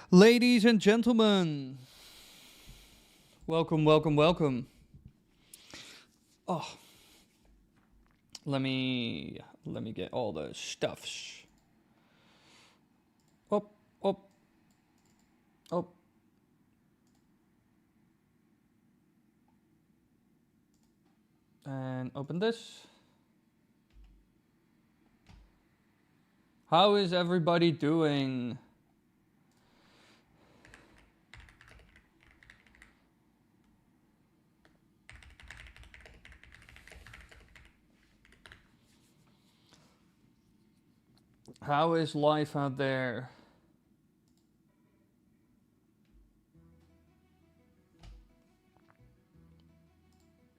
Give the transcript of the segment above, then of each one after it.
Ladies and gentlemen, welcome, welcome, welcome. Oh, let me get all the stuffs. Up, up, up. And open this. How is everybody doing? How is life out there?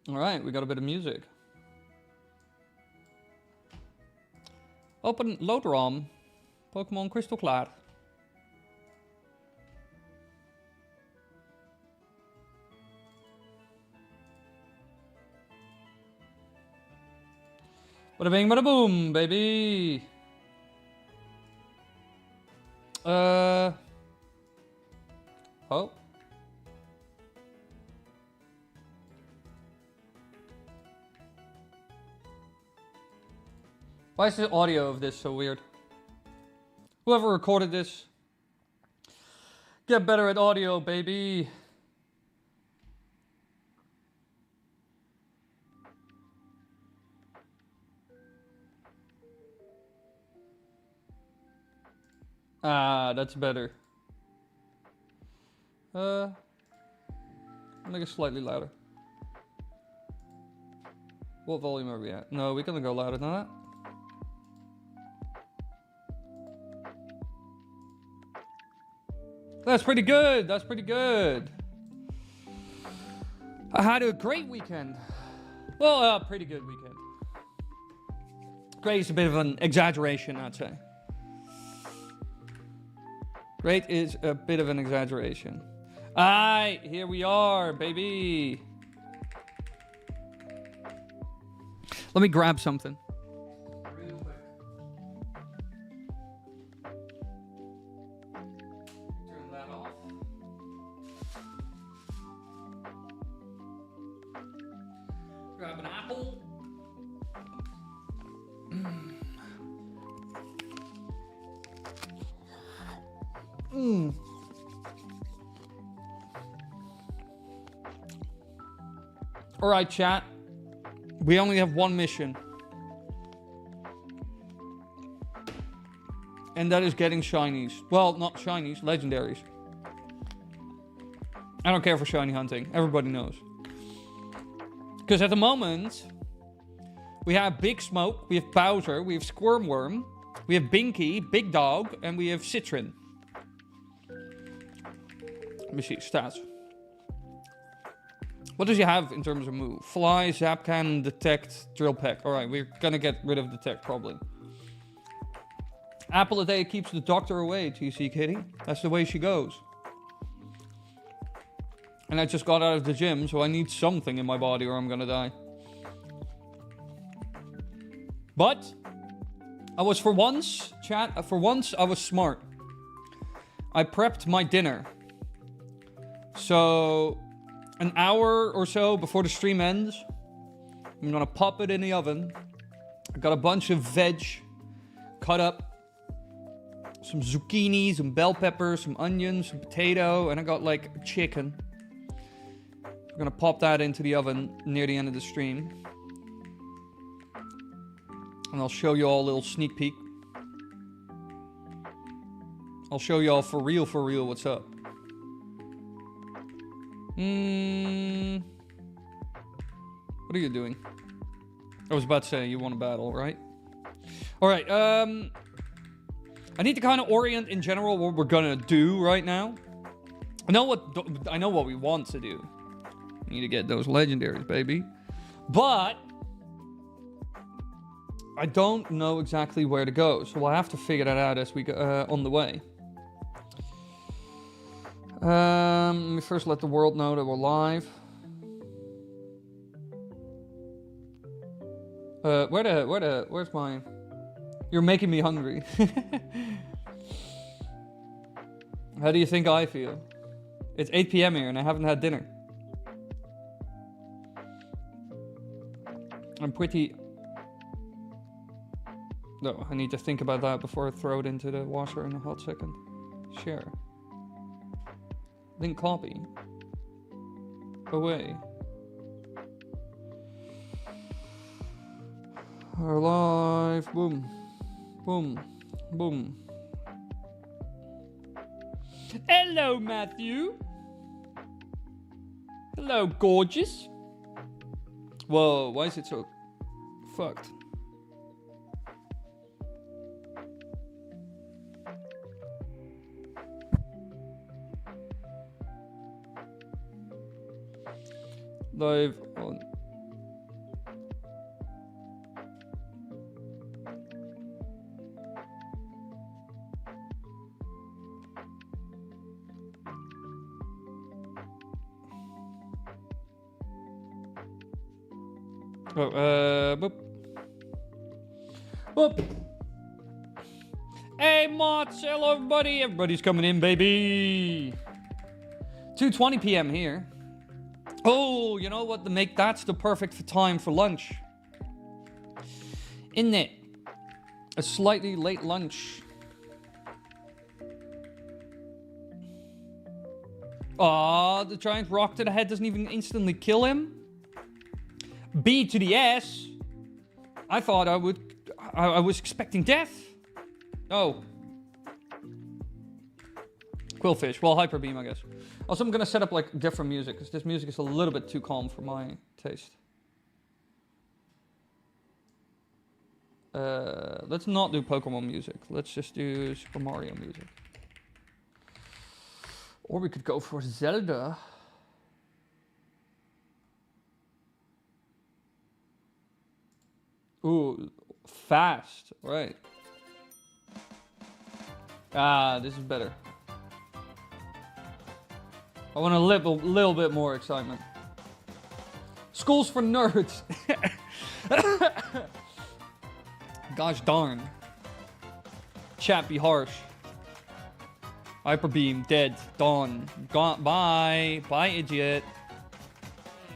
All right, we got a bit of music. Open load ROM. Pokémon Crystal klaar. Bada bing, bada boom, baby. Oh. Why is the audio of this so weird? Whoever recorded this, get better at audio, baby. Ah, that's better. I'll make it slightly louder. What volume are we at? No, we can go louder than that. That's pretty good. That's pretty good. I had a great weekend. Well, pretty good weekend. Great is a bit of an exaggeration, I'd say. Great is a bit of an exaggeration. Alright, here we are, baby. Let me grab something. Real quick. Turn that off. Grab an apple. All right, chat. We only have one mission. And that is getting shinies. Well, not shinies, legendaries. I don't care for shiny hunting. Everybody knows. Because at the moment, we have Big Smoke, we have Bowser, we have Squirmworm, we have Binky, Big Dog, and we have Citron. Let me see, stats. What does he have in terms of move? Fly, Zap Cannon, Detect, Drill Peck. Alright, we're gonna get rid of Detect, probably. Apple a day keeps the doctor away, TC Kitty. That's the way she goes. And I just got out of the gym, so I need something in my body or I'm gonna die. But I was for once I was smart. I prepped my dinner. So an hour or so before the stream ends, I'm gonna pop it in the oven. I got a bunch of veg cut up. Some zucchini, some bell peppers, some onions, some potato, and I got like chicken. I'm gonna pop that into the oven near the end of the stream. And I'll show you all a little sneak peek. I'll show you all for real what's up. What are you doing? I was about to say you want to battle, right? Alright, I need to kind of orient in general what we're gonna do right now. I know what we want to do. We need to get those legendaries, baby. But I don't know exactly where to go, so we'll have to figure that out as we go on the way. Let me first let the world know that we're live. Where's my... You're making me hungry. How do you think I feel? It's 8 PM here and I haven't had dinner. I'm pretty... No, I need to think about that before I throw it into the washer in a hot second. Share. Then copy. Away. We're live. Boom. Boom. Boom. Hello, Matthew. Hello, gorgeous. Whoa, why is it so fucked? Live on. Boop. Boop. Hey, mods, hello everybody. Everybody's coming in, baby. 2:20 PM here. Oh, you know what? That's the perfect time for lunch. Isn't it? A slightly late lunch. Aw, the giant rock to the head doesn't even instantly kill him. B to the S. I thought I was expecting death. Oh. Quillfish. Well, Hyper Beam, I guess. Also, I'm gonna set up like different music because this music is a little bit too calm for my taste. Let's not do Pokémon music. Let's just do Super Mario music. Or we could go for Zelda. Ooh, fast. Right. Ah, this is better. I want a little bit more excitement. School's for nerds. Gosh darn. Chat be harsh. Hyper Beam, dead. Dawn. Gone. Bye. Bye, idiot.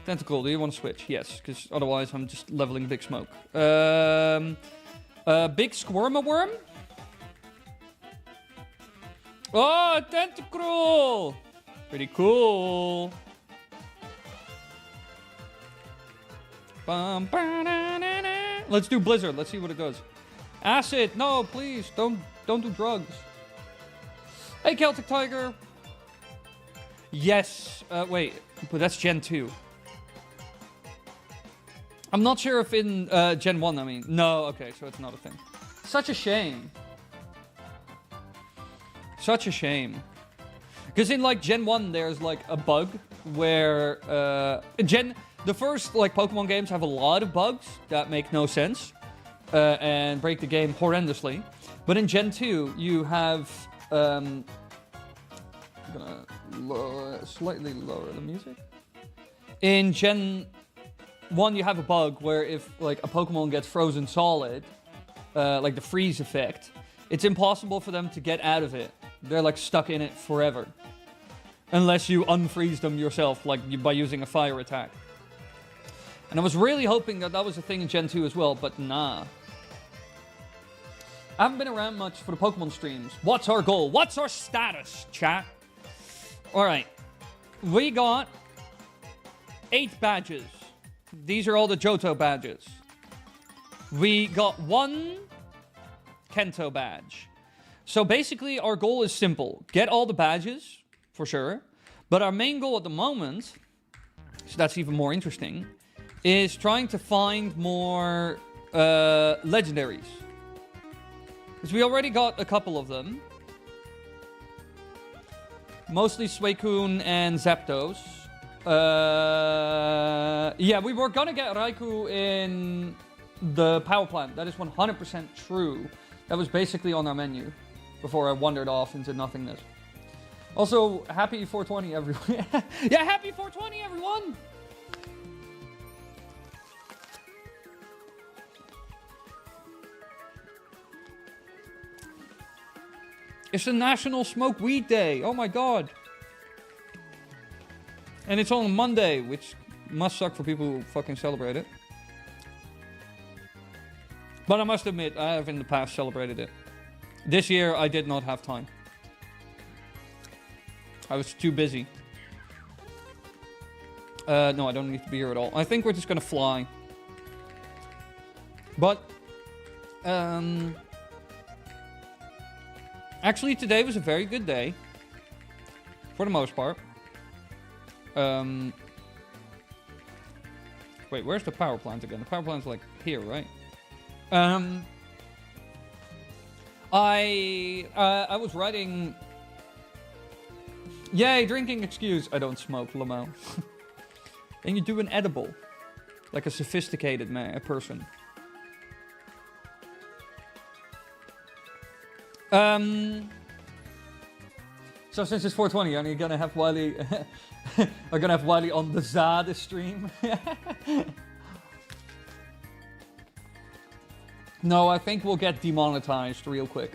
Tentacle, do you want to switch? Yes, because otherwise I'm just leveling Big Smoke. Big Squirma Worm? Oh, Tentacruel! Pretty cool. Let's do Blizzard. Let's see what it does. Acid. No, please. Don't do drugs. Hey, Celtic Tiger. Yes. Wait. But that's Gen 2. I'm not sure if in Gen 1, I mean. No, okay. So it's not a thing. Such a shame. Such a shame. Because in like Gen 1, there's like a bug where the first like Pokemon games have a lot of bugs that make no sense and break the game horrendously. But in Gen 2, you have I'm gonna slightly lower the music. In Gen 1, you have a bug where if like a Pokemon gets frozen solid, like the freeze effect, it's impossible for them to get out of it. They're like stuck in it forever. Unless you unfreeze them yourself, like by using a fire attack. And I was really hoping that that was a thing in Gen 2 as well, but nah. I haven't been around much for the Pokemon streams. What's our goal? What's our status, chat? Alright. We got 8 badges. These are all the Johto badges. We got 1 Kento badge. So basically, our goal is simple. Get all the badges, for sure. But our main goal at the moment, so that's even more interesting, is trying to find more legendaries. Because we already got a couple of them. Mostly Suicune and Zapdos. Yeah, we were gonna get Raikou in the power plant. That is 100% true. That was basically on our menu before I wandered off into nothingness. Also, happy 420, everyone. Yeah, happy 420, everyone! It's the National Smoke Weed Day. Oh my god. And it's on Monday, which must suck for people who fucking celebrate it. But I must admit, I have in the past celebrated it. This year, I did not have time. I was too busy. No, I don't need to be here at all. I think we're just gonna fly. But, actually, today was a very good day. For the most part. Wait, where's the power plant again? The power plant's like here, right? I was writing... Yay, drinking excuse. I don't smoke, Lamau. Then you do an edible. Like a sophisticated person. So since it's 420, are you gonna have Wily... I'm gonna have Wily on the Zade stream? No, I think we'll get demonetized real quick.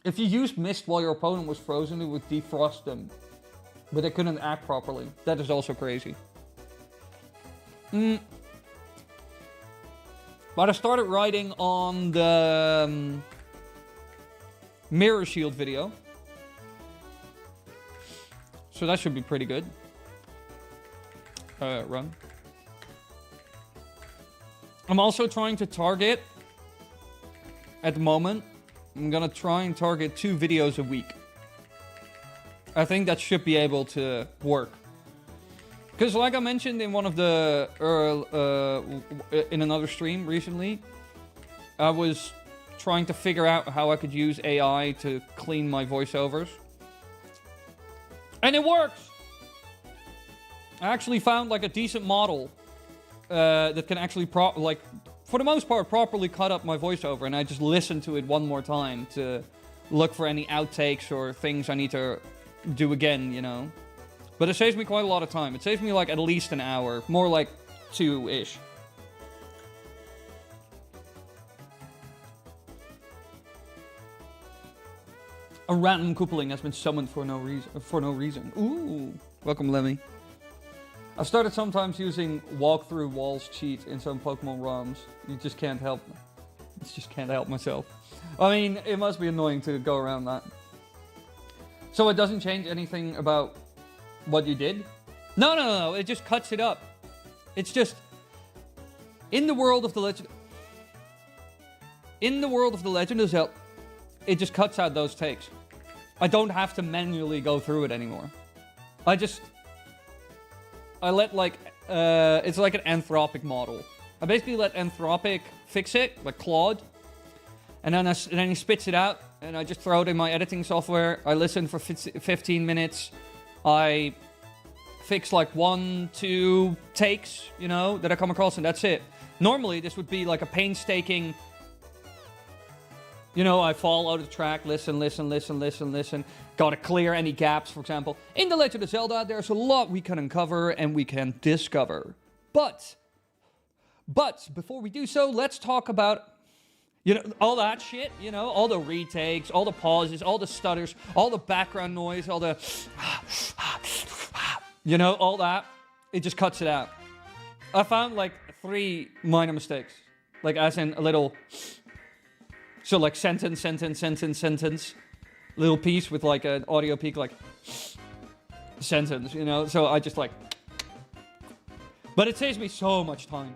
If you used Mist while your opponent was frozen, it would defrost them. But they couldn't act properly. That is also crazy. But I started writing on the Mirror Shield video. So that should be pretty good. Run. I'm also trying to target, at the moment, I'm gonna try and target 2 videos a week. I think that should be able to work. Because like I mentioned in one of the, in another stream recently, I was trying to figure out how I could use AI to clean my voiceovers. And it works! I actually found like a decent model that can actually, for the most part, properly cut up my voiceover. And I just listened to it one more time to look for any outtakes or things I need to do again, you know. But it saves me quite a lot of time. It saves me like at least an hour. More like 2-ish. A random coupling has been summoned for no reason. Ooh. Welcome, Lemmy. I've started sometimes using walk-through walls cheat in some Pokemon ROMs. You just can't help. Just can't help myself. I mean, it must be annoying to go around that. So it doesn't change anything about what you did? No. It just cuts it up. It's just... In the world of the Legend... In the world of the Legend of Zelda, it just cuts out those takes. I don't have to manually go through it anymore. I let like... it's like an anthropic model. I basically let Anthropic fix it, like Claude. And then he spits it out, and I just throw it in my editing software. I listen for 15 minutes. I fix like 1-2 takes, you know, that I come across, and that's it. Normally, this would be like a painstaking, you know, I fall out of the track, listen. Gotta clear any gaps, for example. In The Legend of Zelda, there's a lot we can uncover and we can discover. But before we do so, let's talk about, you know, all that shit, you know, all the retakes, all the pauses, all the stutters, all the background noise, all the, you know, all that. It just cuts it out. I found like 3 minor mistakes. Like as in a little, so like sentence. Little piece with like an audio peak, like sentence, you know. So I just like, but it saves me so much time.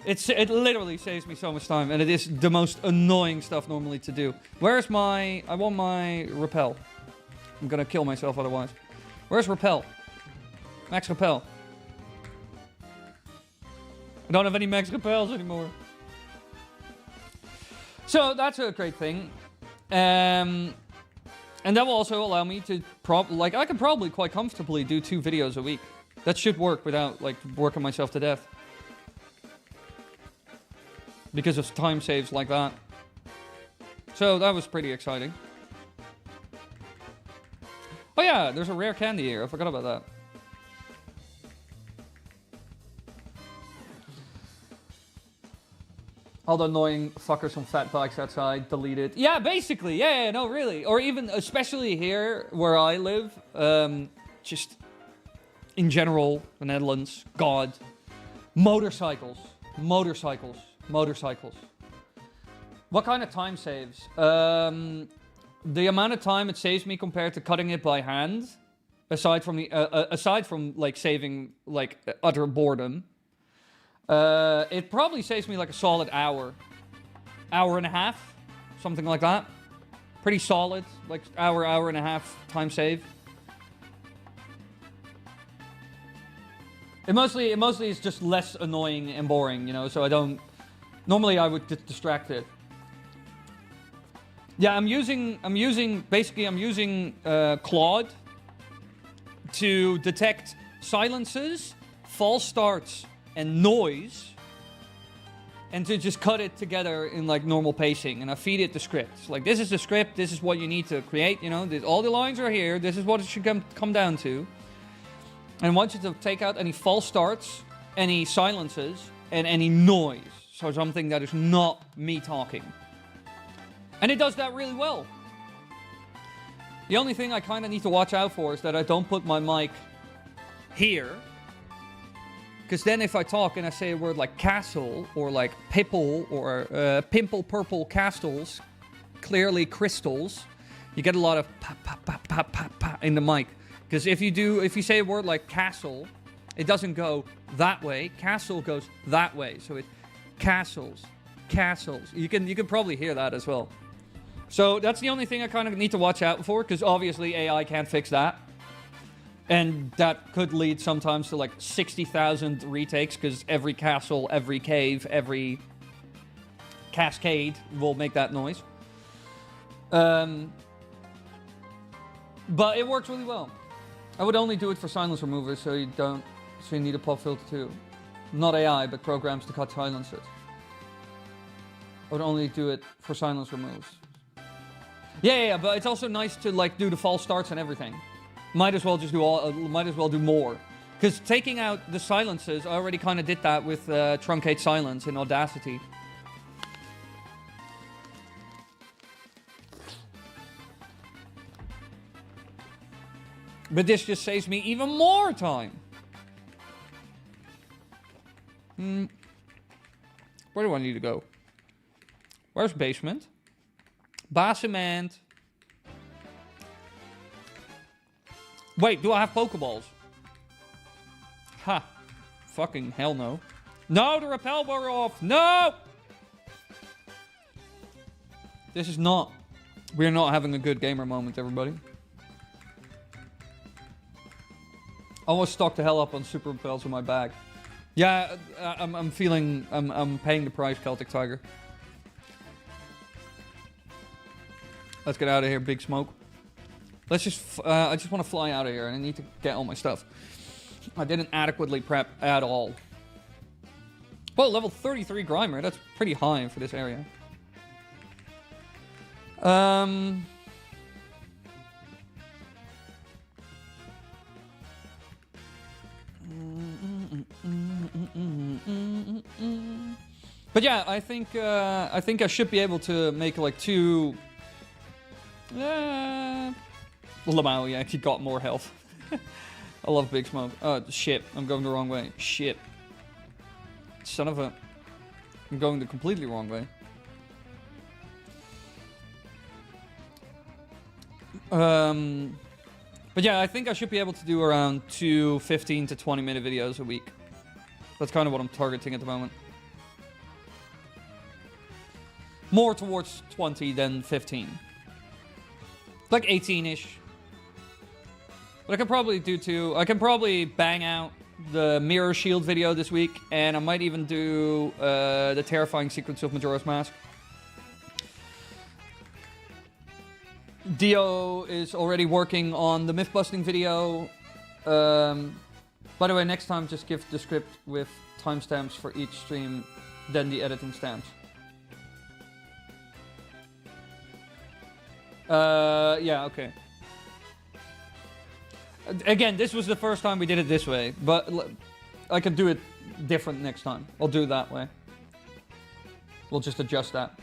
It literally saves me so much time, and it is the most annoying stuff normally to do. Where's my... I want my repel. I'm gonna kill myself otherwise. Where's repel? Max repel. I don't have any max repels anymore. So that's a great thing. And that will also allow me to... I can probably quite comfortably do 2 videos a week. That should work without, like, working myself to death. Because of time saves like that. So that was pretty exciting. Oh yeah, there's a rare candy here. I forgot about that. All the annoying fuckers on fat bikes outside, deleted. Yeah, basically. Yeah, no, really. Or even, especially here where I live. Just in general, the Netherlands. God. Motorcycles. What kind of time saves? The amount of time it saves me compared to cutting it by hand, aside from like saving like utter boredom, it probably saves me like a solid hour and a half, something like that. Pretty solid, like hour and a half time save. It mostly is just less annoying and boring, you know. So I don't. Normally, I would distract it. Yeah, I'm using Claude to detect silences, false starts, and noise, and to just cut it together in like normal pacing. And I feed it the script. Like, this is the script. This is what you need to create. You know, all the lines are here. This is what it should come down to. And I want you to take out any false starts, any silences, and any noise. So something that is not me talking. And it does that really well. The only thing I kind of need to watch out for is that I don't put my mic here. Because then if I talk and I say a word like castle, or like pipple, or pimple purple castles, clearly crystals, you get a lot of pa in the mic. Because if you say a word like castle, it doesn't go that way. Castle goes that way. So it's castles. You can probably hear that as well. So that's the only thing I kind of need to watch out for, because obviously AI can't fix that. And that could lead sometimes to like 60,000 retakes, because every castle, every cave, every cascade will make that noise. But it works really well. I would only do it for silence removers, so you need a pop filter too. Not AI, but programs to cut silences. I would only do it for silence removes. Yeah, but it's also nice to like do the false starts and everything. Might as well just do might as well do more. Because taking out the silences, I already kind of did that with truncate silence in Audacity. But this just saves me even more time. Where do I need to go? Where's basement? Basement. Wait, do I have Pokeballs? Ha. Fucking hell no. No, the repel bar off. No! This is not... We're not having a good gamer moment, everybody. I almost stocked the hell up on super repels in my bag. Yeah, I'm feeling... I'm paying the price, Celtic Tiger. Let's get out of here, Big Smoke. Let's just... I just want to fly out of here, and I need to get all my stuff. I didn't adequately prep at all. Well, level 33 Grimer. That's pretty high for this area. But yeah, I think I should be able to make like 2. Lamau, yeah, he got more health. I love Big Smoke. Oh shit, I'm going the wrong way. Shit, son of a. I'm going the completely wrong way. But yeah, I think I should be able to do around 2 15 to 20 minute videos a week. That's kind of what I'm targeting at the moment. More towards 20 than 15. Like 18-ish. But I can probably do 2. I can probably bang out the Mirror Shield video this week. And I might even do the terrifying secrets of Majora's Mask. Dio is already working on the myth-busting video. By the way, next time just give the script with timestamps for each stream, then the editing stamps. Yeah, okay. Again, this was the first time we did it this way, but I can do it different next time. I'll do it that way. We'll just adjust that.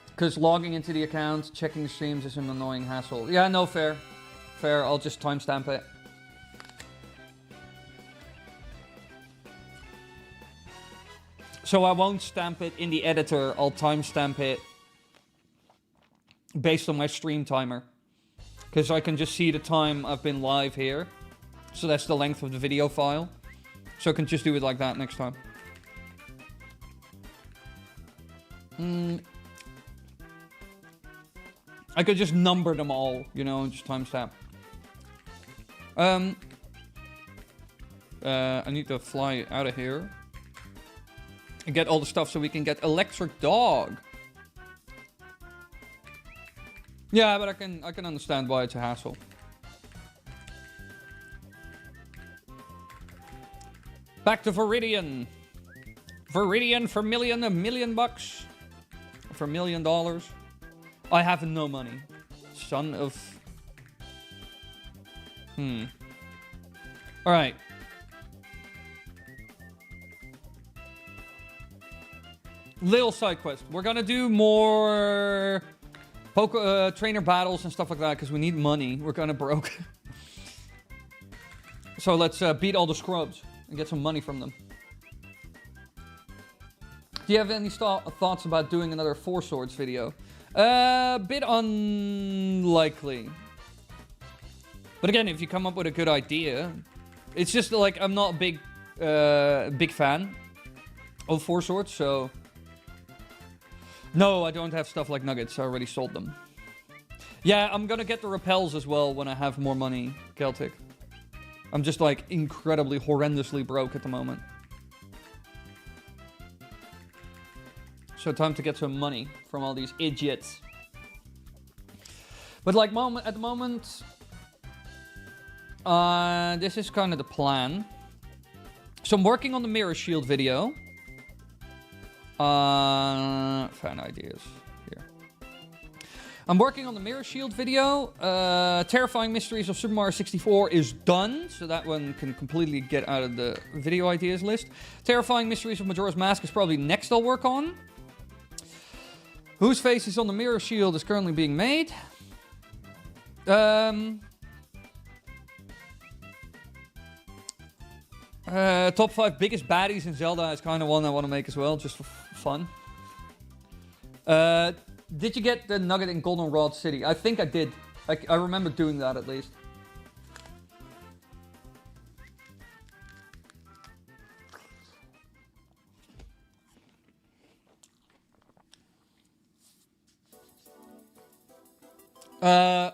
Because logging into the account, checking the streams is an annoying hassle. Yeah, no, fair. Fair, I'll just timestamp it. So I won't stamp it in the editor, I'll timestamp it based on my stream timer. Because I can just see the time I've been live here. So that's the length of the video file. So I can just do it like that next time. I could just number them all, you know, and just timestamp. I need to fly out of here. And get all the stuff so we can get Electric Dog. Yeah, but I can understand why it's a hassle. Back to Viridian. Viridian for $1 million bucks. For $1 million. I have no money. Son of... Alright. Little side quest. We're gonna do more... trainer battles and stuff like that, because we need money. We're kind of broke. So let's beat all the scrubs and get some money from them. Do you have any thoughts about doing another Four Swords video? Bit unlikely. But again, if you come up with a good idea, it's just like I'm not a big fan of Four Swords, so... No, I don't have stuff like nuggets. I already sold them. Yeah, I'm gonna get the repels as well when I have more money, Celtic. I'm just like incredibly, horrendously broke at the moment. So time to get some money from all these idiots. But like at the moment, this is kind of the plan. So I'm working on the Mirror Shield video. Fan ideas here. I'm working on the Mirror Shield video. Terrifying Mysteries of Super Mario 64 is done, so that one can completely get out of the video ideas list. Terrifying Mysteries of Majora's Mask is probably next I'll work on. Whose face is on the Mirror Shield is currently being made. Top 5 biggest baddies in Zelda is kind of one I want to make as well, just for fun. Did you get the nugget in Goldenrod City? I think I did. I remember doing that at least.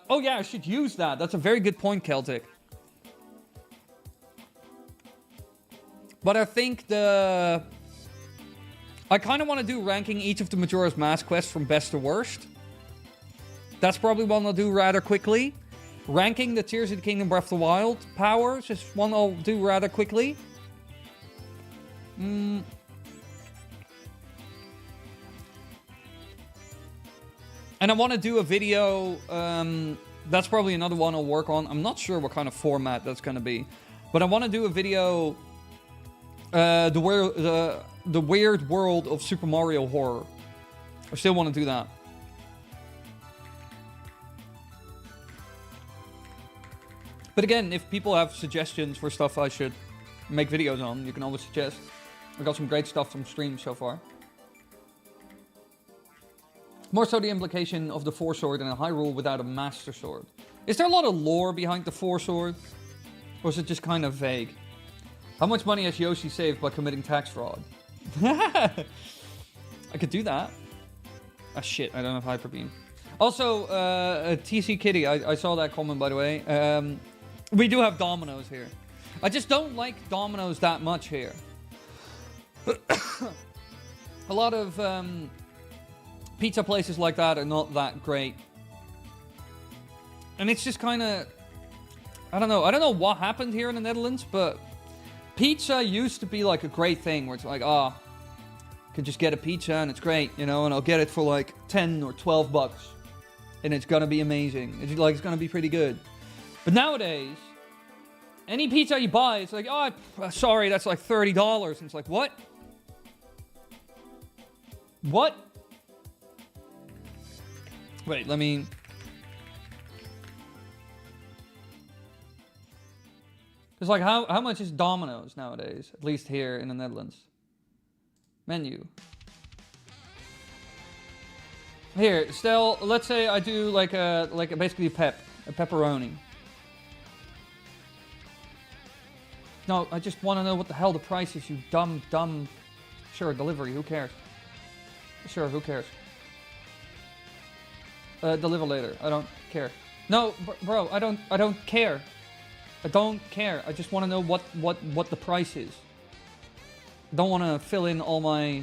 Oh yeah, I should use that. That's a very good point, Celtic. But I think I kind of want to do ranking each of the Majora's Mask quests from best to worst. That's probably one I'll do rather quickly. Ranking the Tears of the Kingdom Breath of the Wild powers is one I'll do rather quickly. And I want to do a video, that's probably another one I'll work on. I'm not sure what kind of format that's going to be. But I want to do a video, the weird world of Super Mario horror. I still want to do that. But again, if people have suggestions for stuff I should make videos on, you can always suggest. I got some great stuff from streams so far. More so the implication of the Four Sword in a Hyrule without a Master Sword. Is there a lot of lore behind the Four Sword? Or is it just kind of vague? How much money has Yoshi saved by committing tax fraud? I could do that. Ah shit, I don't have Hyper Beam. Also, TC Kitty, I saw that comment by the way. We do have Domino's here. I just don't like Domino's that much here. A lot of pizza places like that are not that great. And it's just kind of... I don't know what happened here in the Netherlands, but pizza used to be like a great thing where it's like, I could just get a pizza and it's great, you know, and I'll get it for like 10 or 12 bucks. And it's gonna be amazing. It's gonna be pretty good. But nowadays, any pizza you buy, it's like, sorry, that's like $30. And it's like, what? What? Wait, let me... It's like, how much is Domino's nowadays? At least here in the Netherlands. Menu. Here, still, let's say I do like basically a pepperoni. No, I just want to know what the hell the price is, you dumb... Sure, delivery, who cares? Sure, who cares? Deliver later, I don't care. No, bro, I don't care. I don't care. I just want to know what the price is. I don't want to fill in all my...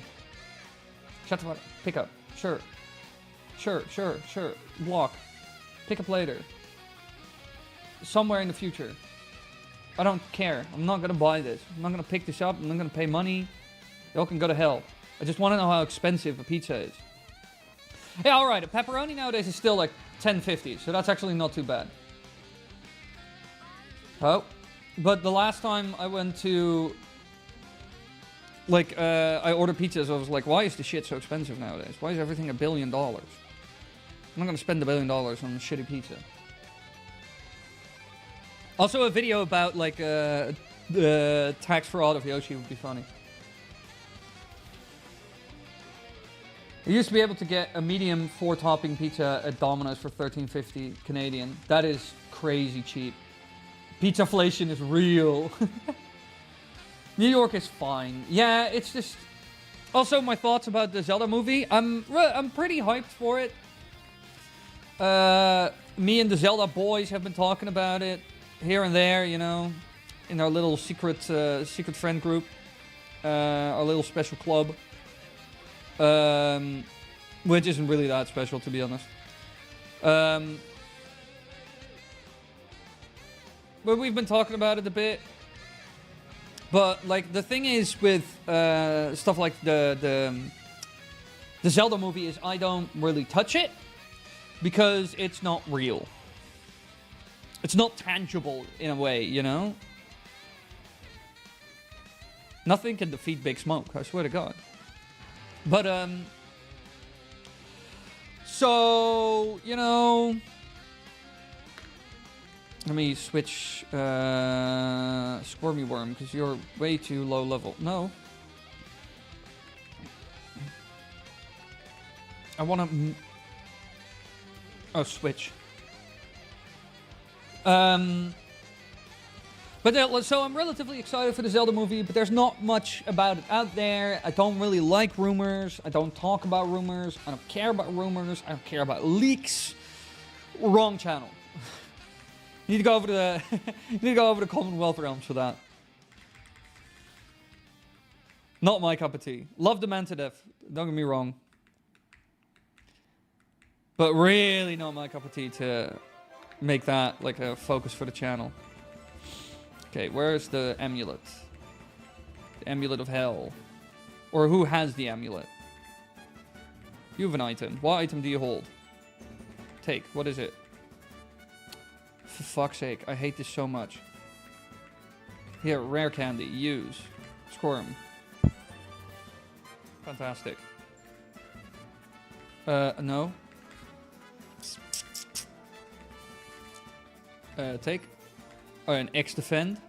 Shut the fuck up. Pick up. Sure. Sure. Block. Pick up later. Somewhere in the future. I don't care. I'm not gonna buy this. I'm not gonna pick this up. I'm not gonna pay money. Y'all can go to hell. I just want to know how expensive a pizza is. Yeah, alright. A pepperoni nowadays is still like $10.50, so that's actually not too bad. Oh. But the last time I went to... Like, I ordered pizzas, I was like, why is the shit so expensive nowadays? Why is everything $1 billion? I'm not gonna spend $1 billion on a shitty pizza. Also, a video about, like, the tax fraud of Yoshi would be funny. I used to be able to get a medium 4-topping pizza at Domino's for $13.50 Canadian. That is crazy cheap. Pizzaflation is real. New York is fine. Yeah, it's just... Also, my thoughts about the Zelda movie. I'm pretty hyped for it. Me and the Zelda boys have been talking about it here and there, you know, in our little secret friend group, our little special club, which isn't really that special, to be honest. But we've been talking about it a bit. But like the thing is with stuff like the Zelda movie is I don't really touch it because it's not real. It's not tangible in a way, you know? Nothing can defeat Big Smoke, I swear to God. But, so, you know... Let me switch, Squirmy Worm, because you're way too low level. No. I want to... Oh, switch. But so I'm relatively excited for the Zelda movie, but there's not much about it out there. I don't really like rumors. I don't talk about rumors. I don't care about rumors. I don't care about leaks. Wrong channel. You need to go over to the you need to go over to Commonwealth Realms for that. Not my cup of tea. Love the man to death. Don't get me wrong. But really not my cup of tea to make that like a focus for the channel. Okay, where's the amulet? The amulet of hell. Or who has the amulet? You have an item. What item do you hold? Take. What is it? For fuck's sake, I hate this so much. Here, rare candy. Use. Squirm. Fantastic. No. Take. Oh, an X defend.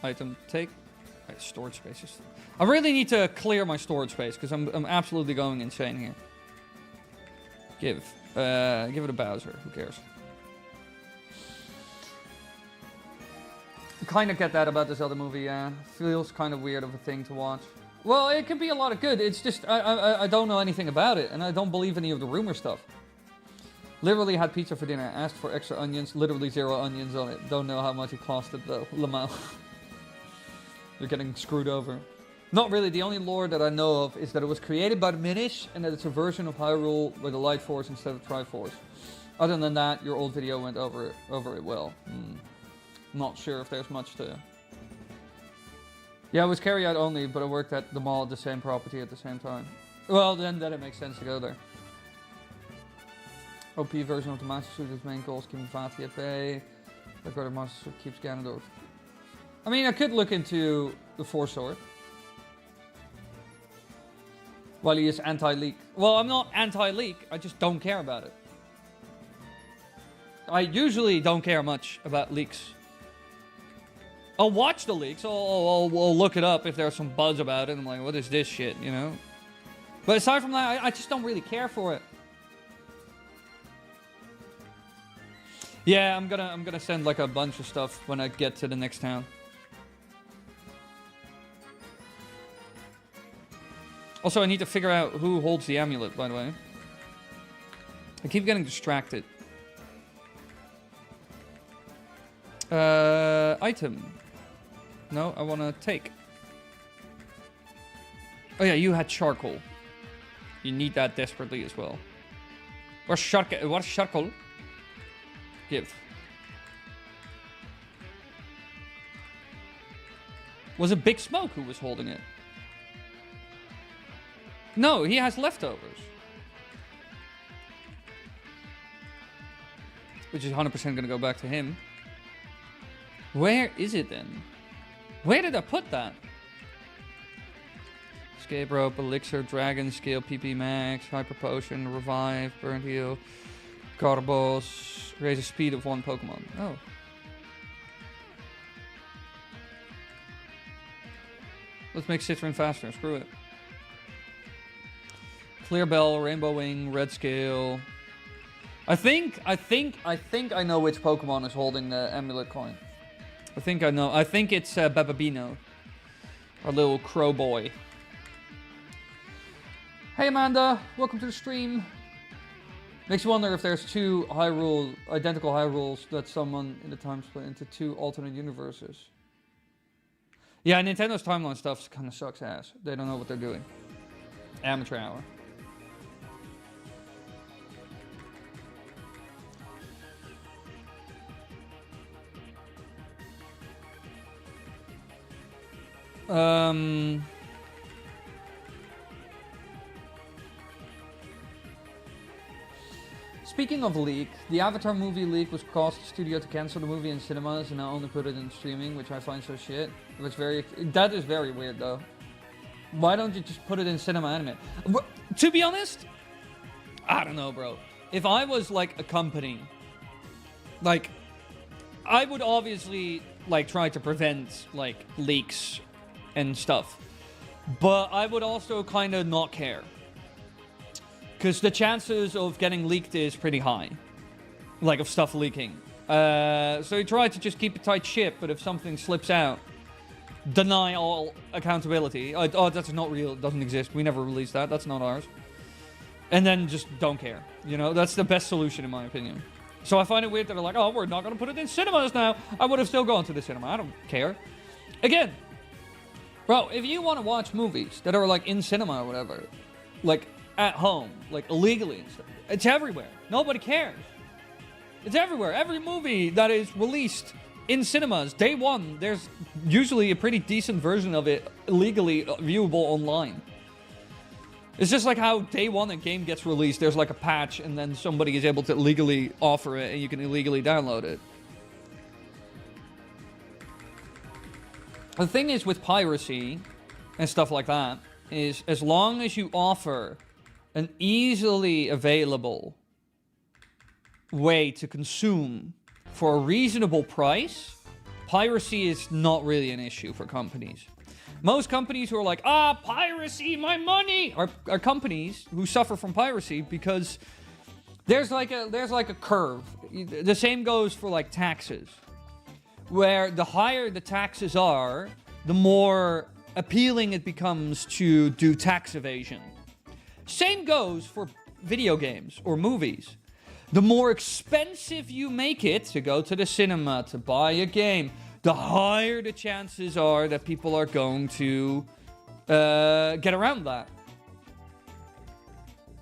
Item, take. Right, storage spaces. I really need to clear my storage space because I'm absolutely going insane here. Give it a Bowser. Who cares? I kind of get that about this other movie. Yeah, feels kind of weird of a thing to watch. Well, it could be a lot of good. It's just I don't know anything about it, and I don't believe any of the rumor stuff. Literally had pizza for dinner. Asked for extra onions. Literally 0 onions on it. Don't know how much it costed though. Lamau. You're getting screwed over. Not really. The only lore that I know of is that it was created by the Minish and that it's a version of Hyrule with a Light Force instead of Triforce. Other than that, your old video went over it well. Not sure if there's much to... Yeah, it was carry out only, but I worked at the mall at the same property at the same time. Well, then it makes sense to go there. OP version of the Master Suit is main goals, keeping Vati at bay. The God of Master Suit keeps Ganondorf. I mean, I could look into the Force Sword. While he is anti-leak. Well, I'm not anti-leak, I just don't care about it. I usually don't care much about leaks. I'll watch the leaks, I'll look it up if there's some buzz about it. I'm like, what is this shit, you know? But aside from that, I just don't really care for it. Yeah, I'm gonna send like a bunch of stuff when I get to the next town. Also, I need to figure out who holds the amulet, by the way. I keep getting distracted. Item. No, I want to take. Oh yeah, you had charcoal. You need that desperately as well. What's charcoal? Give. Was it Big Smoke who was holding it? No, he has leftovers. Which is 100% going to go back to him. Where is it then? Where did I put that? Escape Rope, Elixir, Dragon Scale, PP Max, Hyper Potion, Revive, Burnt Heal, Carbos, raise the speed of 1 Pokemon. Oh. Let's make Citron faster. Screw it. Clear Bell, Rainbow Wing, Red Scale. I think I know which Pokemon is holding the amulet coin. I think I know. I think it's Bababino. Our little crow boy. Hey Amanda, welcome to the stream. Makes you wonder if there's two identical Hyrules that someone in the time split into 2 alternate universes. Yeah, Nintendo's timeline stuff kind of sucks ass. They don't know what they're doing. Amateur hour. Speaking of leak, the Avatar movie leak was caused the studio to cancel the movie in cinemas and now only put it in streaming, which I find so shit. That is very weird though. Why don't you just put it in cinema anime? To be honest, I don't know, bro. If I was like a company, like, I would obviously like try to prevent like leaks and stuff, but I would also kind of not care. Because the chances of getting leaked is pretty high. Like, of stuff leaking. So you try to just keep a tight ship, but if something slips out, deny all accountability. Oh, that's not real. It doesn't exist. We never released that. That's not ours. And then just don't care. You know, that's the best solution in my opinion. So I find it weird that they're like, oh, we're not going to put it in cinemas now. I would have still gone to the cinema. I don't care. Again, Bro, if you want to watch movies that are like in cinema or whatever, like at home, like illegally and stuff, it's everywhere. Nobody cares. It's everywhere. Every movie that is released in cinemas, day one, there's usually a pretty decent version of it illegally viewable online. It's just like how day one a game gets released, there's like a patch, and then somebody is able to illegally offer it, and you can illegally download it. The thing is with piracy and stuff like that, is as long as you offer an easily available way to consume for a reasonable price, piracy is not really an issue for companies. Most companies who are like, piracy, my money, are companies who suffer from piracy because there's like a curve. The same goes for like taxes, where the higher the taxes are, the more appealing it becomes to do tax evasion. Same goes for video games or movies. The more expensive you make it to go to the cinema, to buy a game, the higher the chances are that people are going to get around that.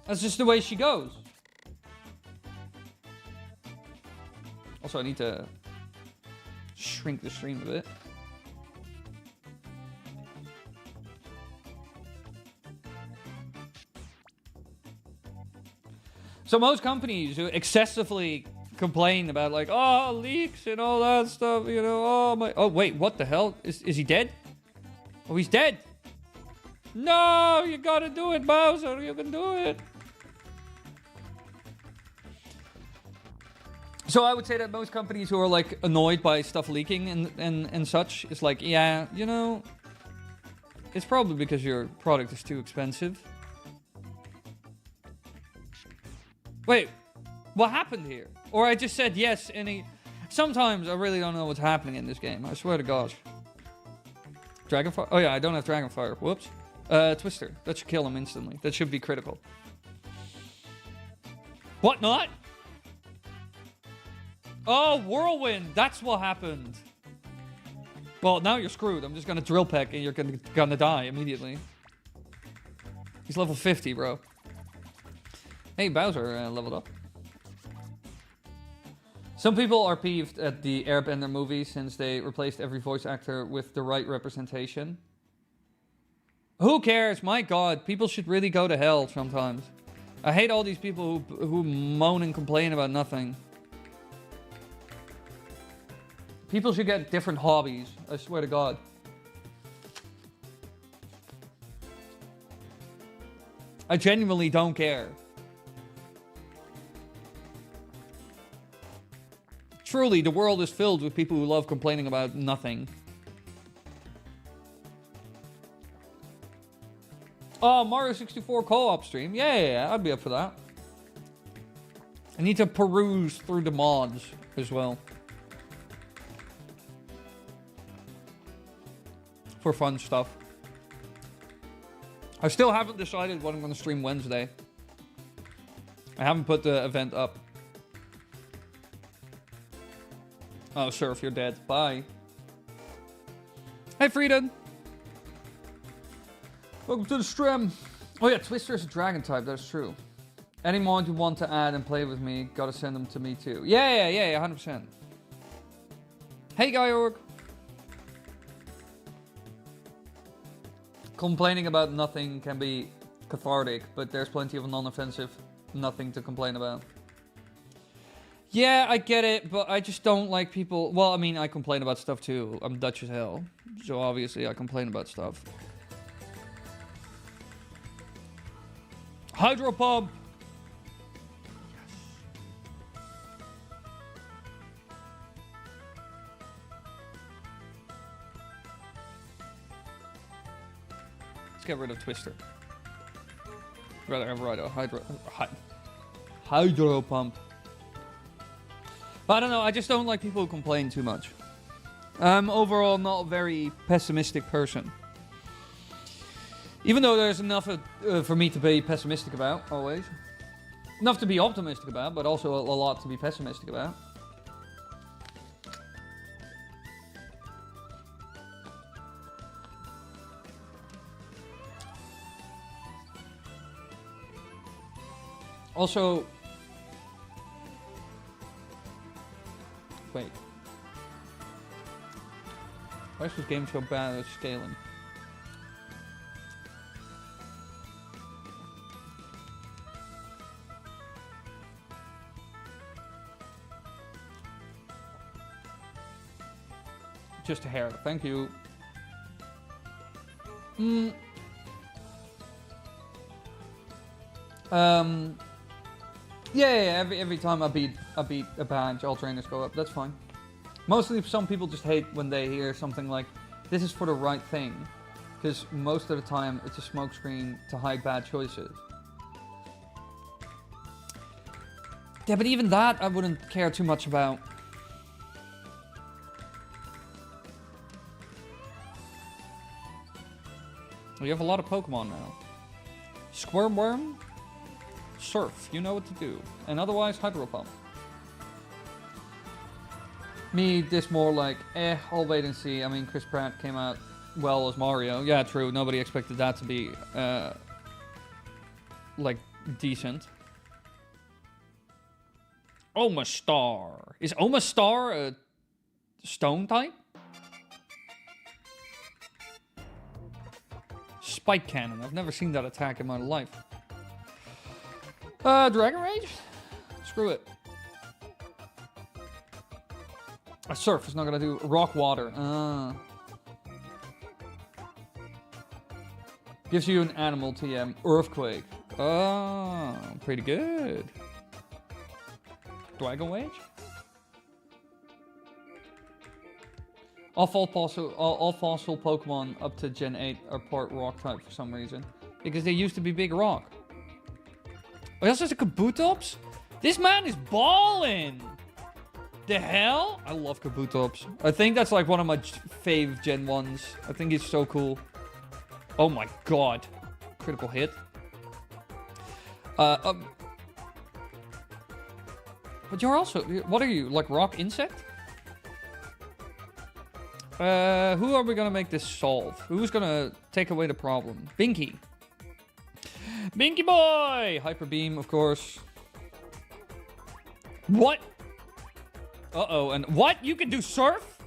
That's just the way she goes. Also, I need to shrink the stream a bit. So most companies who excessively complain about like, leaks and all that stuff, you know, wait, what the hell? Is he dead? Oh, he's dead. No, you gotta do it, Bowser. You can do it. So I would say that most companies who are like annoyed by stuff leaking and such is like, yeah, you know, it's probably because your product is too expensive. Wait, what happened here? Or I just said yes, and sometimes I really don't know what's happening in this game. I swear to God. Dragonfire? Oh yeah, I don't have Dragonfire. Whoops. Twister. That should kill him instantly. That should be critical. What not? Oh, Whirlwind. That's what happened. Well, now you're screwed. I'm just gonna drill peck and you're gonna die immediately. He's level 50, bro. Hey, Bowser leveled up. Some people are peeved at the Airbender movie since they replaced every voice actor with the right representation. Who cares? My God, people should really go to hell sometimes. I hate all these people who moan and complain about nothing. People should get different hobbies, I swear to God. I genuinely don't care. Truly, the world is filled with people who love complaining about nothing. Oh, Mario 64 co-op stream. Yeah, I'd be up for that. I need to peruse through the mods as well. For fun stuff. I still haven't decided what I'm going to stream Wednesday. I haven't put the event up. Oh, Surf, you're dead. Bye. Hey, Frieden. Welcome to the stream. Oh yeah, Twister is a dragon type. That's true. Any mod you want to add and play with me, gotta send them to me too. Yeah, 100%. Hey, Georg. Complaining about nothing can be cathartic, but there's plenty of non-offensive nothing to complain about. Yeah, I get it, but I just don't like people... Well, I mean, I complain about stuff too. I'm Dutch as hell. So obviously I complain about stuff. Hydro pump! Let's get rid of Twister. Rather have hydro pump. But I don't know, I just don't like people who complain too much. I'm overall not a very pessimistic person. Even though there's enough for me to be pessimistic about, always. Enough to be optimistic about, but also a lot to be pessimistic about. Also, wait. Why is this game so bad at scaling? Just a hair. Thank you. Yeah. Every time I beat a badge, all trainers go up. That's fine. Mostly, some people just hate when they hear something like, "This is for the right thing," because most of the time it's a smokescreen to hide bad choices. Yeah, but even that I wouldn't care too much about. We have a lot of Pokemon now. Squirmworm, Surf, you know what to do. And otherwise, Hydro Pump. Me, this more like, I'll wait and see. I mean, Chris Pratt came out well as Mario. Yeah, true. Nobody expected that to be, like, decent. Omastar. Is Omastar a stone type? Spike Cannon. I've never seen that attack in my life. Dragon Rage? Screw it. A Surf is not gonna do Rock Water. Gives you an animal TM. Earthquake. Oh, pretty good. Dragon Rage? All fossil Pokemon up to Gen 8 are part Rock type for some reason. Because they used to be big Rock. Oh, he also has a Kabutops? This man is ballin'! The hell? I love Kabutops. I think that's like one of my fave Gen 1s. I think he's so cool. Oh my god. Critical hit. But you're also... What are you? Like Rock Insect? Who are we gonna make this solve? Who's gonna take away the problem? Binky. Binky boy! Hyper Beam, of course. What? Uh-oh, and what? You can do Surf?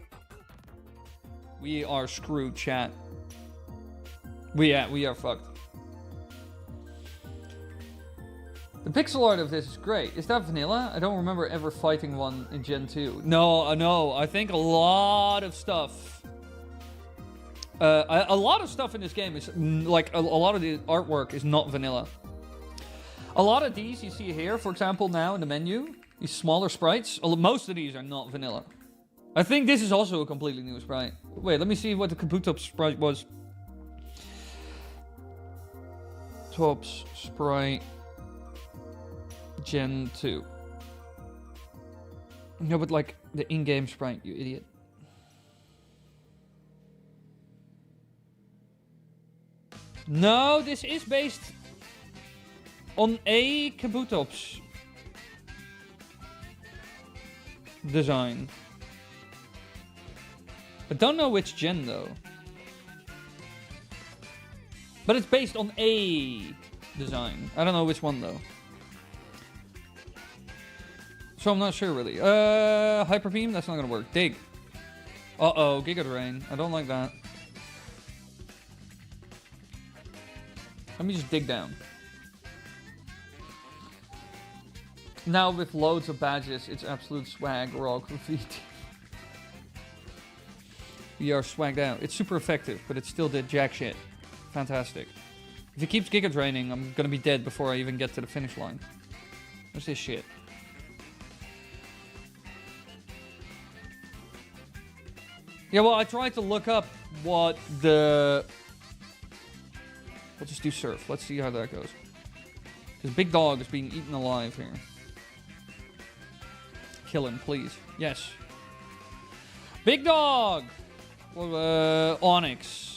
We are screwed, chat. We are fucked. The pixel art of this is great. Is that vanilla? I don't remember ever fighting one in Gen 2. No, I think a lot of stuff. A lot of stuff in this game is, like, a lot of the artwork is not vanilla. A lot of these you see here, for example, now in the menu, these smaller sprites, most of these are not vanilla. I think this is also a completely new sprite. Wait, let me see what the Kabutops sprite was. Tops sprite. Gen 2. No, but like the in-game sprite, you idiot. No, this is based on a Kabutops design. I don't know which gen though. But it's based on a design. I don't know which one though. So I'm not sure really. Hyper Beam? That's not gonna work. Dig. Uh-oh, Giga Drain. I don't like that. Let me just dig down. Now with loads of badges, it's absolute swag, Rock Graffiti. We are swagged out. It's super effective, but it still did jack shit. Fantastic. If he keeps Giga Draining, I'm gonna be dead before I even get to the finish line. What's this shit? Yeah, well, I tried to look up what the... We'll just do Surf. Let's see how that goes. This big dog is being eaten alive here. Kill him, please. Yes. Big dog! Well, Onyx.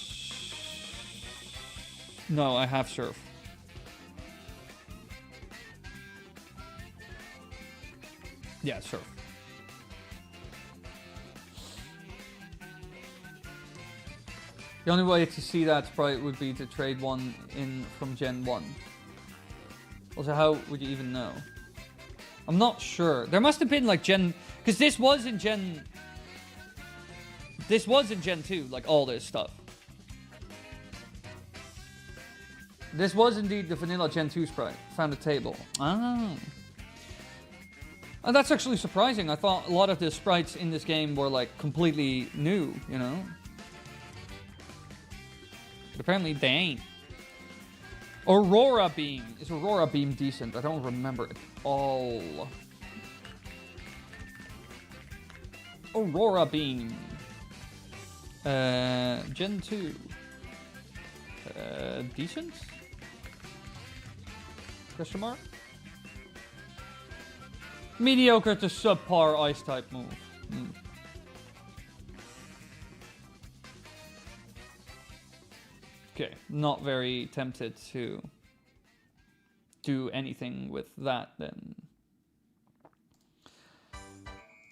No, I have Surf. Yeah, Surf. The only way to see that sprite would be to trade one in from Gen 1. Also, how would you even know? I'm not sure. There must have been like Gen... Because this was in Gen 2, like all this stuff. This was indeed the vanilla Gen 2 sprite. Found a table. Ah. And that's actually surprising. I thought a lot of the sprites in this game were like completely new, you know? But apparently they ain't. Aurora Beam. Is Aurora Beam decent? I don't remember it all. Aurora Beam. Gen 2. Decent? Question mark? Mediocre to subpar ice type move. Okay, not very tempted to do anything with that then.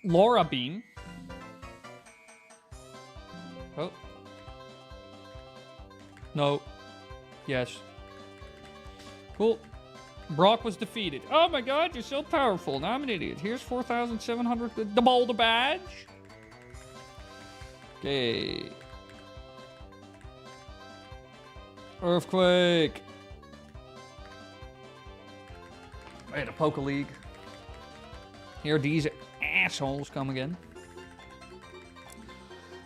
Laura Beam. Oh. No. Yes. Cool. Brock was defeated. Oh my god, you're so powerful. Now I'm an idiot. Here's 4,700. The boulder badge. Okay. Earthquake. I had a Poke League. Here these assholes come again.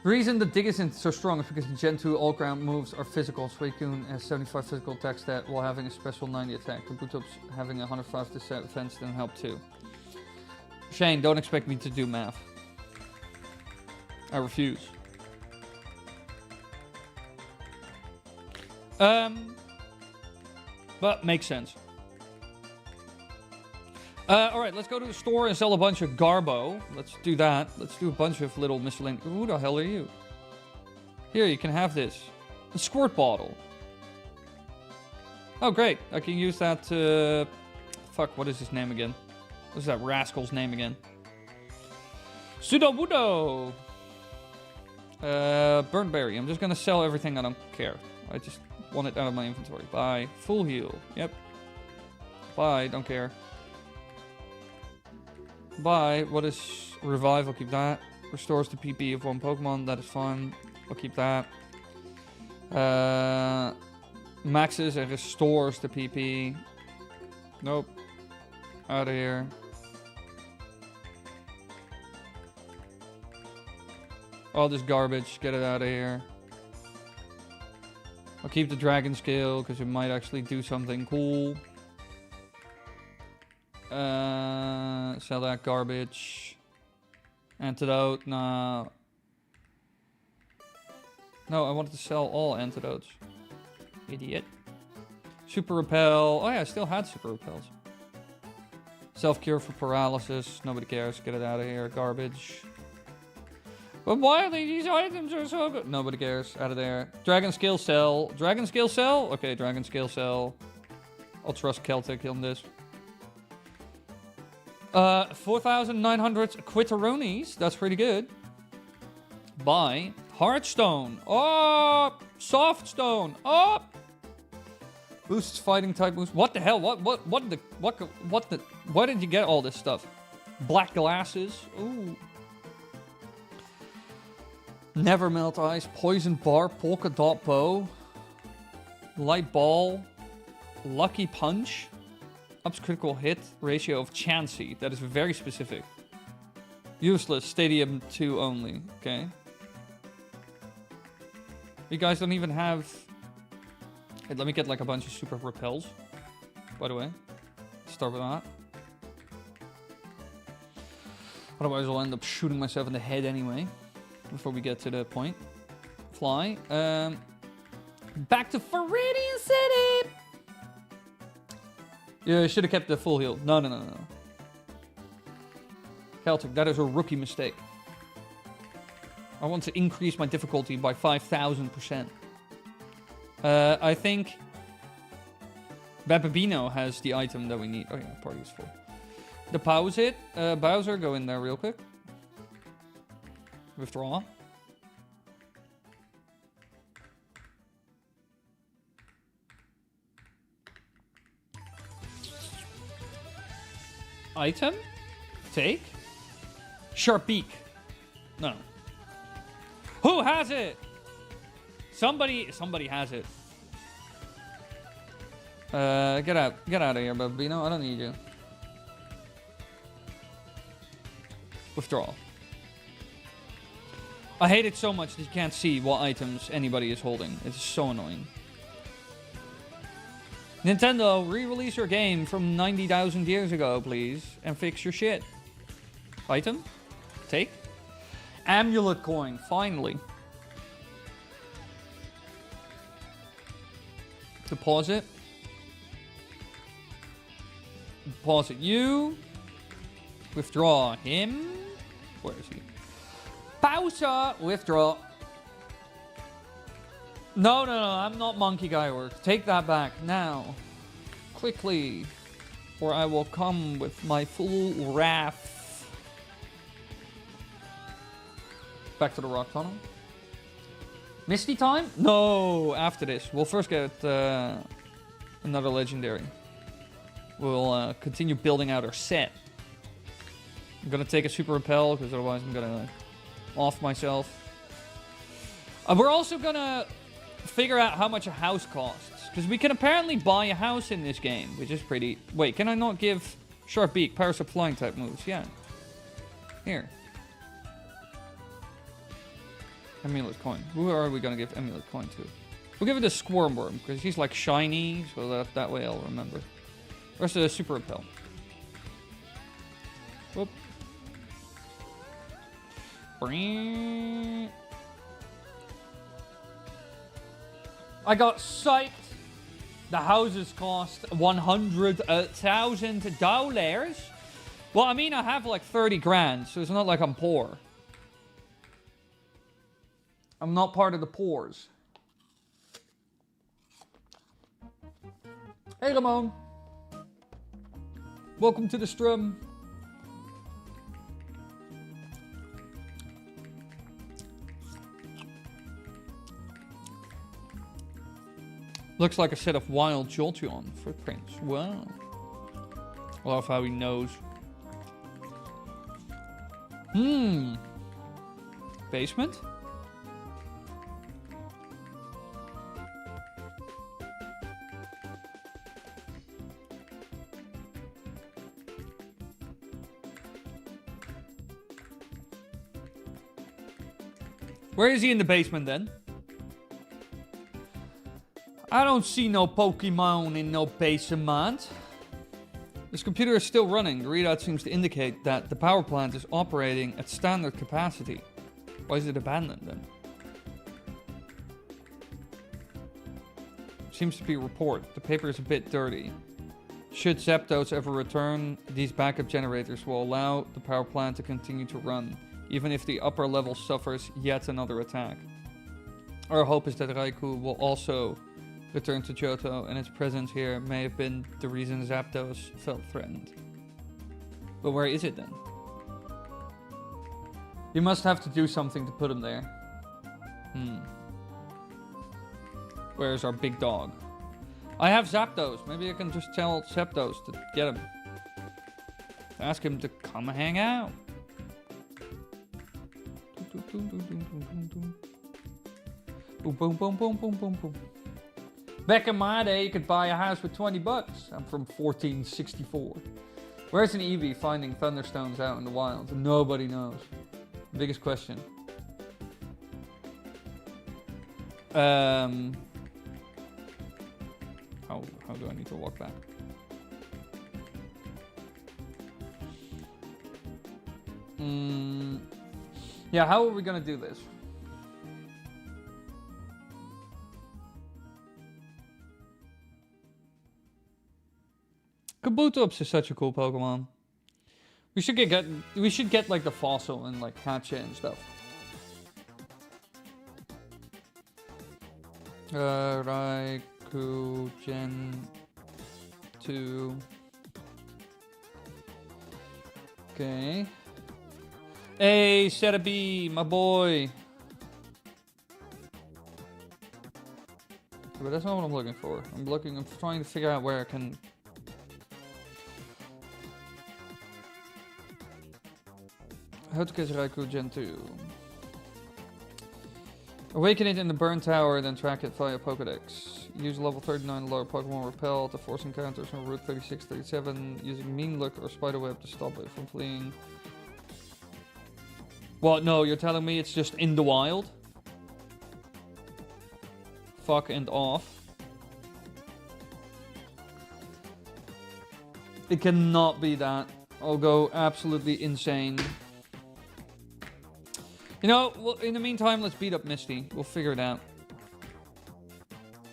The reason the Dig isn't so strong is because the Gen 2 all-ground moves are physical. Suicune has 75 physical attack stat while having a special 90 attack. The Bootops having a 105 defense didn't help too. Shane, don't expect me to do math. I refuse. But makes sense. Alright, let's go to the store and sell a bunch of Garbo. Let's do that. Let's do a bunch of little miscellaneous... Who the hell are you? Here, you can have this. A squirt bottle. Oh, great. I can use that to... Fuck, what is his name again? What is that rascal's name again? Sudowoodo! Burnberry. I'm just gonna sell everything. I don't care. I just want it out of my inventory. Buy. Full heal. Yep. Buy. Don't care. Buy. What is revive? I'll keep that. Restores the PP of one Pokemon. That is fine. I'll keep that. Maxes and restores the PP. Nope. Out of here. All this garbage. Get it out of here. I'll keep the Dragon Scale because it might actually do something cool. Sell that garbage. Antidote, nah. No, I wanted to sell all antidotes. Idiot. Super Repel. Oh yeah, I still had Super Repels. Self-cure for paralysis. Nobody cares. Get it out of here. Garbage. But why are these items are so good? Nobody cares. Out of there. Dragon Scale Cell. Dragon Scale Cell? Okay, Dragon Scale Cell. I'll trust Celtic on this. 4,900 Quitteronis. That's pretty good. Buy. Heartstone. Oh! Softstone. Oh! Boosts fighting type moves. What the hell? Why did you get all this stuff? Black glasses. Ooh. Never Melt Ice. Poison Bar. Polka Dot Bow. Light Ball. Lucky Punch. Ups critical hit ratio of Chansey. That is very specific. Useless. Stadium 2 only. Okay. You guys don't even have... Hey, let me get like a bunch of super repels. By the way. Start with that. Otherwise I'll end up shooting myself in the head anyway. Before we get to the point. Fly. Back to Viridian City! Yeah, I should have kept the full heal. No. Celtic, that is a rookie mistake. I want to increase my difficulty by 5,000%. I think Bababino has the item that we need. Oh yeah, party is full. Deposit it. Bowser, go in there real quick. Withdraw. Item? Take? Sharp beak. No. Who has it? Somebody has it. Get out of here, Babino. I don't need you. Withdraw. I hate it so much that you can't see what items anybody is holding. It's so annoying. Nintendo, re-release your game from 90,000 years ago, please. And fix your shit. Item? Take? Amulet coin, finally. Deposit. Deposit you. Withdraw him. Where is he? Bowser! Withdraw. No, I'm not monkey guy work. Take that back now. Quickly. Or I will come with my full wrath. Back to the rock tunnel. Misty time? No, after this. We'll first get another legendary. We'll continue building out our set. I'm gonna take a super repel, because otherwise I'm gonna off myself. We're also gonna figure out how much a house costs, because we can apparently buy a house in this game, which is pretty... Wait, can I not give Sharp Beak Parasite Flying type moves? Yeah. Here. Amulet coin. Who are we gonna give Amulet coin to? We'll give it a Squirmworm, because he's like shiny, so that way I'll remember. Where's the super repel? Whoop. I got psyched. The houses cost $100,000. Well, I mean, I have like 30 grand, so it's not like I'm poor. I'm not part of the poors. Hey, Ramon. Welcome to the stream. Looks like a set of wild Jolteon footprints. Wow. I love how he knows. Basement? Where is he in the basement then? I don't see no Pokemon in no basement. This computer is still running. The readout seems to indicate that the power plant is operating at standard capacity. Why is it abandoned then? Seems to be a report. The paper is a bit dirty. Should Zapdos ever return, these backup generators will allow the power plant to continue to run, even if the upper level suffers yet another attack. Our hope is that Raikou will also return to Johto, and its presence here may have been the reason Zapdos felt threatened. But where is it then? You must have to do something to put him there. Where's our big dog? I have Zapdos. Maybe I can just tell Zapdos to get him. Ask him to come hang out. Boom, boom, boom, boom, boom, boom, boom. Back in my day, you could buy a house with 20 bucks. I'm from 1464. Where's an Eevee finding Thunderstones out in the wild? Nobody knows. Biggest question. How do I need to walk back? Yeah, how are we gonna do this? Kabutops is such a cool Pokemon. We should get like the fossil and like catch it and stuff. Raikou Gen 2. Okay. Hey, Cetabi, my boy. But that's not what I'm looking for. I'm trying to figure out where I can... How to catch Raikou Gen 2. Awaken it in the burn tower, then track it via Pokedex. Use level 39 lower Pokemon Repel to force encounters on Route 36, 37, using Mean Look or Spiderweb to stop it from fleeing. What? No, you're telling me it's just in the wild? Fuck and off. It cannot be that. I'll go absolutely insane. You know, well, in the meantime, let's beat up Misty. We'll figure it out.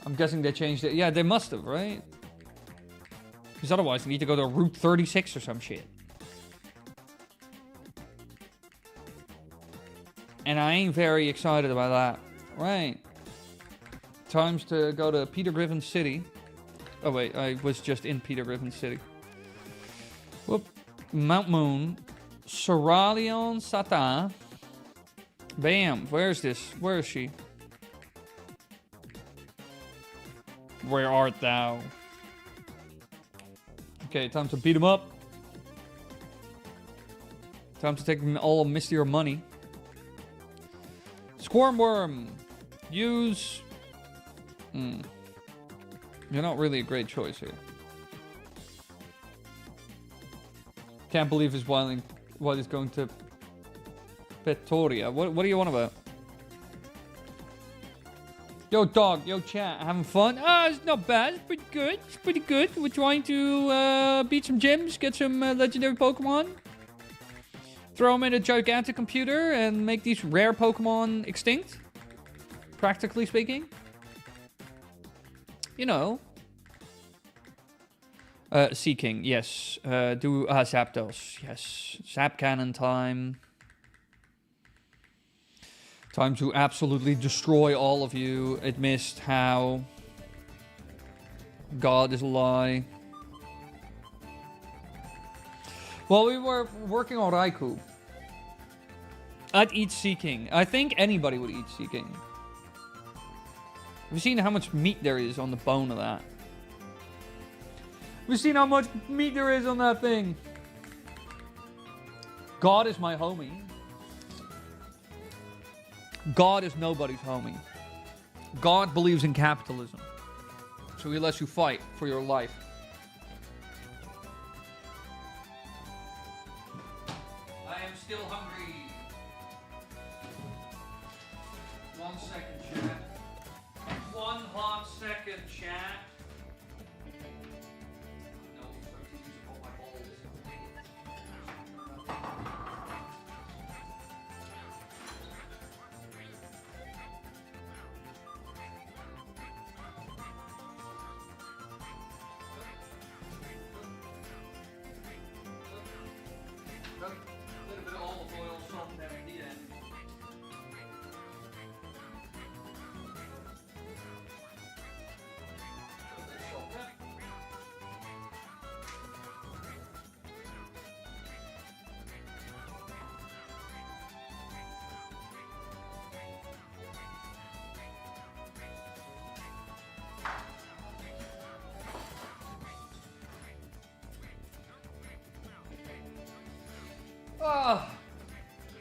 I'm guessing they changed it. Yeah, they must have, right? Because otherwise, we need to go to Route 36 or some shit. And I ain't very excited about that. Right. Times to go to Peter Griffin City. Oh, wait. I was just in Peter Griffin City. Whoop. Mount Moon. Cerulean Sata. Bam. Where's this? Where is she? Where art thou? Okay, time to beat him up. Time to take all Misty or money. Squirmworm. Use... You're not really a great choice here. Can't believe his Wily is going to Petoria. What do you want about? Yo, dog. Yo, chat. Having fun? Ah, it's not bad. It's pretty good. It's pretty good. We're trying to beat some gyms, get some legendary Pokemon. Throw them in a gigantic computer and make these rare Pokemon extinct. Practically speaking. You know. Seeking, yes. Do Zapdos, yes. Zap Cannon time. Time to absolutely destroy all of you. It missed how. God is a lie. Well, we were working on Raikou. I'd eat Seeking. I think anybody would eat Seeking. Have you seen how much meat there is on the bone of that? We've seen how much meat there is on that thing. God is my homie. God is nobody's homie. God believes in capitalism. So he lets you fight for your life. I am still hungry. 1 second, chat. 1 hot second, chat.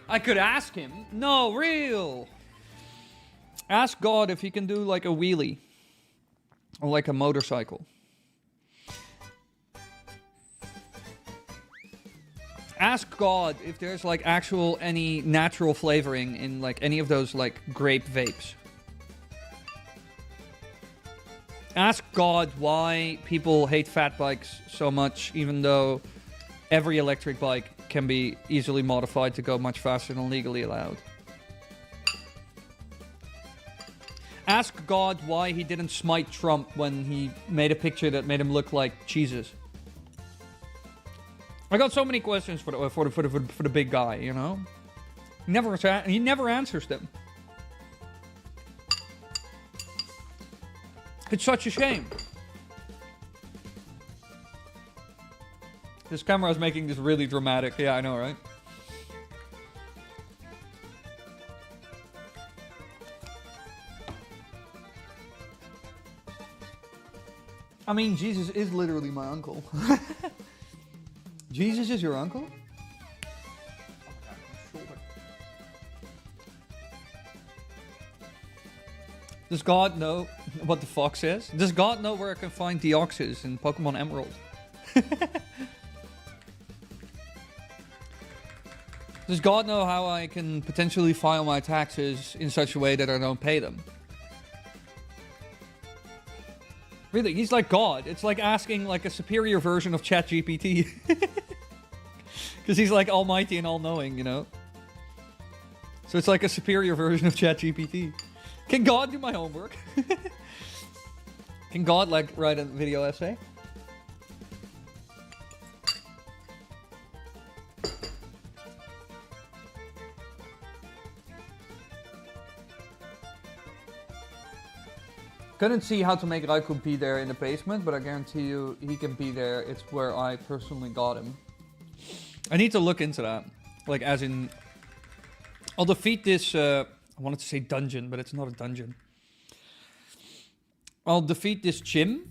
I could ask him. No, real. Ask God if he can do like a wheelie. Or like a motorcycle. Ask God if there's like actual any natural flavoring in like any of those like grape vapes. Ask God why people hate fat bikes so much, even though every electric bike can be easily modified to go much faster than legally allowed. Ask God why he didn't smite Trump when he made a picture that made him look like Jesus. I got so many questions for the big guy, you know? He never answers them. It's such a shame. This camera is making this really dramatic. Yeah, I know, right? I mean, Jesus is literally my uncle. Jesus is your uncle? Does God know what the fox is? Does God know where I can find Deoxys in Pokemon Emerald? Does God know how I can potentially file my taxes in such a way that I don't pay them? Really, he's like God. It's like asking like a superior version of ChatGPT. Because he's like almighty and all-knowing, you know? So it's like a superior version of ChatGPT. Can God do my homework? Can God like write a video essay? Couldn't see how to make Raikou be there in the basement, but I guarantee you he can be there. It's where I personally got him. I need to look into that. Like, as in... I'll defeat this... I wanted to say dungeon, but it's not a dungeon. I'll defeat this gym.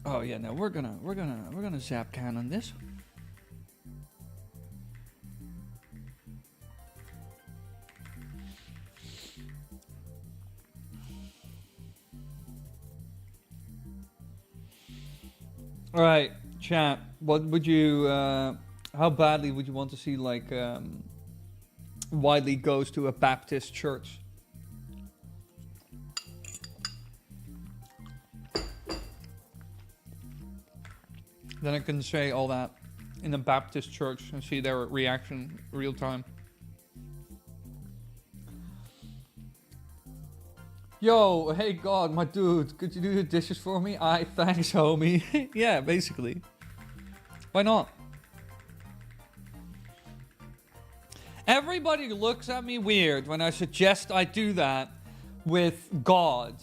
Oh yeah, no, we're gonna zap cannon this. All right, chat. What would you? How badly would you want to see like Wily goes to a Baptist church? Then I can say all that in a Baptist church and see their reaction real time. Yo, hey God, my dude, could you do the dishes for me? Thanks, homie. Yeah, basically. Why not? Everybody looks at me weird when I suggest I do that with God.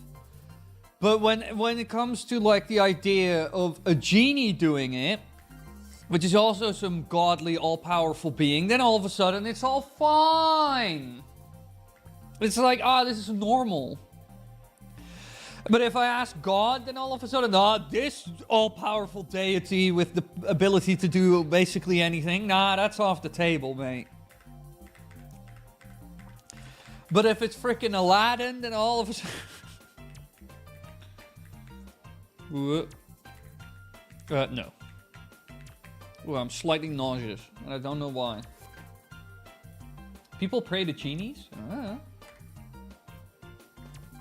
But when it comes to like the idea of a genie doing it, which is also some godly, all-powerful being, then all of a sudden it's all fine. It's like, this is normal. But if I ask God, then all of a sudden, this all-powerful deity with the ability to do basically anything, that's off the table, mate. But if it's freaking Aladdin, then all of a sudden... No. Ooh, I'm slightly nauseous, and I don't know why. People pray to genies?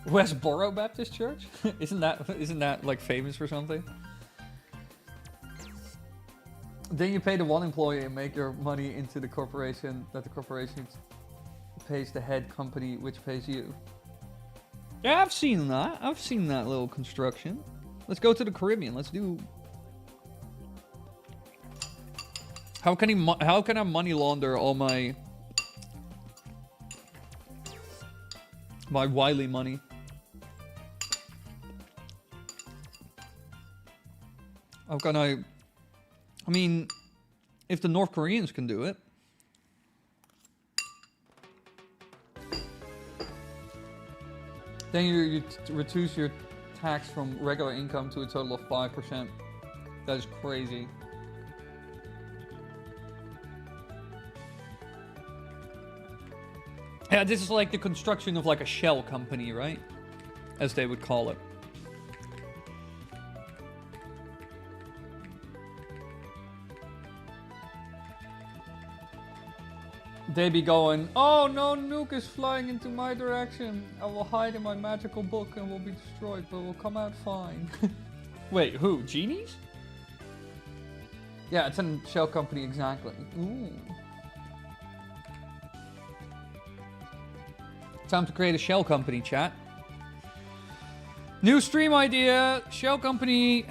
Westboro Baptist Church? Isn't that like famous for something? Then you pay the one employee and make your money into the corporation that the corporation pays the head company which pays you. Yeah, I've seen that. I've seen that little construction. Let's go to the Caribbean. Let's do... How can I money launder all my Wily money? How can I mean, if the North Koreans can do it. Then you reduce your tax from regular income to a total of 5%. That is crazy. Yeah, this is like the construction of like a shell company, right? As they would call it. They be going, oh no, nuke is flying into my direction. I will hide in my magical book and will be destroyed, but will come out fine. Wait, who? Genies? Yeah, it's a shell company, exactly. Ooh. Time to create a shell company, chat. New stream idea. Shell company.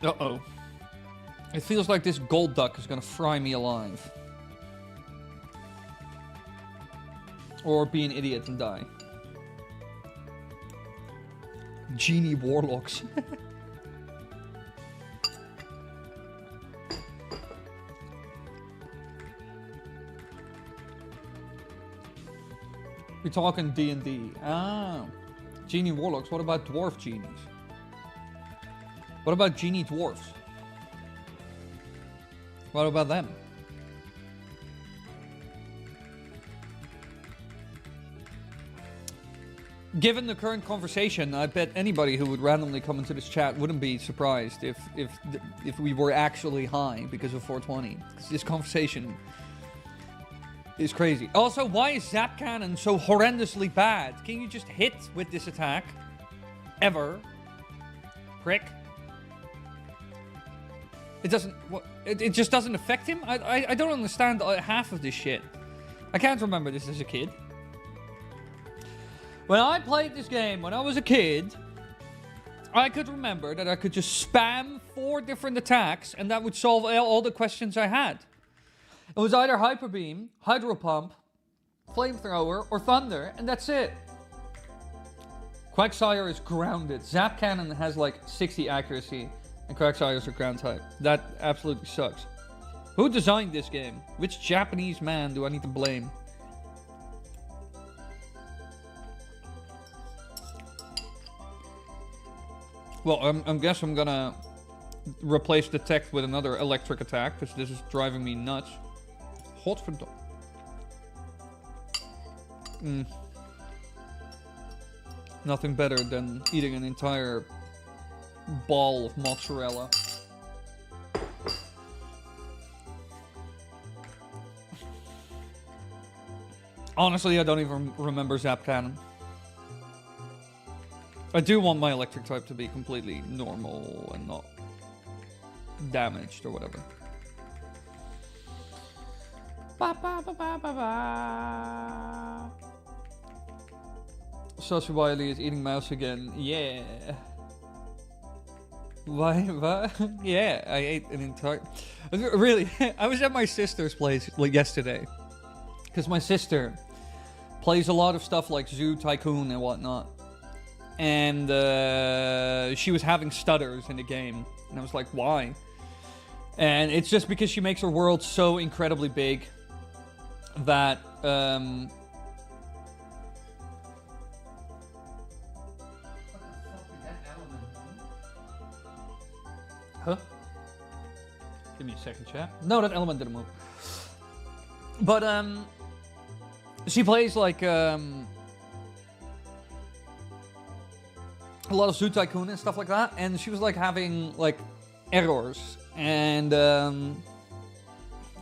Uh-oh. It feels like this gold duck is gonna fry me alive. Or be an idiot and die. Genie warlocks. We're talking D&D. Ah. Genie warlocks. What about dwarf genies? What about genie dwarfs? What about them? Given the current conversation, I bet anybody who would randomly come into this chat wouldn't be surprised if we were actually high because of 420. This conversation is crazy. Also, why is Zap Cannon so horrendously bad? Can you just hit with this attack? Ever? Prick. It doesn't... What? It just doesn't affect him? I don't understand half of this shit. I can't remember this as a kid. When I played this game when I was a kid, I could remember that I could just spam 4 different attacks and that would solve all the questions I had. It was either Hyper Beam, Hydro Pump, Flamethrower, or Thunder, and that's it. Quagsire is grounded. Zap Cannon has like 60 accuracy, and Quagsires are ground type. That absolutely sucks. Who designed this game? Which Japanese man do I need to blame? Well, I guess I'm gonna replace the tech with another electric attack, because this is driving me nuts. Godverdomme. Nothing better than eating an entire ball of mozzarella. Honestly, I don't even remember Zap Cannon. I do want my electric type to be completely normal and not damaged or whatever. Dr.Wily is eating mouse again. Yeah. Why? What? Yeah, I ate an entire... Really, I was at my sister's place like yesterday. Because my sister plays a lot of stuff like Zoo Tycoon and whatnot. And she was having stutters in the game. And I was like, why? And it's just because she makes her world so incredibly big that... Huh? Give me a second, chat. No, that element didn't move. But, she plays like, a lot of Zoo Tycoon and stuff like that, and she was like having like errors, and I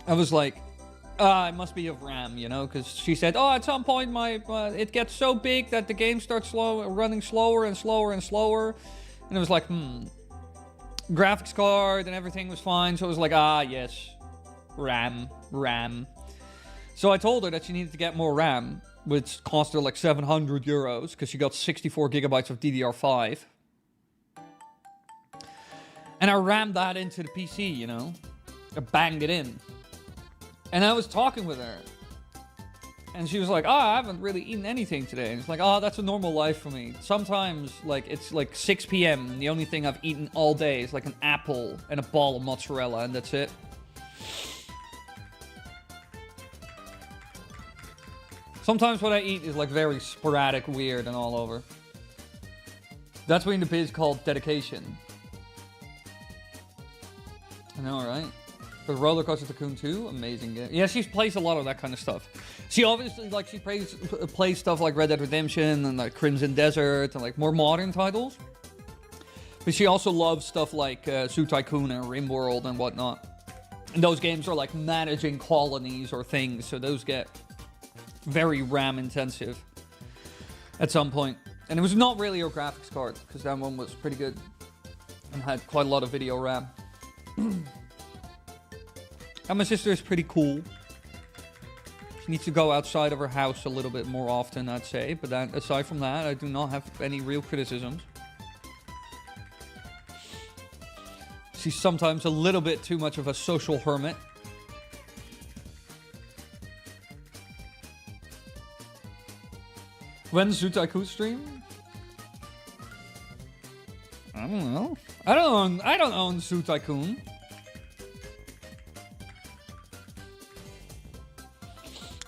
was like, it must be of RAM, you know, because she said, oh, at some point it gets so big that the game starts running slower and slower and slower, and it was like, graphics card and everything was fine, so it was like, yes, RAM. So I told her that she needed to get more RAM, which cost her like 700 euros, because she got 64 gigabytes of DDR5. And I rammed that into the PC, you know? I banged it in. And I was talking with her. And she was like, I haven't really eaten anything today. And it's like, that's a normal life for me. Sometimes, like, it's like 6 p.m. and the only thing I've eaten all day is like an apple and a ball of mozzarella, and that's it. Sometimes what I eat is like very sporadic, weird, and all over. That's when the biz called dedication. I know, right? But Roller Coaster Tycoon 2, amazing game. Yeah, she plays a lot of that kind of stuff. She obviously, like, she plays stuff like Red Dead Redemption and like Crimson Desert and like more modern titles. But she also loves stuff like Zoo Tycoon and RimWorld and whatnot. And those games are like managing colonies or things, so those get very RAM intensive at some point. And it was not really her graphics card, because that one was pretty good and had quite a lot of video RAM. And my sister is pretty cool. She needs to go outside of her house a little bit more often, I'd say. But that, aside from that, I do not have any real criticisms. She's sometimes a little bit too much of a social hermit. When's Zoo Tycoon stream? I don't know. I don't own Zoo Tycoon.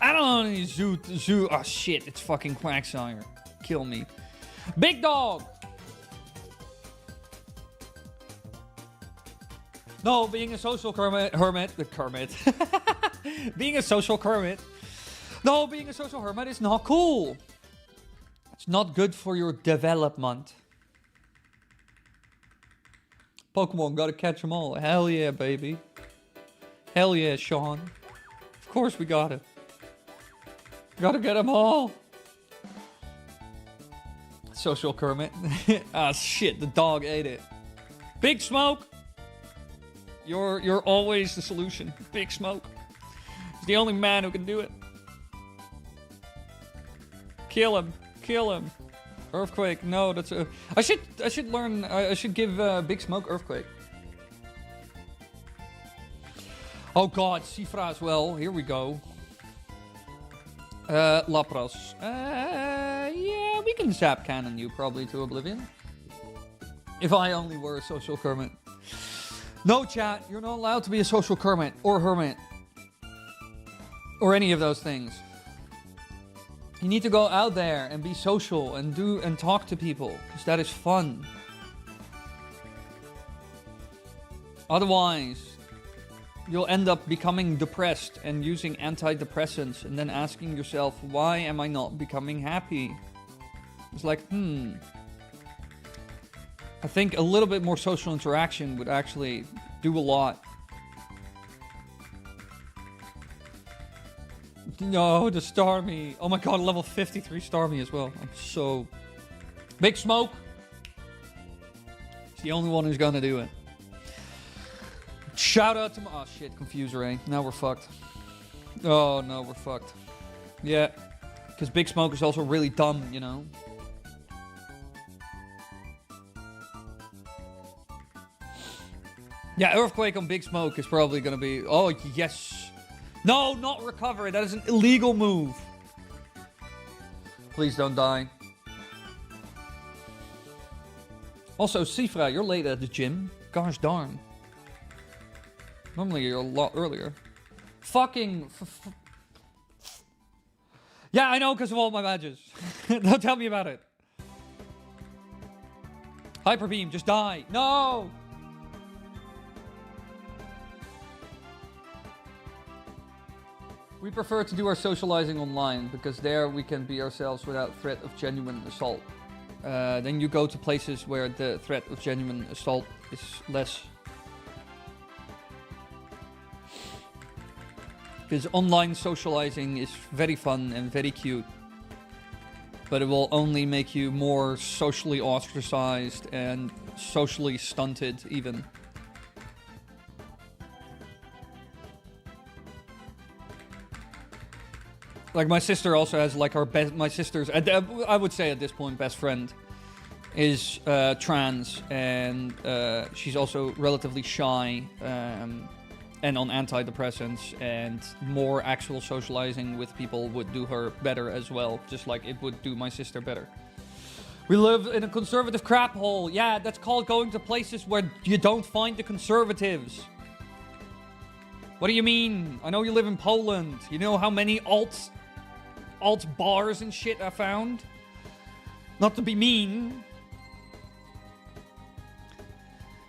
I don't own any Zoo. Oh shit! It's fucking Quagsire. Kill me, big dog. No, being a social hermit. Being a social hermit. No, being a social hermit is not cool. It's not good for your development. Pokemon, gotta catch them all. Hell yeah, baby. Hell yeah, Sean. Of course we got it. Gotta get them all. Social Kermit. Ah, shit, the dog ate it. Big Smoke! You're always the solution. Big Smoke. He's the only man who can do it. Kill him. Kill him. Earthquake. No, that's a... I should learn... I should give Big Smoke Earthquake. Oh god, Sifra as well. Here we go. Lapras. Yeah, we can zap cannon you probably to oblivion. If I only were a social Kermit. No, chat. You're not allowed to be a social Kermit or hermit. Or any of those things. You need to go out there and be social and talk to people. Because that is fun. Otherwise, you'll end up becoming depressed and using antidepressants and then asking yourself, why am I not becoming happy? It's like, I think a little bit more social interaction would actually do a lot. No, the Starmie. Oh my god, level 53 Starmie as well. I'm so... Big Smoke! He's the only one who's gonna do it. Shout out to my... Oh shit, Confuser, eh? Now we're fucked. Oh no, we're fucked. Yeah. Because Big Smoke is also really dumb, you know? Yeah, Earthquake on Big Smoke is probably gonna be... Oh, yes! No, not recovery. That is an illegal move. Please don't die. Also, Sifra, you're late at the gym. Gosh darn. Normally you're a lot earlier. Fucking... Yeah, I know, because of all my badges. Don't tell me about it. Hyper Beam, just die. No! We prefer to do our socializing online, because there we can be ourselves without threat of genuine assault. Then you go to places where the threat of genuine assault is less. Because online socializing is very fun and very cute. But it will only make you more socially ostracized and socially stunted even. Like my sister also has like her best, my sister's, I would say at this point, best friend is trans, and she's also relatively shy and on antidepressants, and more actual socializing with people would do her better as well, just like it would do my sister better. We live in a conservative crap hole. Yeah, that's called going to places where you don't find the conservatives. What do you mean? I know you live in Poland. You know how many alt bars and shit I found? Not to be mean.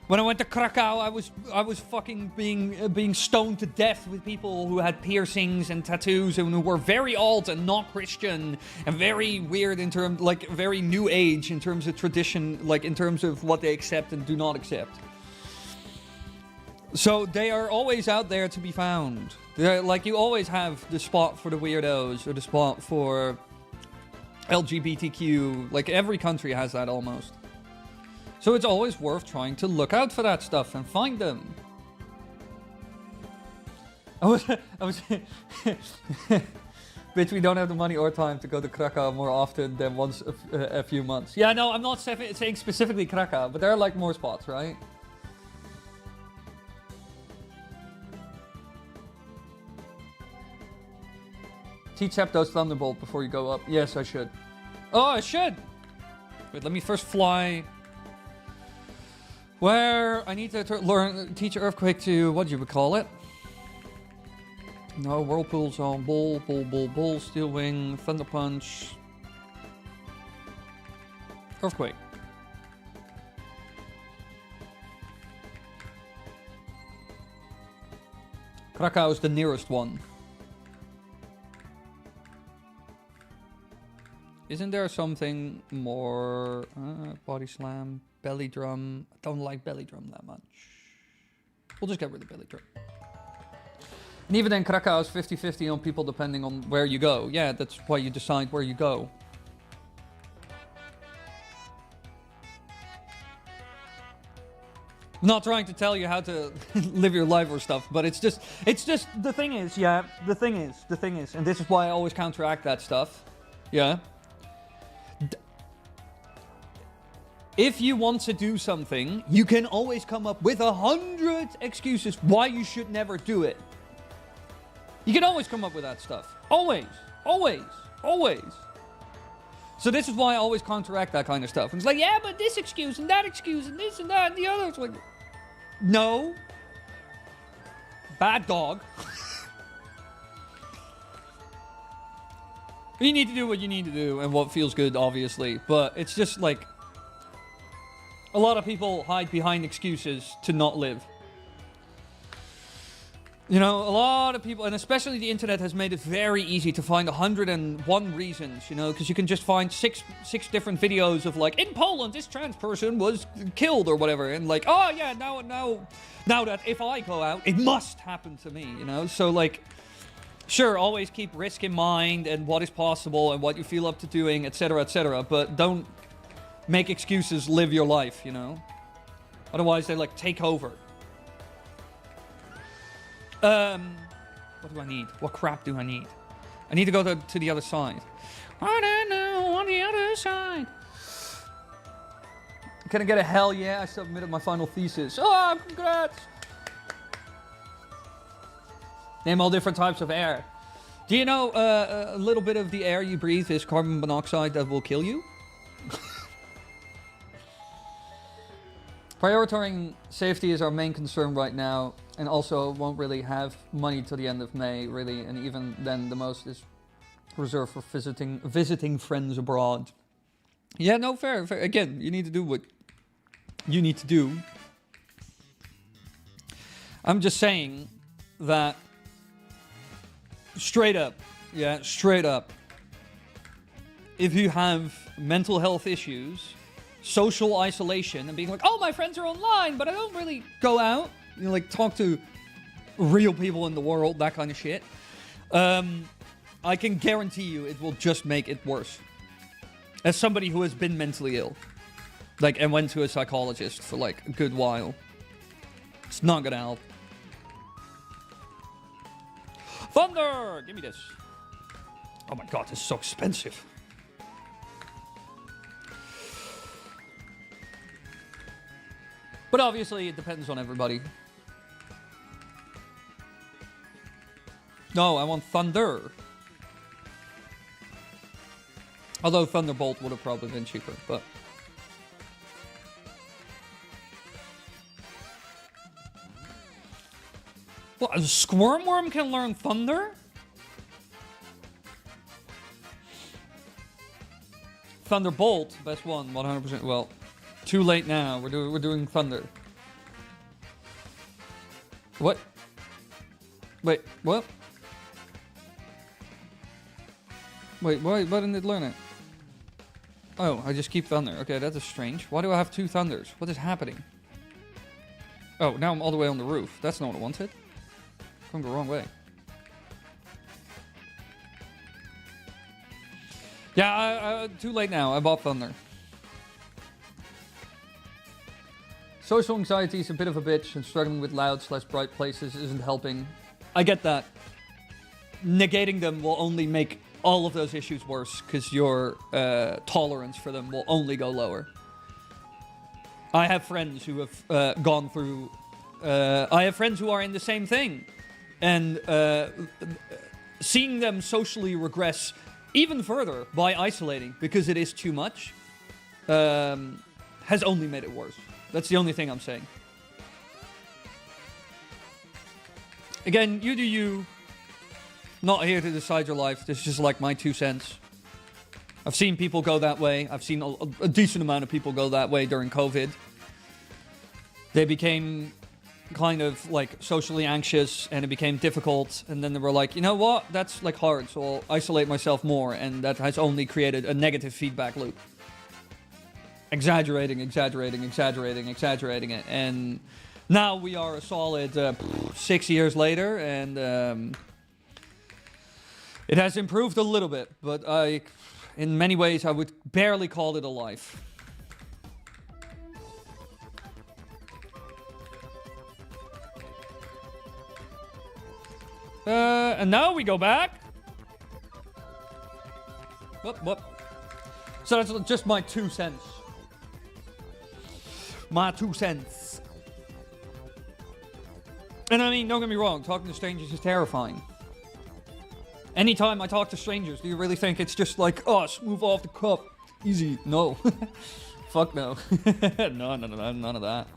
When I went to Krakow, I was fucking being stoned to death with people who had piercings and tattoos and who were very alt and not Christian and very weird in terms, like very new age in terms of tradition, like in terms of what they accept and do not accept. So they are always out there to be found. They're, like, you always have the spot for the weirdos or the spot for LGBTQ. Like every country has that almost. So it's always worth trying to look out for that stuff and find them. I was bitch, we don't have the money or time to go to Krakow more often than once a few months. Yeah, no, I'm not saying specifically Krakow, but there are like more spots, right? Teach Septos Thunderbolt before you go up. Yes, I should. Oh, I should! Wait, let me first fly. Where I need to teach Earthquake to, what do you call it? No, Whirlpool Zone, Bull, Steel Wing, Thunder Punch. Earthquake. Krakow is the nearest one. Isn't there something more? Body slam, belly drum. I don't like belly drum that much. We'll just get rid of belly drum. And even then, Krakow is 50-50 on people depending on where you go. Yeah, that's why you decide where you go. I'm not trying to tell you how to live your life or stuff, but it's just the thing is, yeah, the thing is, and this is why I always counteract that stuff. Yeah. If you want to do something, you can always come up with 100 excuses why you should never do it. You can always come up with that stuff. Always. Always. Always. So this is why I always counteract that kind of stuff. And it's like, yeah, but this excuse and that excuse and this and that and the other. It's like, no. Bad dog. You need to do what you need to do and what feels good, obviously. But it's just like, a lot of people hide behind excuses to not live. You know, a lot of people, and especially the internet has made it very easy to find 101 reasons, you know, because you can just find six different videos of like, in Poland, this trans person was killed or whatever. And like, oh yeah, now that if I go out, it must happen to me, you know? So like, sure, always keep risk in mind and what is possible and what you feel up to doing, etc., but don't make excuses, live your life, you know? Otherwise, they like take over. What do I need? What crap do I need? I need to go to the other side. I don't know, on the other side. Can I get a hell yeah? I submitted my final thesis. Oh, congrats! Name all different types of air. Do you know a little bit of the air you breathe is carbon monoxide that will kill you? Prioritizing safety is our main concern right now, and also won't really have money till the end of May, really, and even then the most is reserved for visiting friends abroad. Yeah, no, fair. Again, you need to do what you need to do. I'm just saying that straight up, if you have mental health issues, social isolation, and being like, oh, my friends are online, but I don't really go out, you know, like talk to real people in the world, that kind of shit, I can guarantee you it will just make it worse. As somebody who has been mentally ill, like, and went to a psychologist for like a good while, it's not gonna help. Thunder! Give me this. Oh my god, this is so expensive. But obviously, it depends on everybody. No, I want Thunder. Although Thunderbolt would have probably been cheaper, but... What, a Squirmworm can learn Thunder? Thunderbolt, best one, 100%. Well, too late now. We're doing Thunder. What? Wait, what? Wait, why didn't it learn it? Oh, I just keep Thunder. Okay, that is strange. Why do I have two Thunders? What is happening? Oh, now I'm all the way on the roof. That's not what I wanted. I'm going the wrong way. Yeah, too late now. I bought Thunder. Social anxiety is a bit of a bitch, and struggling with loud/bright places isn't helping. I get that. Negating them will only make all of those issues worse, because your tolerance for them will only go lower. I have friends who have gone through... I have friends who are in the same thing. And seeing them socially regress even further by isolating, because it is too much, has only made it worse. That's the only thing I'm saying. Again, you do you. Not here to decide your life. This is just like my 2 cents. I've seen people go that way. I've seen a decent amount of people go that way during COVID. They became kind of like socially anxious and it became difficult, and then they were like, you know what, that's like hard, so I'll isolate myself more, and that has only created a negative feedback loop. Exaggerating it, and now we are a solid 6 years later, and it has improved a little bit, but in many ways I would barely call it a life. And now we go back. Whoop. So that's just my 2 cents. My 2 cents. And I mean, don't get me wrong, talking to strangers is terrifying. Anytime I talk to strangers, do you really think it's just like, oh, smooth off the cup, easy? No. Fuck no. No, none of that.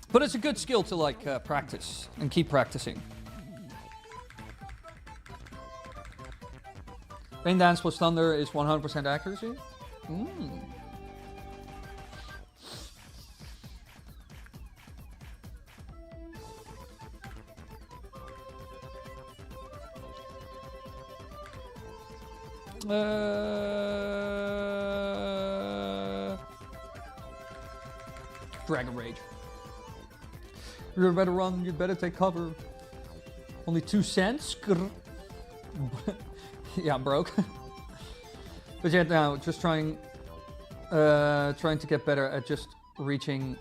But it's a good skill to like practice and keep practicing. Rain Dance plus Thunder is 100% accuracy. Dragon Rage. You better run, you better take cover. Only 2 cents? Yeah, I'm broke. But yeah, now just trying to get better at just reaching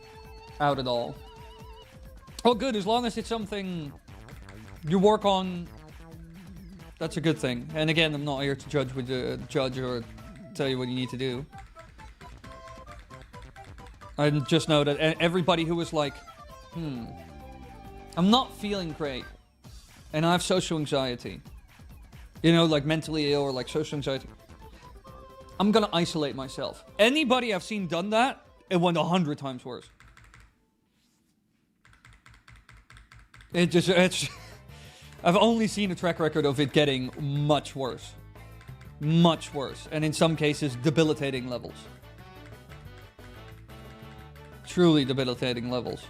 out at all. Oh, good, as long as it's something you work on, that's a good thing. And again, I'm not here to judge or tell you what you need to do. I just know that everybody who was like, I'm not feeling great, and I have social anxiety. You know, like mentally ill or like social anxiety. I'm gonna isolate myself. Anybody I've seen done that, it went 100 times worse. It's I've only seen a track record of it getting much worse. Much worse. And in some cases, debilitating levels. Truly debilitating levels.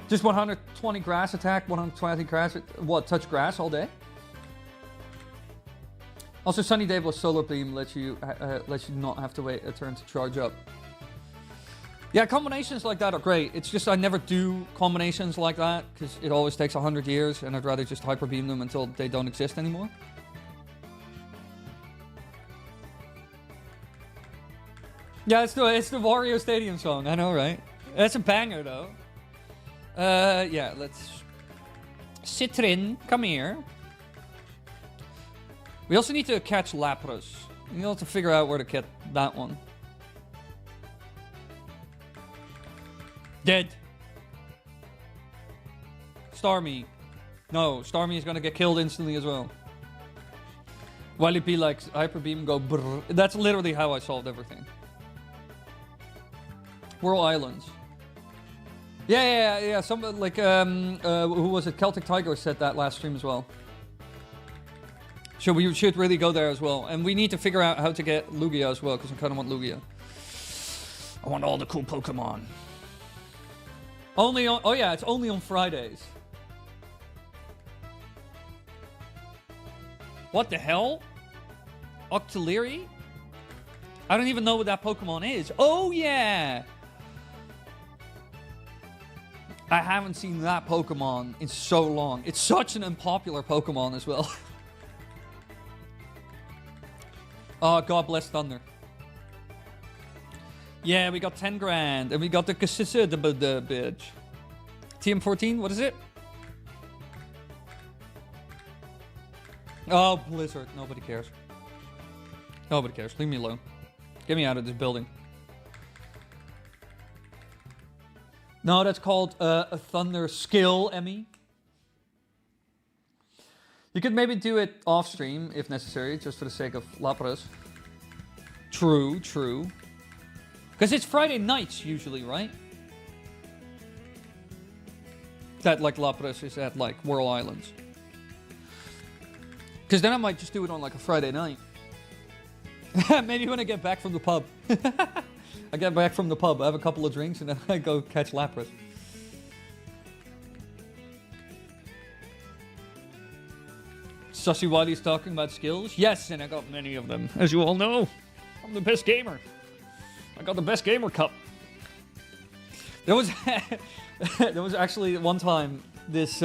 Just 120 grass attack, 120 grass. What, touch grass all day? Also, Sunny Day plus Solar Beam lets you not have to wait a turn to charge up. Yeah, combinations like that are great. It's just I never do combinations like that because it always takes 100 years, and I'd rather just hyper beam them until they don't exist anymore. Yeah, it's the Wario Stadium song. I know, right? That's a banger, though. Yeah, let's... Citrin, come here. We also need to catch Lapras. We need to figure out where to get that one. Dead. Starmie. No, Starmie is gonna get killed instantly as well. Wily P likes Hyper Beam, go brrr. That's literally how I solved everything. Whirl Islands. Yeah. Some like who was it? Celtic Tiger said that last stream as well. So we should really go there as well, and we need to figure out how to get Lugia as well because I kind of want Lugia. I want all the cool Pokemon. Only on, oh yeah, it's only on Fridays. What the hell? Octillery? I don't even know what that Pokemon is. Oh yeah! I haven't seen that Pokemon in so long. It's such an unpopular Pokemon as well. Oh, God bless Thunder. Yeah, we got 10 grand. And we got the bitch. TM14, what is it? Oh, Blizzard. Nobody cares. Nobody cares. Leave me alone. Get me out of this building. No, that's called a Thunder skill, Emmy. You could maybe do it off stream if necessary, just for the sake of Lapras. True. Because it's Friday nights usually, right? that like Lapras is at like Whirl Islands. Because then I might just do it on like a Friday night. Maybe when I get back from the pub. I get back from the pub, I have a couple of drinks, and then I go catch Lapras. Dr.Wily's talking about skills. Yes, and I got many of them. As you all know, I'm the best gamer. I got the best gamer cup. There was there was actually one time this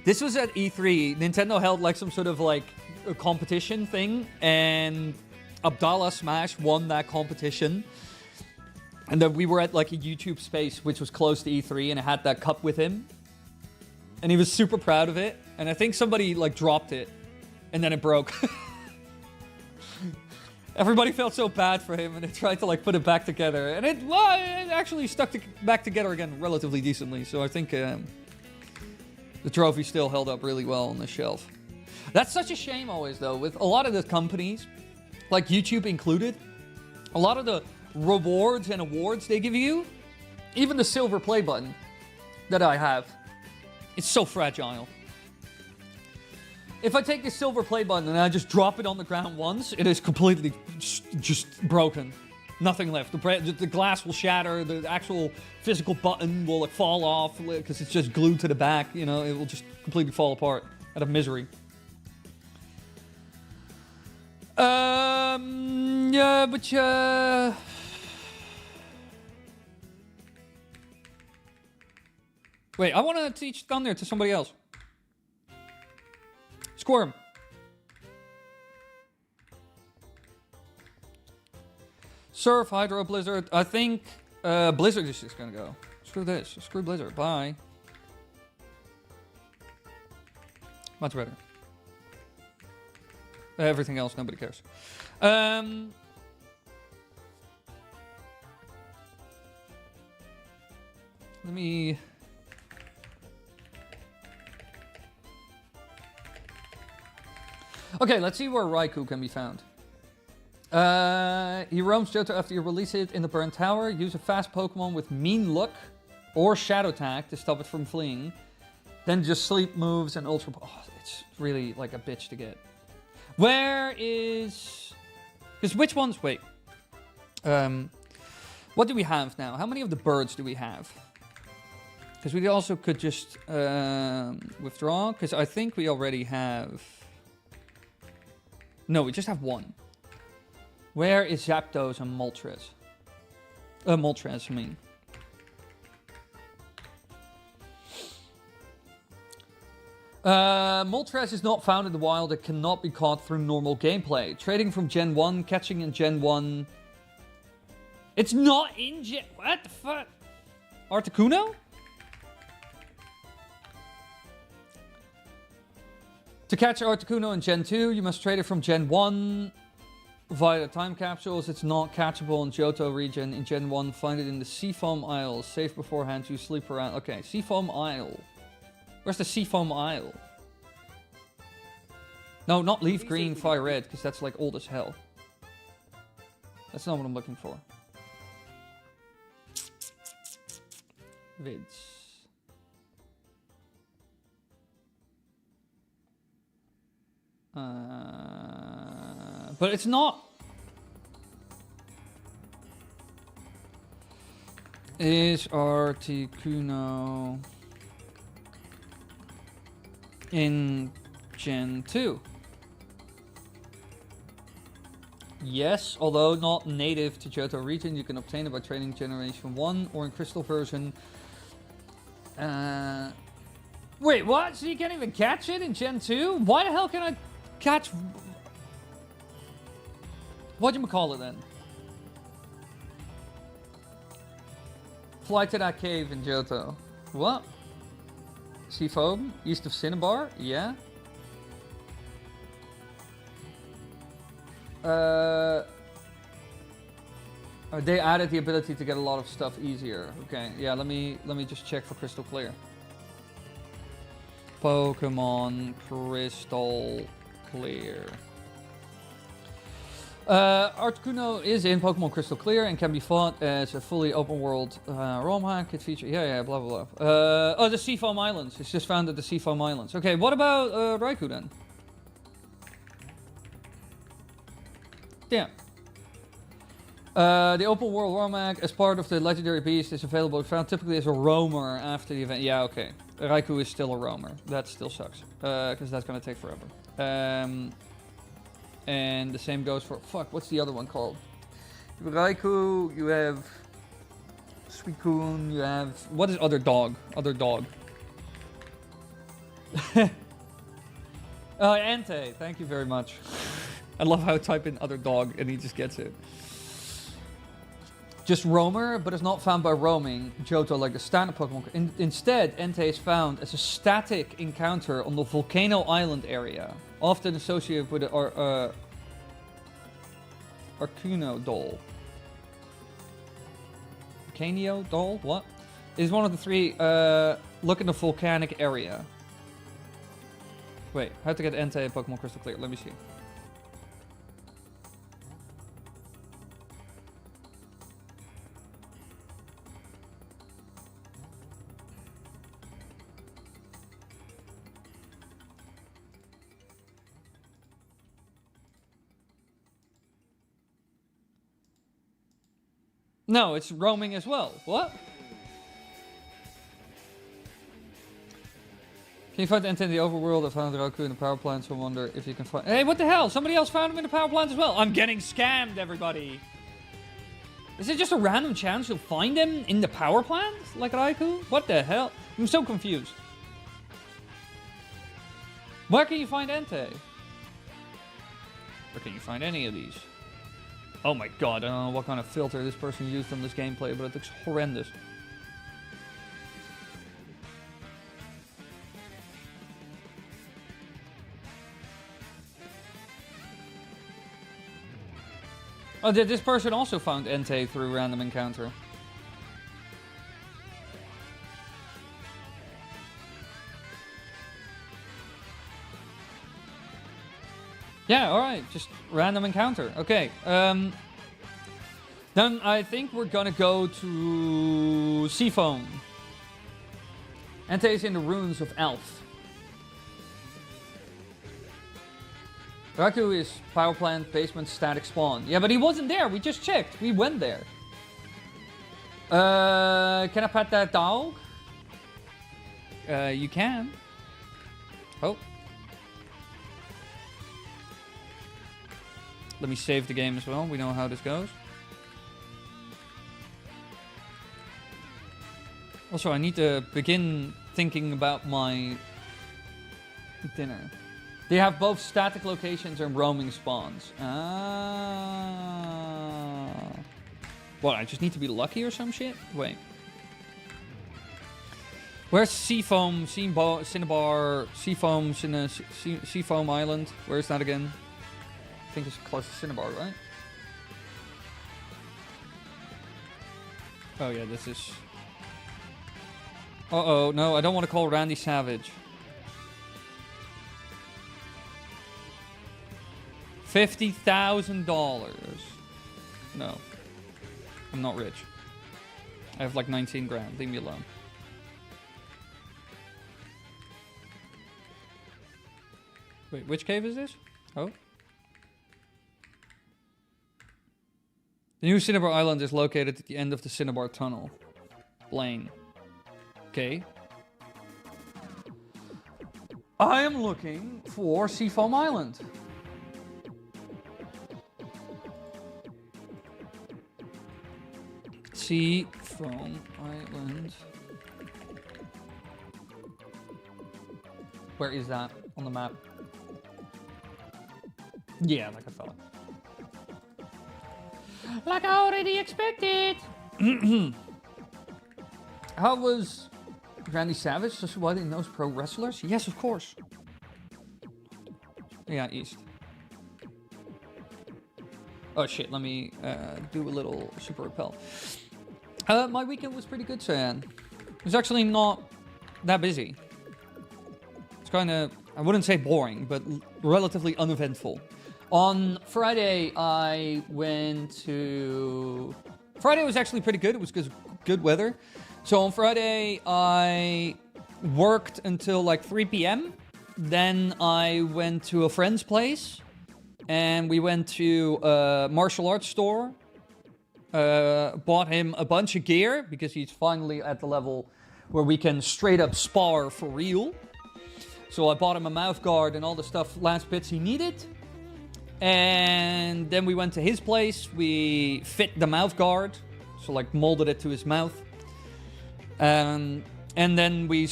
this was at E3. Nintendo held like some sort of like a competition thing, and Abdallah Smash won that competition. And then we were at like a YouTube space which was close to E3, and I had that cup with him. And he was super proud of it. And I think somebody like dropped it, and then it broke. Everybody felt so bad for him, and they tried to like put it back together, and it actually stuck back together again relatively decently. So I think the trophy still held up really well on the shelf. That's such a shame always though, with a lot of the companies, like YouTube included, a lot of the rewards and awards they give you, even the silver play button that I have, it's so fragile. If I take the silver play button and I just drop it on the ground once, it is completely just broken. Nothing left. The glass will shatter. The actual physical button will like fall off because it's just glued to the back. You know, it will just completely fall apart out of misery. Yeah, but wait, I want to teach Thunder to somebody else. Squirm. Surf, Hydro, Blizzard. I think Blizzard is just gonna go. Screw this. Screw Blizzard. Bye. Much better. Everything else, nobody cares. Let me... Okay, let's see where Raikou can be found. He roams Johto after you release it in the Burnt Tower. Use a fast Pokemon with Mean Look or Shadow Tag to stop it from fleeing. Then just sleep moves and Ultra... Oh, it's really like a bitch to get. Where is... Because which ones... Wait. What do we have now? How many of the birds do we have? Because we also could just withdraw. Because I think we already have... No, we just have one. Where is Zapdos and Moltres? Moltres, I mean. Moltres is not found in the wild. It cannot be caught through normal gameplay. Trading from Gen 1, catching in Gen 1. It's not in Gen... What the fuck? Articuno? To catch Articuno in Gen 2, you must trade it from Gen 1 via the time capsules. It's not catchable in Johto region. In Gen 1, find it in the Seafoam Isle. Save beforehand, you sleep around. Okay, Seafoam Isle. Where's the Seafoam Isle? No, not Leaf Green, Fire Red, because that's like old as hell. That's not what I'm looking for. Vids. But it's not. Is Articuno in Gen 2? Yes, although not native to Johto region, you can obtain it by trading Generation 1 or in Crystal version. Wait, what? So you can't even catch it in Gen 2? Why the hell can I catch... Whatchamacallit then? Fly to that cave in Johto. What? Seafoam? East of Cinnabar? Yeah. They added the ability to get a lot of stuff easier. Okay, yeah, let me just check for Crystal Clear. Pokemon Crystal Clear. Articuno is in Pokemon Crystal Clear and can be fought as a fully open world ROM hack. It features, yeah, blah blah blah. Oh, the Seafoam Islands. It's just found at the Seafoam Islands. Okay, what about Raikou then? Yeah. The open world ROM hack as part of the legendary beast is available. Found typically as a roamer after the event. Yeah, okay. Raikou is still a roamer. That still sucks because that's gonna take forever. And the same goes for... Fuck, what's the other one called? You have Raikou, you have... Suicune, you have... What is other dog? Other dog. Entei, thank you very much. I love how I type in other dog and he just gets it. Just roamer, but it's not found by roaming Johto like the standard Pokemon. Instead, Entei is found as a static encounter on the Volcano Island area, often associated with the Arcuno doll. Arcanio doll? What? It is one of the three. Look in the volcanic area. Wait, how to get Entei in Pokemon Crystal Clear? Let me see. No, it's roaming as well. What? Can you find Entei in the overworld? I found Raikou in the power plant, so I wonder if you can find... Hey, what the hell? Somebody else found him in the power plant as well. I'm getting scammed, everybody. Is it just a random chance you'll find him in the power plant? Like Raikou? What the hell? I'm so confused. Where can you find Entei? Where can you find any of these? Oh my god, I don't know what kind of filter this person used on this gameplay, but it looks horrendous. Oh, this person also found Entei through random encounter. Yeah, alright, just random encounter. Okay, then I think we're gonna go to Seafoam. Entei is in the ruins of Elf. Raikou is power plant, basement, static spawn. Yeah, but he wasn't there, we just checked. We went there. Can I pet that dog? You can. Oh. Let me save the game as well. We know how this goes. Also, I need to begin thinking about my dinner. They have both static locations and roaming spawns. Ah. What, I just need to be lucky or some shit? Wait. Where's Seafoam, Cinnabar, Seafoam, Seafoam Island? Where's that again? I think it's close to Cinnabar, right? Oh yeah, this is... Uh-oh, no, I don't want to call Randy Savage. $50,000. No. I'm not rich. I have like 19 grand. Leave me alone. Wait, which cave is this? Oh. The new Cinnabar Island is located at the end of the Cinnabar Tunnel. Blaine. Okay. I am looking for Seafoam Island. Seafoam Island. Where is that on the map? Yeah, like I thought. Like I already expected. How was Randy Savage? Just why he knows pro wrestlers? Yes, of course. Yeah, East. Oh shit, let me do a little super repel. My weekend was pretty good, Cyan. It was actually not that busy. It's kind of, I wouldn't say boring, but relatively uneventful. On Friday, I went to... Friday was actually pretty good. It was good weather. So on Friday, I worked until like 3 p.m. Then I went to a friend's place. And we went to a martial arts store. Bought him a bunch of gear. Because he's finally at the level where we can straight up spar for real. So I bought him a mouth guard and all the stuff, last bits he needed. And then we went to his place. We fit the mouth guard. So like molded it to his mouth. And then we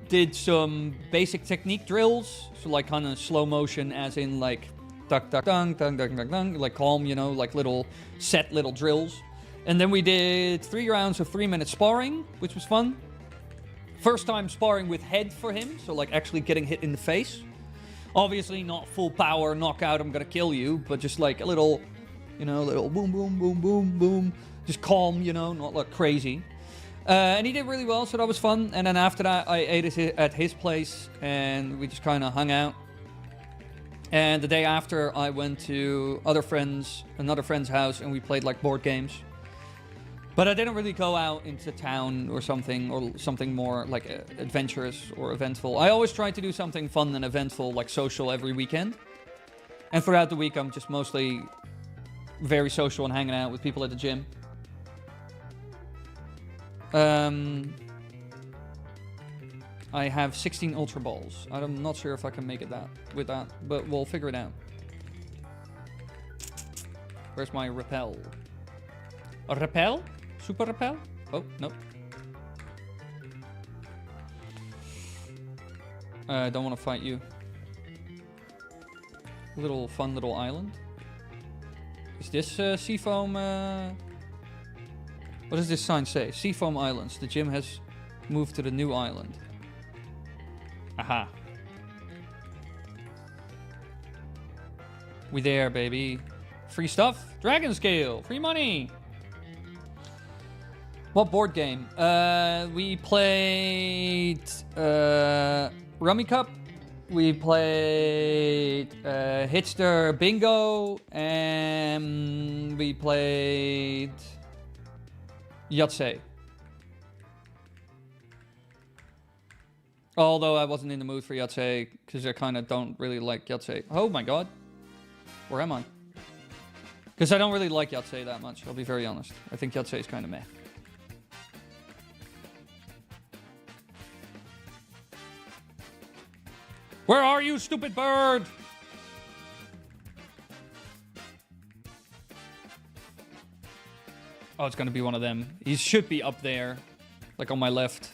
did some basic technique drills. So like kind of slow motion as in like duck, duck, dung, dung, dung, dung, dung. Like calm, you know, like little drills. And then we did 3 rounds of 3-minute sparring, which was fun. First time sparring with head for him. So like actually getting hit in the face. Obviously not full power, knockout, I'm gonna kill you. But just like a little, you know, little boom, boom, boom, boom, boom. Just calm, you know, not like crazy. And he did really well, so that was fun. And then after that, I ate at his place. And we just kind of hung out. And the day after, I went to another friend's house. And we played like board games. But I didn't really go out into town or something more like adventurous or eventful. I always try to do something fun and eventful, like social every weekend. And throughout the week, I'm just mostly very social and hanging out with people at the gym. I have 16 Ultra Balls. I'm not sure if I can make it with that, but we'll figure it out. Where's my repel? A repel? Super repel? Oh, no. I don't want to fight you. Fun little island. Is this Seafoam? What does this sign say? Seafoam Islands. The gym has moved to the new island. Aha. We there, baby. Free stuff. Dragon Scale. Free money. What board game? We played Rummy Cup. We played Hitster Bingo. And we played Yahtzee. Although I wasn't in the mood for Yahtzee, because I kind of don't really like Yahtzee. Oh my god. Where am I? Because I don't really like Yahtzee that much, I'll be very honest. I think Yahtzee is kind of meh. Where are you, stupid bird? Oh, it's gonna be one of them. He should be up there. Like on my left.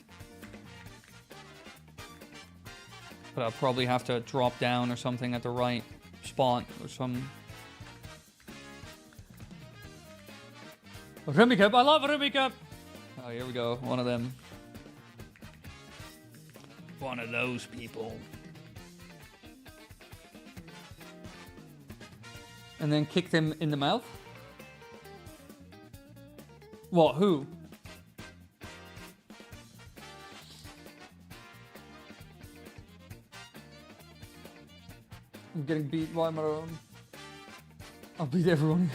But I'll probably have to drop down or something at the right spot or some... Rummy Cup. I love Rummy Cup. Oh, here we go. One of them. One of those people. And then kicked him in the mouth? What? Who? I'm getting beat by my own. I'll beat everyone.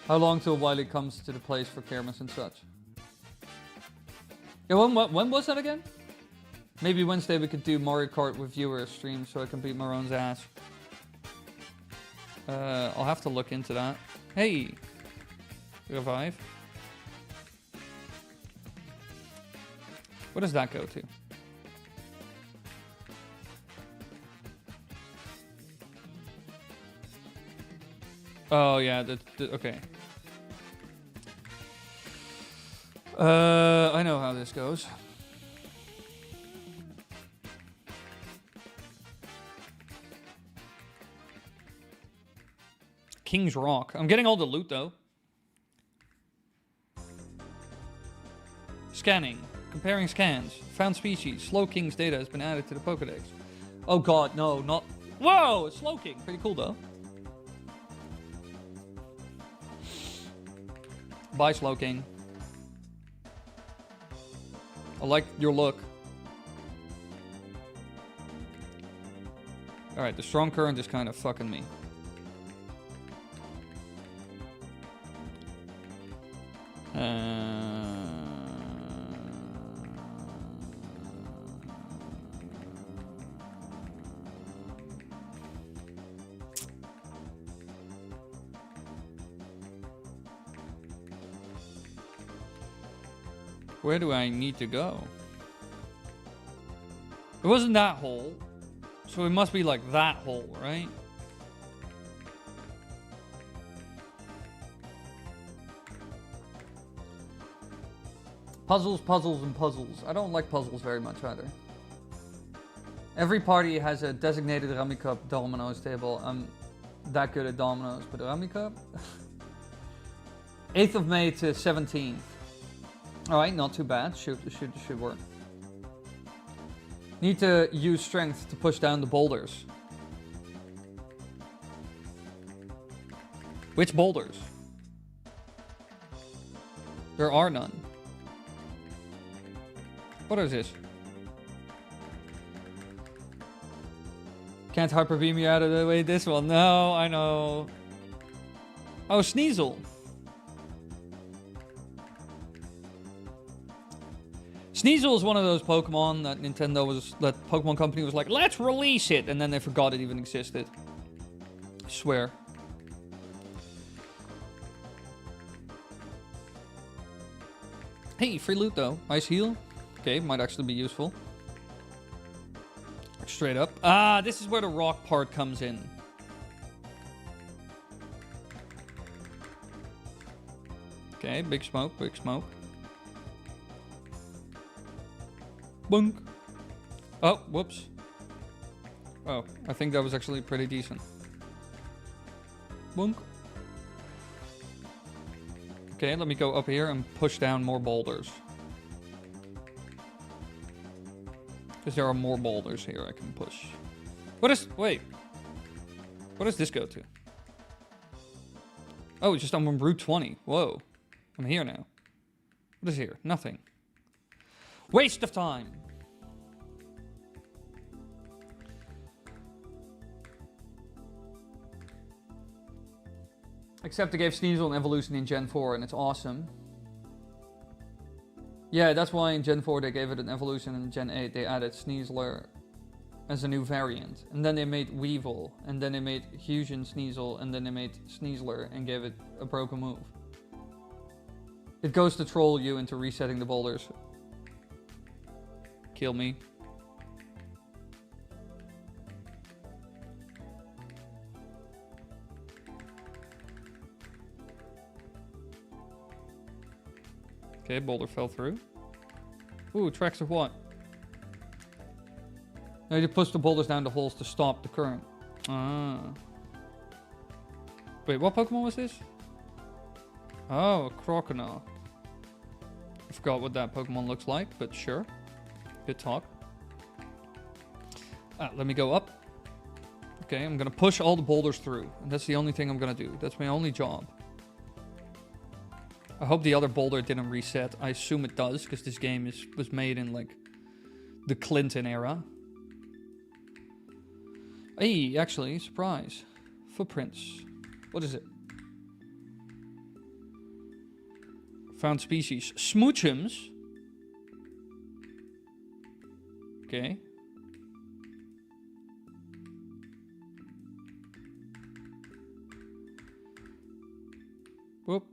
How long till Wily comes to the place for Kermis and such? Yeah, when was that again? Maybe Wednesday we could do Mario Kart with viewer stream so I can beat Maroon's ass. I'll have to look into that. Hey! Revive. What does that go to? Oh yeah, okay. I know how this goes. King's Rock. I'm getting all the loot though. Scanning. Comparing scans. Found species. Slow King's data has been added to the Pokedex. Oh god, no, not... Whoa! It's Slow King. Pretty cool though. Bye, Slow King. I like your look. Alright, the strong current is kind of fucking me. Where do I need to go? It wasn't that hole. So it must be like that hole, right? Puzzles, puzzles, and puzzles. I don't like puzzles very much either. Every party has a designated Rummy Cup dominoes table. I'm that good at dominoes, but Rummy Cup? 8th of May to 17th. Alright, not too bad. Should work. Need to use strength to push down the boulders. Which boulders? There are none. What is this? Can't hyper beam you out of the way this one. No, I know. Oh, Sneasel. Sneasel is one of those Pokemon that that Pokemon Company was like, let's release it, and then they forgot it even existed. I swear. Hey, free loot though. Ice heal. Okay, might actually be useful. Straight up. Ah, this is where the rock part comes in. Okay, big smoke, big smoke. Bunk. Oh, whoops. Oh, I think that was actually pretty decent. Bunk. Okay, let me go up here and push down more boulders. Because there are more boulders here I can push. Wait. What does this go to? Oh, it's just I'm on Route 20. Whoa. I'm here now. What is here? Nothing. Waste of time. Except they gave Sneasel an evolution in Gen 4 and it's awesome. Yeah, that's why in Gen 4 they gave it an evolution, and in Gen 8 they added Sneasler as a new variant. And then they made Weevil, and then they made Fusion Sneasel, and then they made Sneasler and gave it a broken move. It goes to troll you into resetting the boulders. Kill me. Okay, boulder fell through. Ooh, tracks of what? Now you push the boulders down the holes to stop the current. Ah. Wait, what Pokemon was this? Oh, a Croconaw. I forgot what that Pokemon looks like, but sure. Good talk. Let me go up. Okay, I'm gonna push all the boulders through. And that's the only thing I'm gonna do. That's my only job. I hope the other boulder didn't reset. I assume it does, because this game was made in, like, the Clinton era. Hey, actually, surprise. Footprints. What is it? Found species. Smoochums. Okay. Whoop.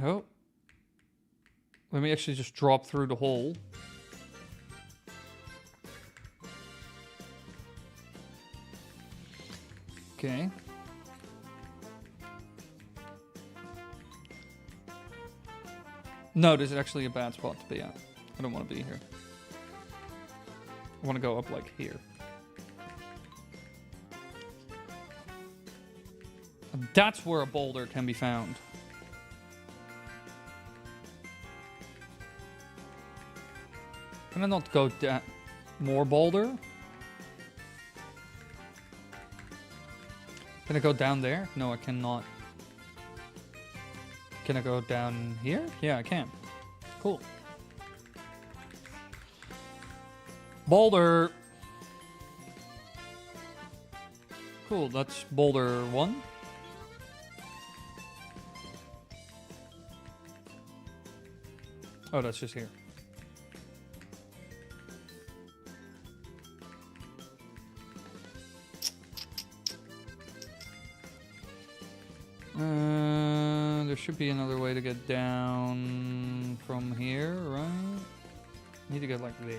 Oh. Let me actually just drop through the hole. Okay. No, this is actually a bad spot to be at. I don't want to be here. I want to go up like here. And that's where a boulder can be found. Can I not go down? More boulder? Can I go down there? No, I cannot. Can I go down here? Yeah, I can. Cool. Boulder. Cool, that's Boulder 1. Oh, that's just here. There should be another way to get down from here, right? Need to get like there.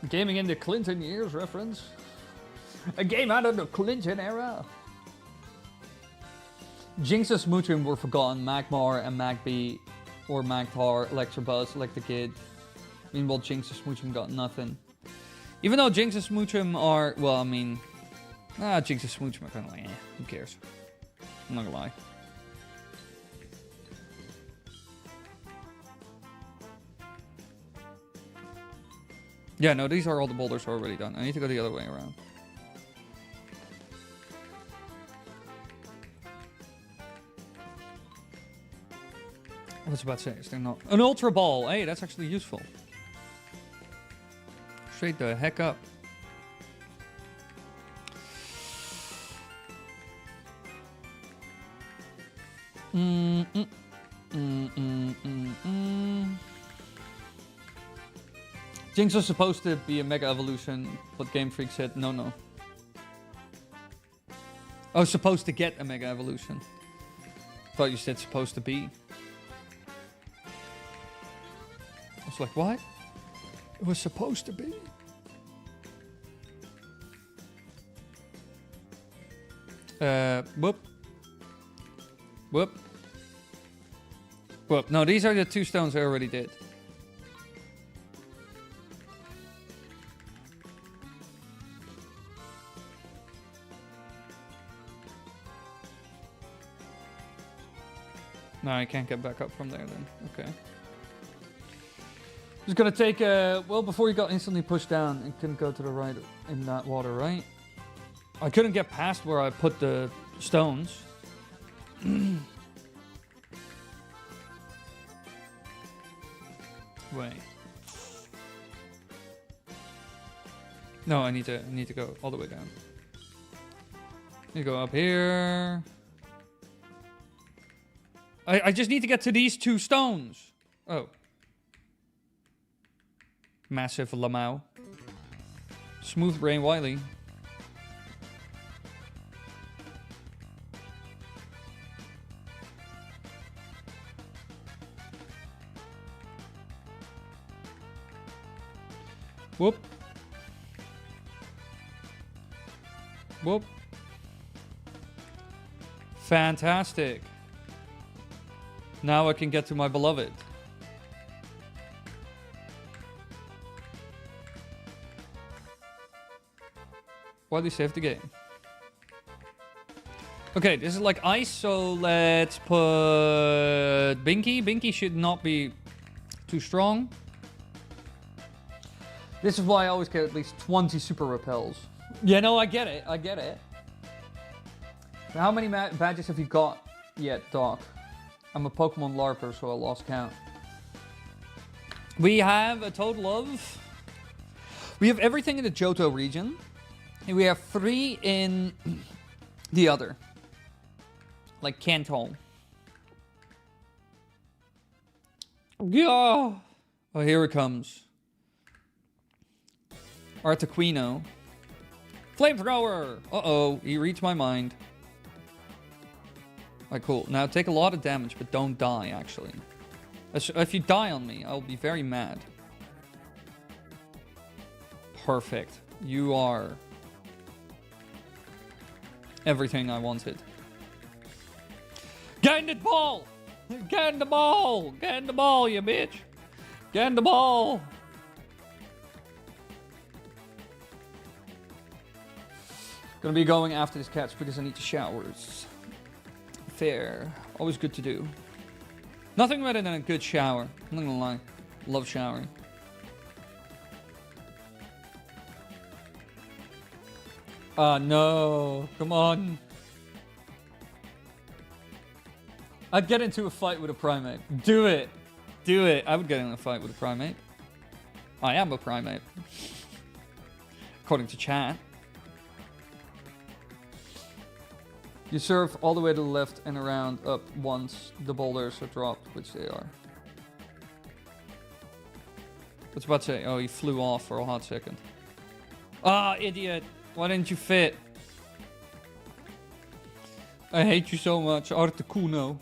Gaming in the Clinton years reference. A game out of the Clinton era. Jinx's Smoochum were forgotten. Magmar and Magby, or Magtar, Electabuzz, Electrokid. Meanwhile, Jinx's Smoochum got nothing. Even though Jinx's Smoochum are, well, I mean, Jinx's Smoochum are kind of like, who cares? I'm not gonna lie. Yeah, no, these are all the boulders already done. I need to go the other way around. I was about to say, is there not an Ultra Ball? Hey, that's actually useful. Straight the heck up. Jinx was supposed to be a Mega Evolution, but Game Freak said no. Oh, supposed to get a Mega Evolution. Thought you said supposed to be. I was like, what? It was supposed to be. Whoop. Whoop. Whoop. No, these are the 2 stones I already did. No, I can't get back up from there then. Okay. It's gonna take well, before you got instantly pushed down, it couldn't go to the right in that water, right? I couldn't get past where I put the stones. Wait. No, I need to go all the way down. You go up here. I just need to get to these 2 stones. Oh. Massive Lamau. Smooth Brain Wily. Whoop. Whoop. Fantastic. Now I can get to my beloved. Why do you save the game? Okay, this is like ice, so let's put Binky. Binky should not be too strong. This is why I always get at least 20 super repels. Yeah, no, I get it. I get it. How many badges have you got yet, Doc? I'm a Pokemon LARPer, so I lost count. We have a total of... We have everything in the Johto region. And we have 3 in the other. Like Kanto. Yeah. Oh, here it comes. Articuno. Flamethrower! Uh-oh, he reads my mind. Alright, cool. Now take a lot of damage, but don't die, actually. If you die on me, I'll be very mad. Perfect. You are everything I wanted. Get in the ball! Get in the ball! Get in the ball, you bitch! Get in the ball! Gonna be going after this catch because I need to shower. It's fair. Always good to do. Nothing better than a good shower. I'm not gonna lie. Love showering. No. Come on. I'd get into a fight with a primate. Do it. do it. I would get in a fight with a primate. I am a primate. According to chat. You surf all the way to the left and around up once the boulders are dropped, which they are. What's about to say? Oh, he flew off for a hot second. Ah, idiot. Why didn't you fit? I hate you so much. Articuno.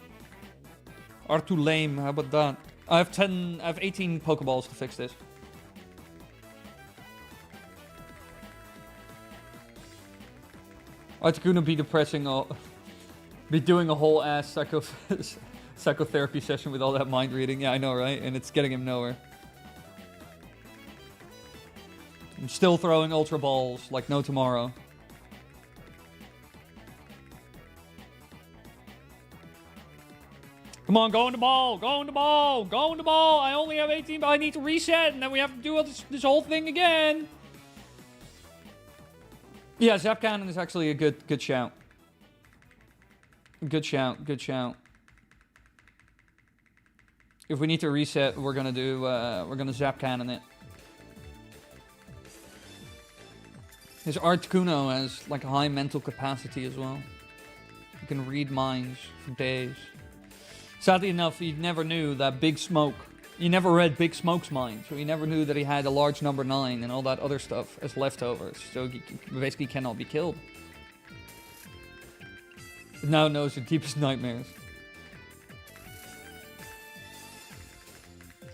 Artu lame. How about that? I have 18 Pokeballs to fix this. Articuno be depressing. Be doing a whole ass psychotherapy session with all that mind reading. Yeah, I know, right? And it's getting him nowhere. I'm still throwing Ultra Balls like no tomorrow. Come on, go in the ball, go in the ball, go in the ball. I only have 18, but I need to reset, and then we have to do this whole thing again. Yeah, Zap Cannon is actually a good shout. Good shout, good shout. If we need to reset, we're gonna Zap Cannon it. His Articuno has like a high mental capacity as well. He can read minds for days. Sadly enough, he never knew that Big Smoke. He never read Big Smoke's mind, so he never knew that he had a large number 9 and all that other stuff as leftovers. So he basically cannot be killed. But now knows your deepest nightmares.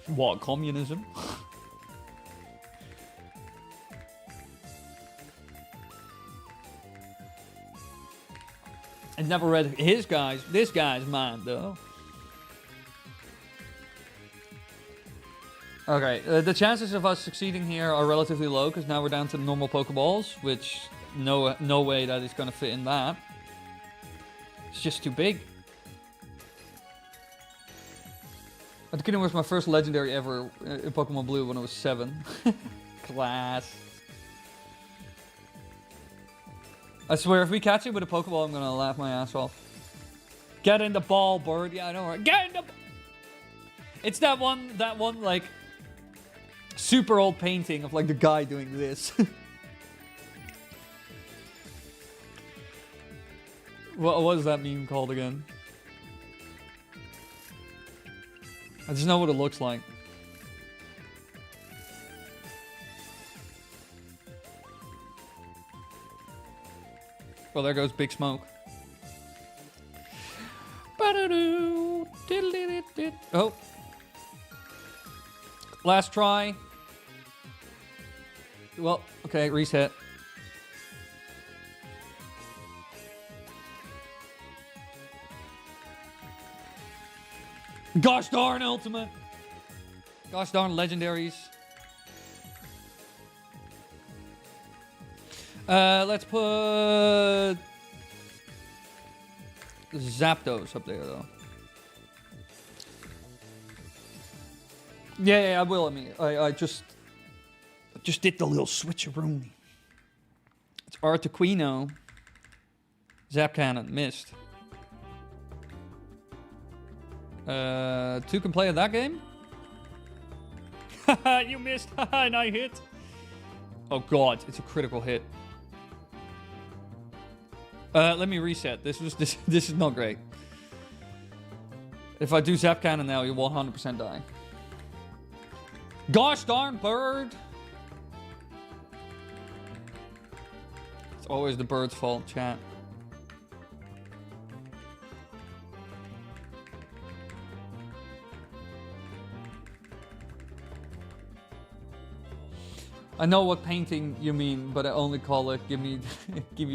What, communism? I never read this guy's mind though. Okay, the chances of us succeeding here are relatively low because now we're down to normal Pokeballs, which no way that is going to fit in that. It's just too big. Articuno was my first legendary ever in Pokemon Blue when I was 7. Class. I swear, if we catch it with a Pokeball, I'm gonna laugh my ass off. Get in the ball, bird. Yeah, I know, right? Get in the... It's that one, like, super old painting of, like, the guy doing this. What is that meme called again? I just know what it looks like. Well, there goes Big Smoke. Oh. Last try. Well, okay, reset. Gosh darn ultimate. Gosh darn legendaries. Let's put Zapdos up there, though. Yeah, I will. I mean, I just did the little switcheroonie. It's Articuno. Zap Cannon missed. 2 can play at that game. Haha, you missed. Haha, and I hit. Oh god, it's a critical hit. Let me reset. This is not great. If I do Zap Cannon now, you will 100% die. Gosh darn bird! It's always the bird's fault, chat. I know what painting you mean, but I only call it give me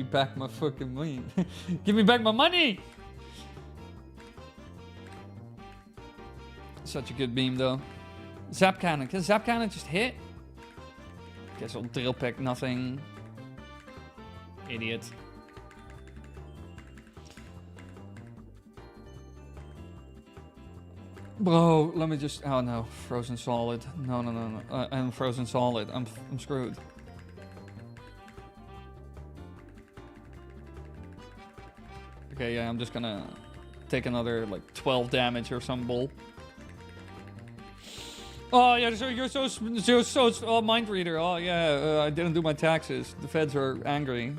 back my fucking money. Give me back my money! Such a good beam though. Zap Cannon. Can Zap Cannon just hit? Guess I'll Drill Peck nothing. Idiot. Bro, let me just... Oh no, Frozen Solid. No. I'm Frozen Solid. I'm screwed. Okay, yeah, I'm just gonna take another, like, 12 damage or some bull. Oh yeah, so you're so mind reader. Oh yeah, I didn't do my taxes. The feds are angry.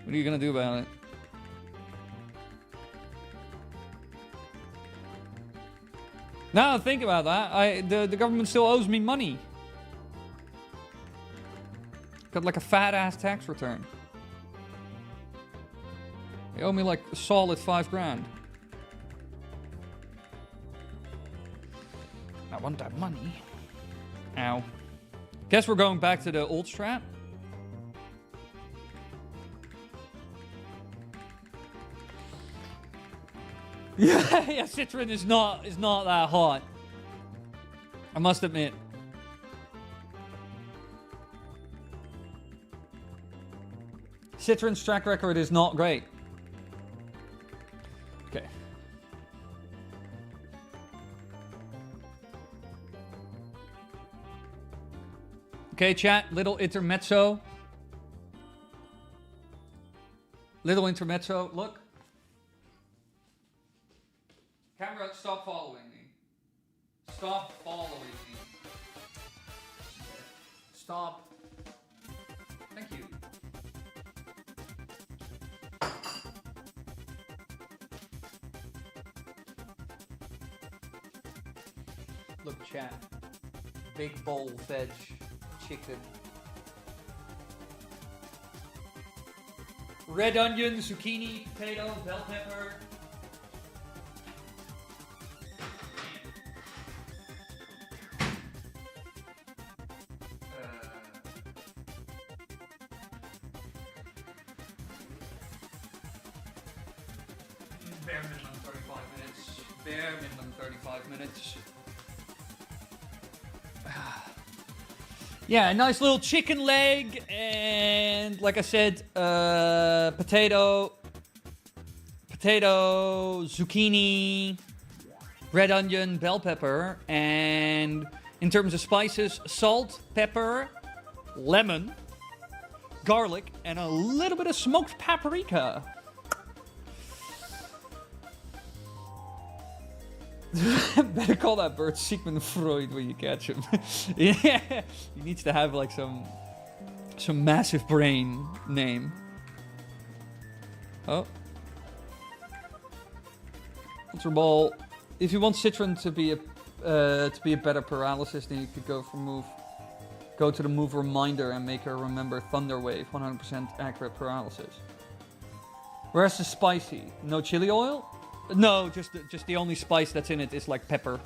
What are you gonna do about it? Now think about that. The government still owes me money. Got like a fat ass tax return. They owe me like a solid 5 grand. I want that money. Ow. Guess we're going back to the old strat. Yeah, Citron is not that hot. I must admit. Citron's track record is not great. Okay. Okay, chat, little intermezzo. Little intermezzo, look. Camera, stop following me. Stop following me. Stop. Thank you. Look, chat. Big bowl veg chicken. Red onion, zucchini, potato, bell pepper. Bare minimum 35 minutes. Bare minimum 35 minutes. Yeah, a nice little chicken leg, and like I said, potato, zucchini, red onion, bell pepper, and in terms of spices, salt, pepper, lemon, garlic, and a little bit of smoked paprika. Better call that bird Sigmund Freud when you catch him. Yeah, he needs to have like some massive brain name. Oh, Ultra Ball. If you want Citron to be a better paralysis, then you could go to the move reminder and make her remember Thunderwave, 100% accurate paralysis. Where's the spicy? No chili oil? No, just the only spice that's in it is like pepper.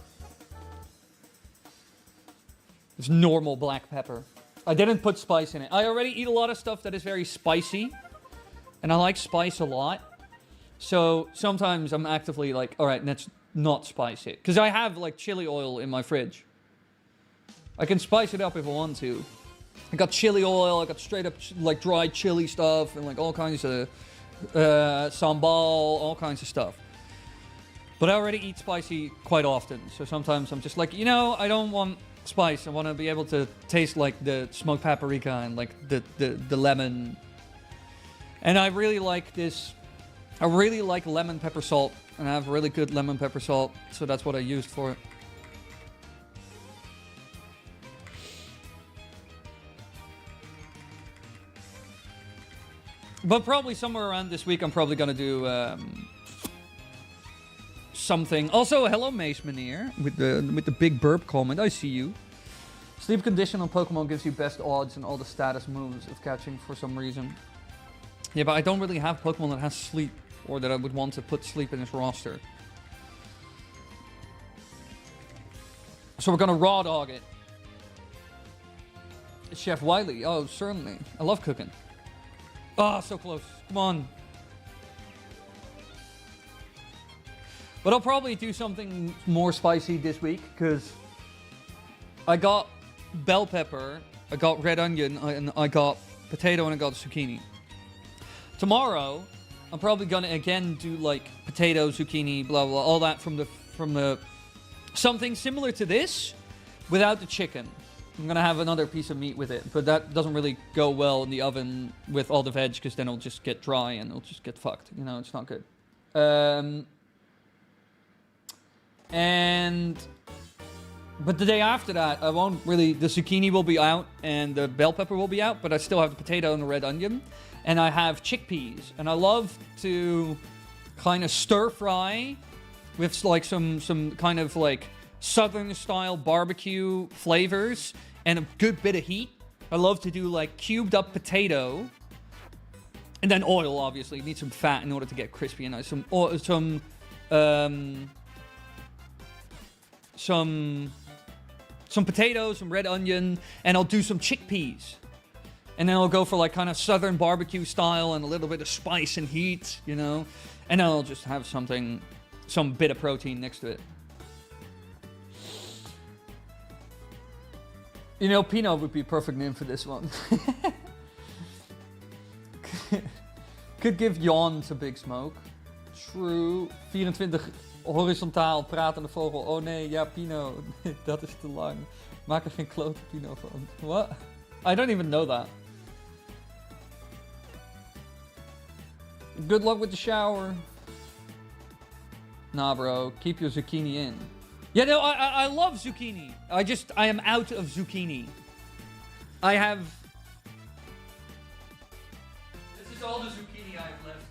It's normal black pepper. I didn't put spice in it. I already eat a lot of stuff that is very spicy. And I like spice a lot. So sometimes I'm actively like, alright, let's not spice it. Because I have like chili oil in my fridge. I can spice it up if I want to. I got chili oil, I got straight up like dried chili stuff. And like all kinds of sambal, all kinds of stuff. But I already eat spicy quite often, so sometimes I'm just like, you know, I don't want spice. I want to be able to taste like the smoked paprika and like the lemon. And I really like this. I really like lemon pepper salt, and I have really good lemon pepper salt, so that's what I used for it. But probably somewhere around this week, I'm probably gonna do something. Also, hello, Mace Meneer, with the big burp comment. I see you. Sleep condition on Pokemon gives you best odds and all the status moves of catching for some reason. Yeah, but I don't really have Pokemon that has sleep, or that I would want to put sleep in its roster. So we're gonna raw dog it. Chef Wily. Oh, certainly. I love cooking. Oh, so close. Come on. But I'll probably do something more spicy this week, because I got bell pepper, I got red onion, and I got potato, and I got zucchini. Tomorrow, I'm probably gonna again do like potato, zucchini, blah blah, all that from the something similar to this, without the chicken. I'm gonna have another piece of meat with it, but that doesn't really go well in the oven with all the veg, because then it'll just get dry and it'll just get fucked. You know, it's not good. And But the day after that, I won't really... The zucchini will be out and the bell pepper will be out, but I still have the potato and the red onion. And I have chickpeas. And I love to kind of stir fry with like some kind of like southern style barbecue flavors and a good bit of heat. I love to do like cubed up potato. And then oil, obviously. You need some fat in order to get crispy and nice. Some potatoes, some red onion, and I'll do some chickpeas. And then I'll go for like kind of southern barbecue style and a little bit of spice and heat, you know. And then I'll just have some bit of protein next to it. You know, Pino would be a perfect name for this one. Could give yawn to Big Smoke. True. 24 horizontaal pratende vogel. Oh nee, ja Pino. Dat is te lang. Maak er geen klote Pino van. What? I don't even know that. Good luck with the shower. Nah bro, keep your zucchini in. Yeah, no, I love zucchini. I am out of zucchini. I have... This is all the zucchini I have left.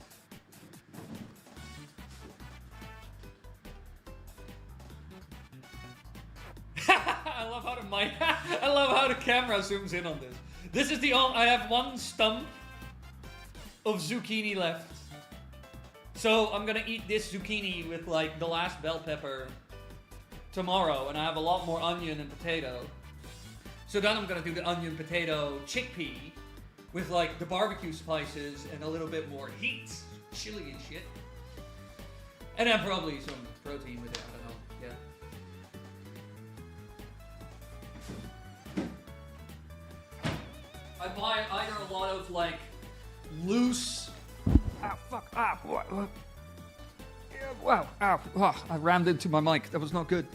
I love how the mic... I love how the camera zooms in on this. This is the only... I have one stump of zucchini left. So I'm gonna eat this zucchini with like the last bell pepper tomorrow, and I have a lot more onion and potato. So then I'm gonna do the onion, potato, chickpea with like the barbecue spices and a little bit more heat, chili and shit. And then probably some protein with it, I don't know, yeah. I buy either a lot of like loose... Ah, fuck, ah, what? Wow, ow, oh, I rammed into my mic, that was not good.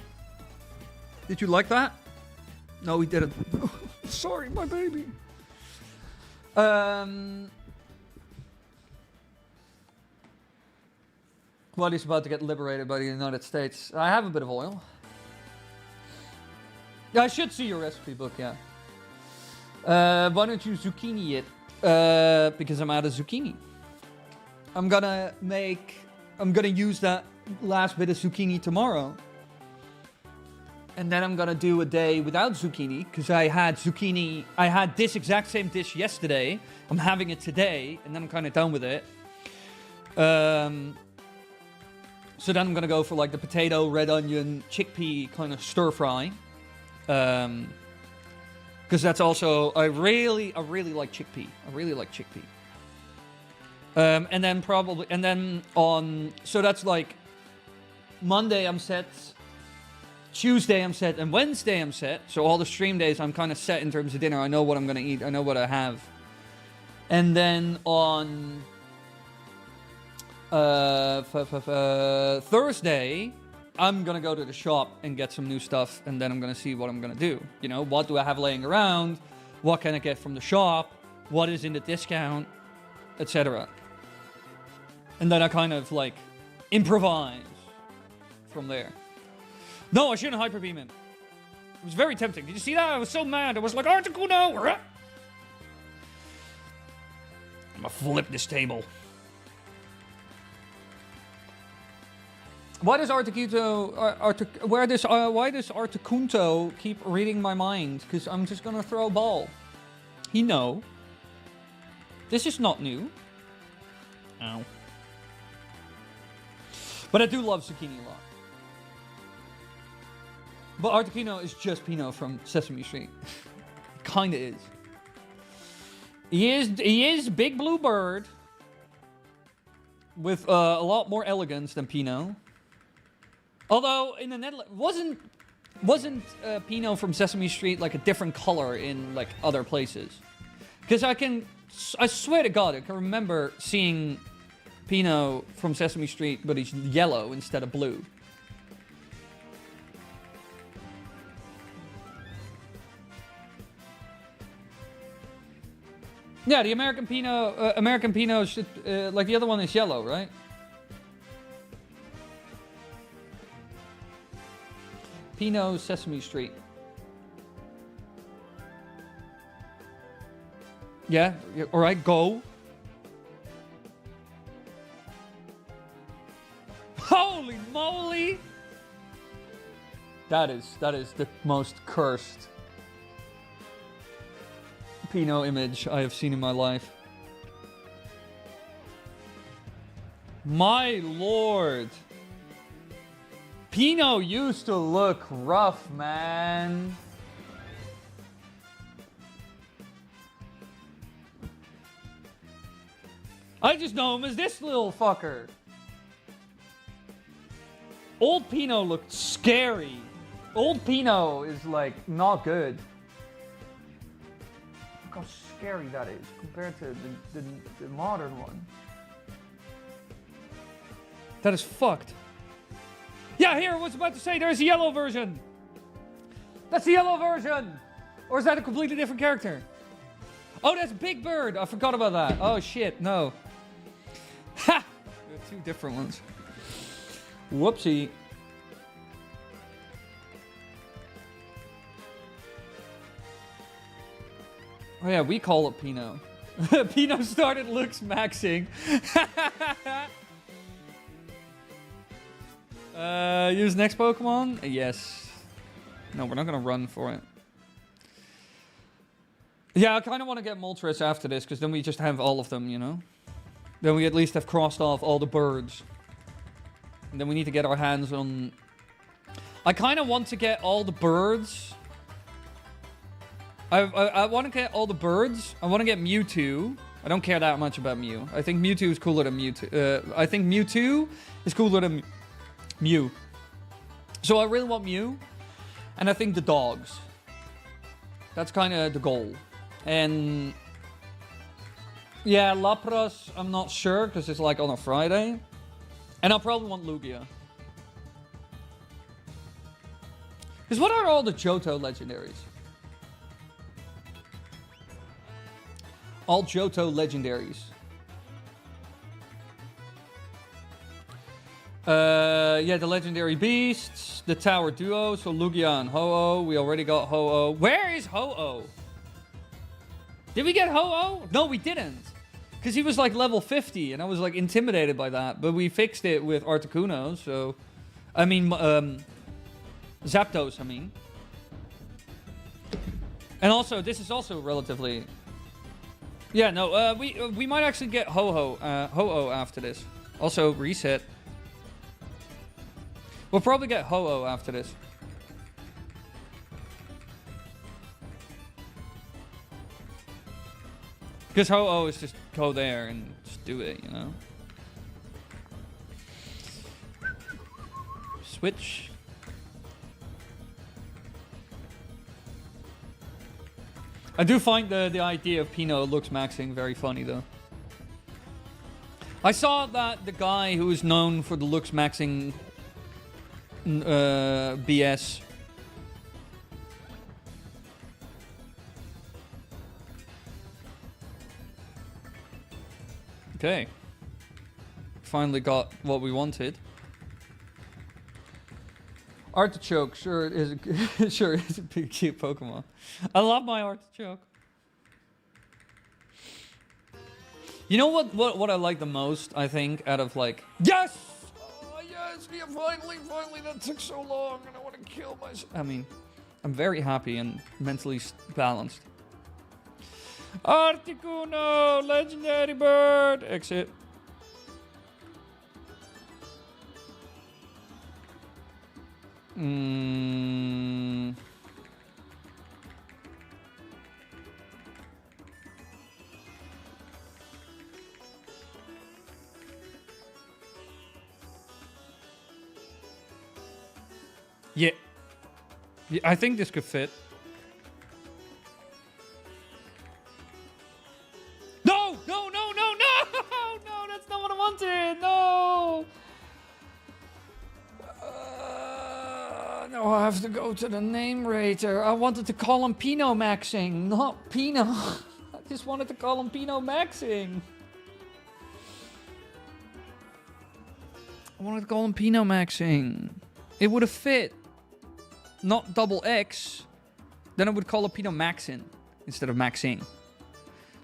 Did you like that? No, he didn't. Sorry, my baby. Well, he's about to get liberated by the United States. I have a bit of oil. Yeah, I should see your recipe book, yeah. Why don't you zucchini it? Because I'm out of zucchini. I'm gonna use that last bit of zucchini tomorrow. And then I'm gonna do a day without zucchini, because I had zucchini. I had this exact same dish yesterday. I'm having it today, and then I'm kind of done with it. So then I'm gonna go for like the potato, red onion, chickpea kind of stir fry. Because that's also I really like chickpea. I really like chickpea. And then so that's like Monday I'm set. Tuesday I'm set, and Wednesday I'm set. So all the stream days I'm kind of set in terms of dinner. I know what I'm going to eat. I know what I have. And then on Thursday, I'm going to go to the shop and get some new stuff. And then I'm going to see what I'm going to do. You know, what do I have laying around? What can I get from the shop? What is in the discount? Etc. And then I kind of like improvise from there. No, I shouldn't hyperbeam him. It was very tempting. Did you see that? I was so mad. I was like, Articuno! I'm gonna flip this table. Why does why does Articunto keep reading my mind? Because I'm just gonna throw a ball. He know. This is not new. Ow. But I do love zucchini a lot. But Articuno is just Pino from Sesame Street. Kinda is. He is Big Blue Bird with a lot more elegance than Pino. Although in the Netherlands wasn't Pino from Sesame Street like a different color in like other places? Because I swear to God, I can remember seeing Pino from Sesame Street, but he's yellow instead of blue. Yeah, the American Pino should, like the other one is yellow, right? Pino Sesame Street. Yeah, alright, go. Holy moly! That is the most cursed Pino image I have seen in my life. My lord. Pino used to look rough, man. I just know him as this little fucker. Old Pino looked scary. Old Pino is like not good. Look how scary that is compared to the modern one. That is fucked. Yeah, here, I was about to say, there's a yellow version. That's the yellow version. Or is that a completely different character? Oh, that's Big Bird. I forgot about that. Oh, shit, no. Ha! There are two different ones. Whoopsie. Oh, yeah, we call it Pino. Pino started looks maxing. Use next Pokemon? Yes. No, we're not gonna run for it. Yeah, I kind of want to get Moltres after this, because then we just have all of them, you know? Then we at least have crossed off all the birds. And then we need to get our hands on... I kind of want to get all the birds. I want to get all the birds. I want to get Mewtwo. I don't care that much about Mew. I think Mewtwo is cooler than Mewtwo. I think Mewtwo is cooler than Mew. So I really want Mew. And I think the dogs. That's kind of the goal. And... yeah, Lapras, I'm not sure, because it's like on a Friday. And I'll probably want Lugia. Because what are all the Johto legendaries? All Johto legendaries. Yeah, the legendary beasts, the tower duo, so Lugia and Ho-Oh. We already got Ho-Oh. Where is Ho-Oh? Did we get Ho-Oh? No, we didn't. Because he was like level 50, and I was like intimidated by that. But we fixed it with Articuno, so... I mean, Zapdos, I mean. And also, this is also relatively... yeah, no, we might actually get Ho-Oh after this. Also, reset. We'll probably get Ho-Oh after this. Because Ho-Oh is just go there and just do it, you know? Switch. I do find the idea of Pino looks maxing very funny, though. I saw that the guy who is known for the looks maxing BS. Okay. Finally got what we wanted. Artichoke sure is sure is a big cute Pokemon. I love my Artichoke. You know what I like the most, I think, out of like... yes! Oh, yes! Yeah, finally, that took so long and I want to kill myself. I mean, I'm very happy and mentally balanced. Articuno! Legendary bird! Exit. Yeah. Yeah, I think this could fit. No! No, no, no, no! No, that's not what I wanted! No! No, I have to go to the name rater. I wanted to call him Pino Maxing, not Pino. I just wanted to call him Pino Maxing. I wanted to call him Pino Maxing. It would have fit. not double X, then I would call it Pinot Maxin instead of Maxing.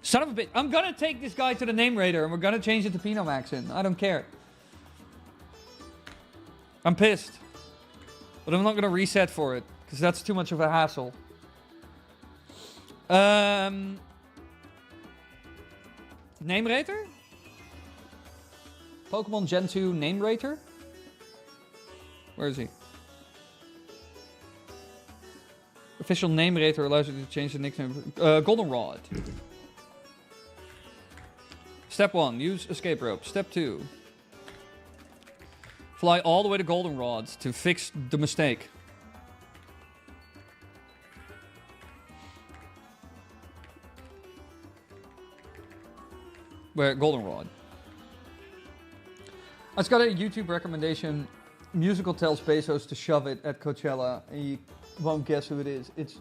Son of a bitch. I'm gonna take this guy to the name raider and we're gonna change it to Pinot Maxin. I don't care. I'm pissed. But I'm not gonna reset for it, because that's too much of a hassle. Name rater? Pokemon Gen 2 name rater? Where is he? Official name rater allows you to change the nickname. Goldenrod. Step 1, use escape rope. Step 2, fly all the way to Goldenrod to fix the mistake. Where? Goldenrod. I just got a YouTube recommendation. Musical tells Bezos to shove it at Coachella, and you won't guess who it is. It's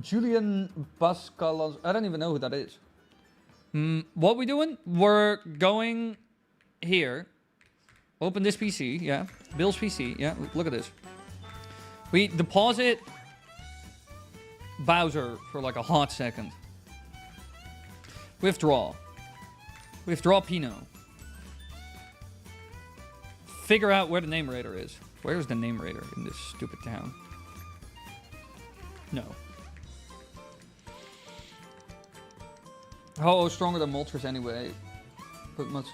Julian Bascalas. I don't even know who that is. What we doing? We're going here. Open this PC, yeah. Bill's PC, yeah. Look at this. We deposit Bowser for like a hot second. Withdraw. Withdraw Pinot. Figure out where the name raider is. Where's the name raider in this stupid town? No. Oh, stronger than Moltres anyway. But much.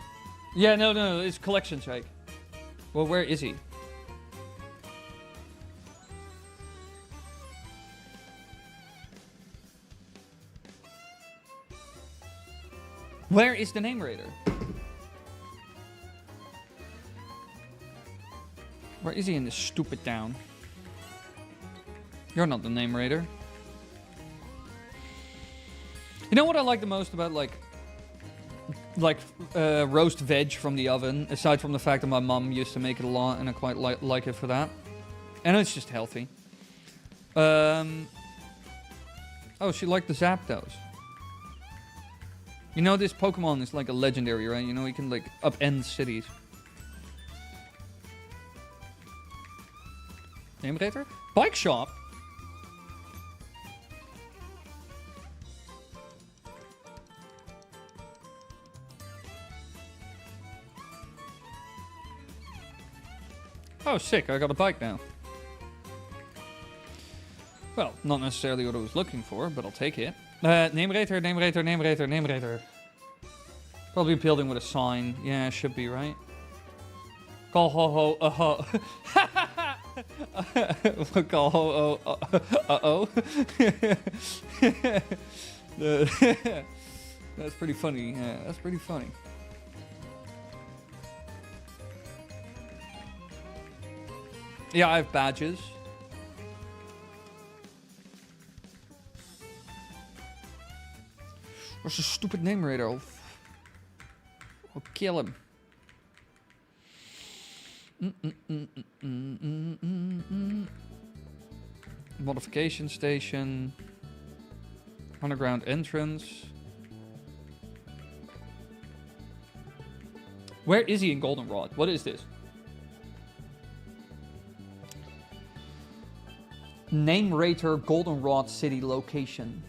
Yeah, no, it's collection sake. Well, where is he? Where is the name raider? Where is he in this stupid town? You're not the name raider. You know what I like the most about like roast veg from the oven, aside from the fact that my mom used to make it a lot and I quite like it for that. And it's just healthy. Oh, she liked the Zapdos. You know this Pokemon is like a legendary, right? You know he can like upend cities. Name raider? Bike shop? Oh, sick. I got a bike now. Well, not necessarily what I was looking for, but I'll take it. Name rater, name rater, name rater, name rater. Probably a building with a sign. Yeah, it should be, right? Call ho ho ho. Call ho oh uh-oh. That's pretty funny. Yeah, that's pretty funny. Yeah, I have badges. What's a stupid name raider? I'll kill him. Modification station. Underground entrance. Where is he in Goldenrod? What is this? Name rater Goldenrod City location.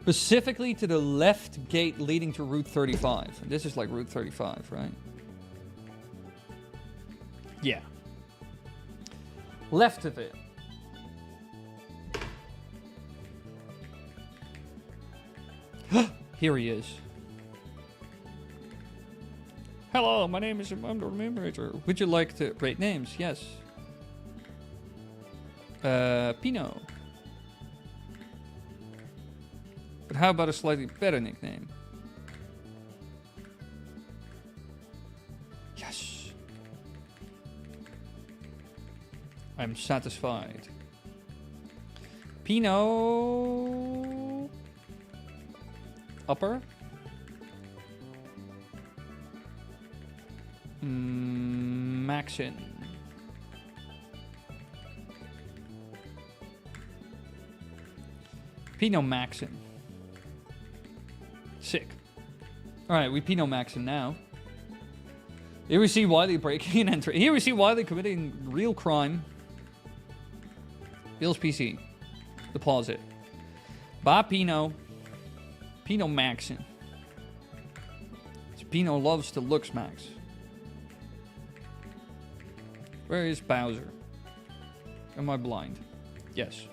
Specifically to the left gate leading to Route 35. This is like Route 35, right? Yeah. Left of it. Here he is. Hello, my name is I'm the name rater. Would you like to rate names? Yes. Pinot. But how about a slightly better nickname? Yes. I'm satisfied. Pinot. Upper. Maxin. Pinot Maxin. Sick. Alright, we Pinot Maxin now. Here we see Wily breaking and entering. Here we see Wily committing real crime. Bill's PC. Deposit. Bye, Pino. Pino Maxin. Pino loves to looks max. Where is Bowser? Am I blind? Yes.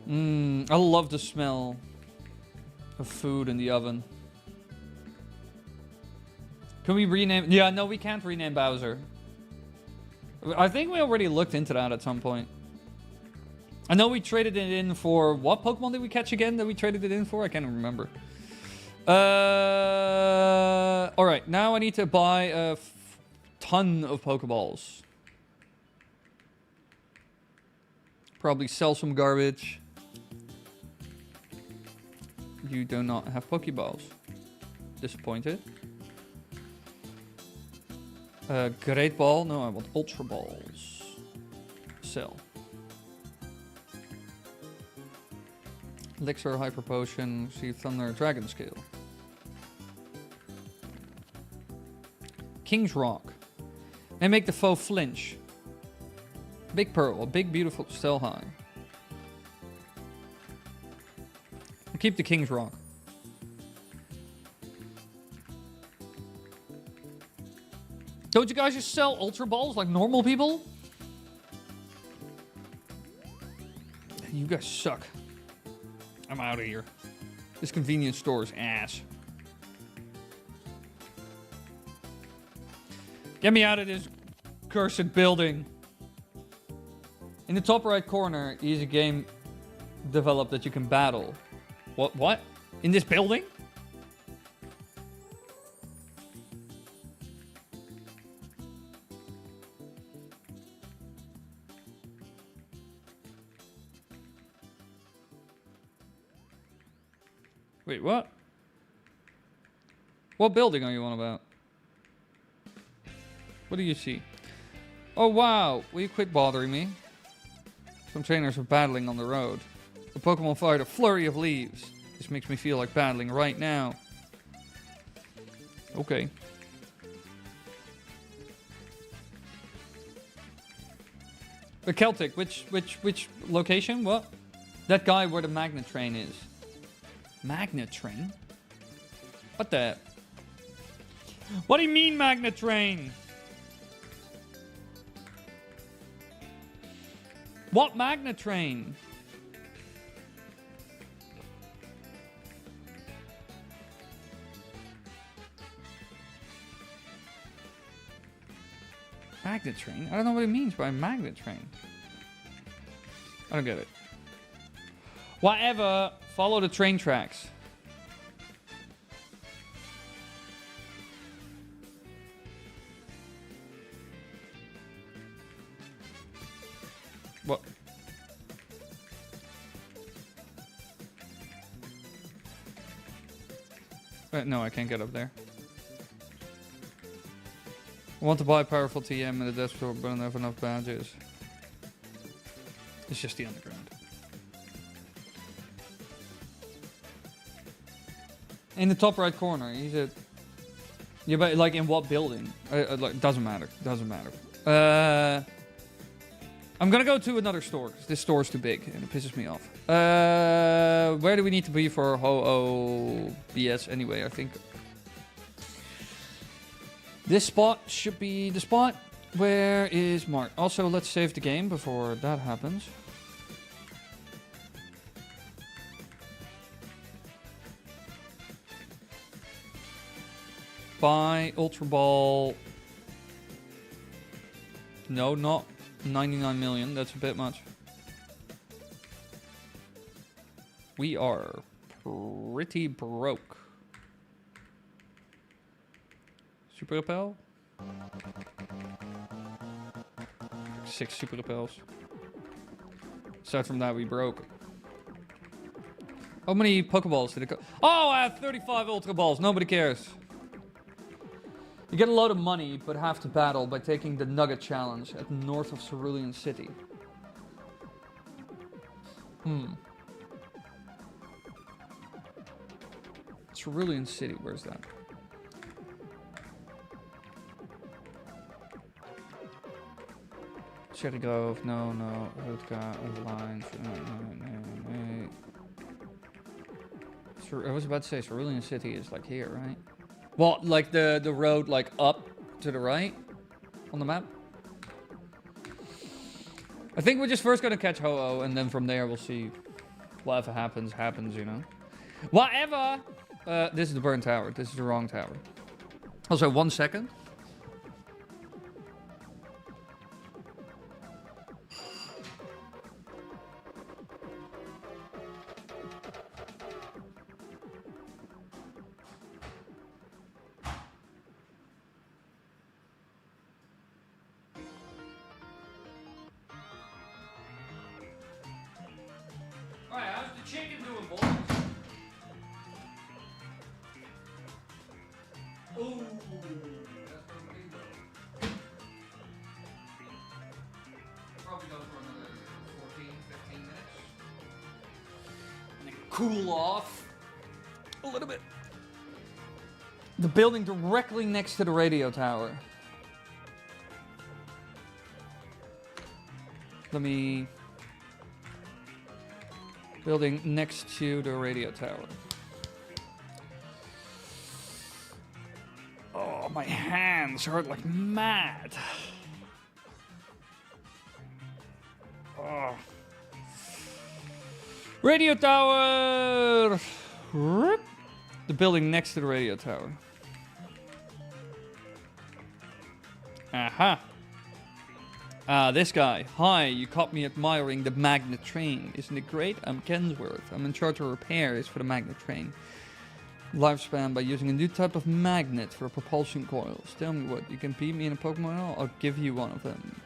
I love the smell of food in the oven. Can we rename? Yeah, no, we can't rename Bowser. I think we already looked into that at some point. I know we traded it in for... What Pokemon did we catch again that we traded it in for? I can't even remember. Alright, now I need to buy a ton of Pokeballs. Probably sell some garbage. You do not have Pokeballs. Disappointed. Great Ball. No, I want Ultra Balls. Sell. Elixir, Hyper Potion, Sea Thunder, Dragon Scale. King's Rock. And make the foe flinch. Big Pearl, a big beautiful sell high. We'll keep the King's Rock. Don't you guys just sell Ultra Balls like normal people? You guys suck. I'm out of here. This convenience store is ass. Get me out of this cursed building. In the top right corner is a game developed that you can battle. What? In this building? Wait, what? What building are you on about? What do you see? Oh, wow. Will you quit bothering me? Some trainers are battling on the road. The Pokemon fired a flurry of leaves. This makes me feel like battling right now. Okay. The Celtic, which location? What? That guy where the magnet train is. Magnet train? What the? What do you mean magnet train? What magnet train? Magnet train? I don't know what it means by magnet train. I don't get it. Whatever. Follow the train tracks. What? No, I can't get up there. I want to buy a powerful TM in the desk store, but I don't have enough badges. It's just the underground. In the top right corner, he said... Yeah, but like in what building? Like, doesn't matter. Doesn't matter. I'm gonna go to another store, because this store is too big, and it pisses me off. Where do we need to be for Ho-Oh BS anyway, I think? This spot should be the spot. Where is Mark? Also, let's save the game before that happens. Buy Ultra Ball. No, not 99 million. That's a bit much. We are pretty broke. Super Repel? 6 Super Repels. Aside from that, we broke. How many Pokeballs did it go? Oh, I have 35 Ultra Balls. Nobody cares. You get a load of money, but have to battle by taking the Nugget Challenge at north of Cerulean City. Cerulean City, where's that? Cherry Grove, no, Hoodka, Lines, no. I was about to say Cerulean City is like here, right? Well, like the road like up to the right on the map. I think we're just first gonna catch Ho-Oh, and then from there we'll see whatever happens, you know? Whatever! This is the burn tower. This is the wrong tower. Also, 1 second. Alright, how's the chicken doing, boys? Ooh, that's pretty good. Probably go for another 14, 15 minutes. And then cool off a little bit. The building directly next to the radio tower. Building next to the radio tower. Oh, my hands hurt like mad. Oh. Radio tower! The building next to the radio tower. Aha. This guy. Hi, you caught me admiring the magnet train. Isn't it great? I'm Kensworth. I'm in charge of repairs for the magnet train. Lifespan by using a new type of magnet for propulsion coils. Tell me what, you can beat me in a Pokemon? I'll give you one of them.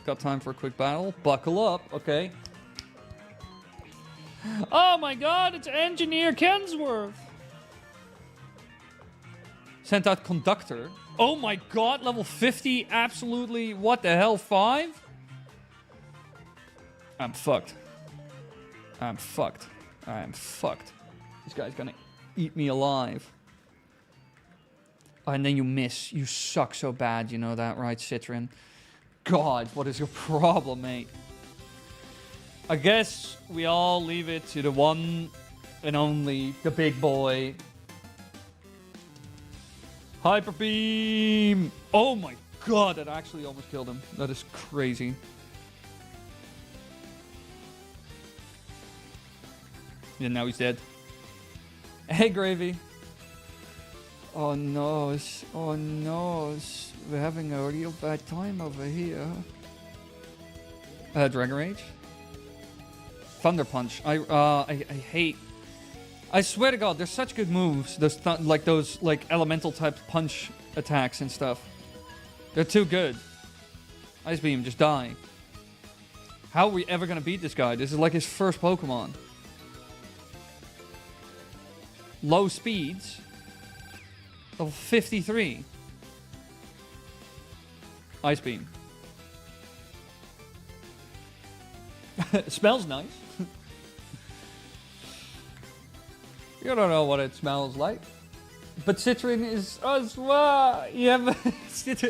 Got time for a quick battle? Buckle up, okay. Oh my god, it's Engineer Kensworth! Sent out Conductor. Oh my god, level 50, absolutely, what the hell, 5? I'm fucked. I'm fucked. I am fucked. This guy's gonna eat me alive. Oh, and then you miss. You suck so bad, you know that, right, Citron? God, what is your problem, mate? I guess we all leave it to the one and only, the big boy. Hyper Beam! Oh my god, that actually almost killed him. That is crazy. Yeah, now he's dead. Hey, Gravy. Oh no, we're having a real bad time over here. Dragon Rage? Thunder Punch. I hate... I swear to God, there's such good moves. Those elemental type punch attacks and stuff. They're too good. Ice Beam, just die. How are we ever gonna beat this guy? This is like his first Pokemon. Low speeds. Level 53. Ice Beam. It smells nice. You don't know what it smells like. But Citron is... yeah, but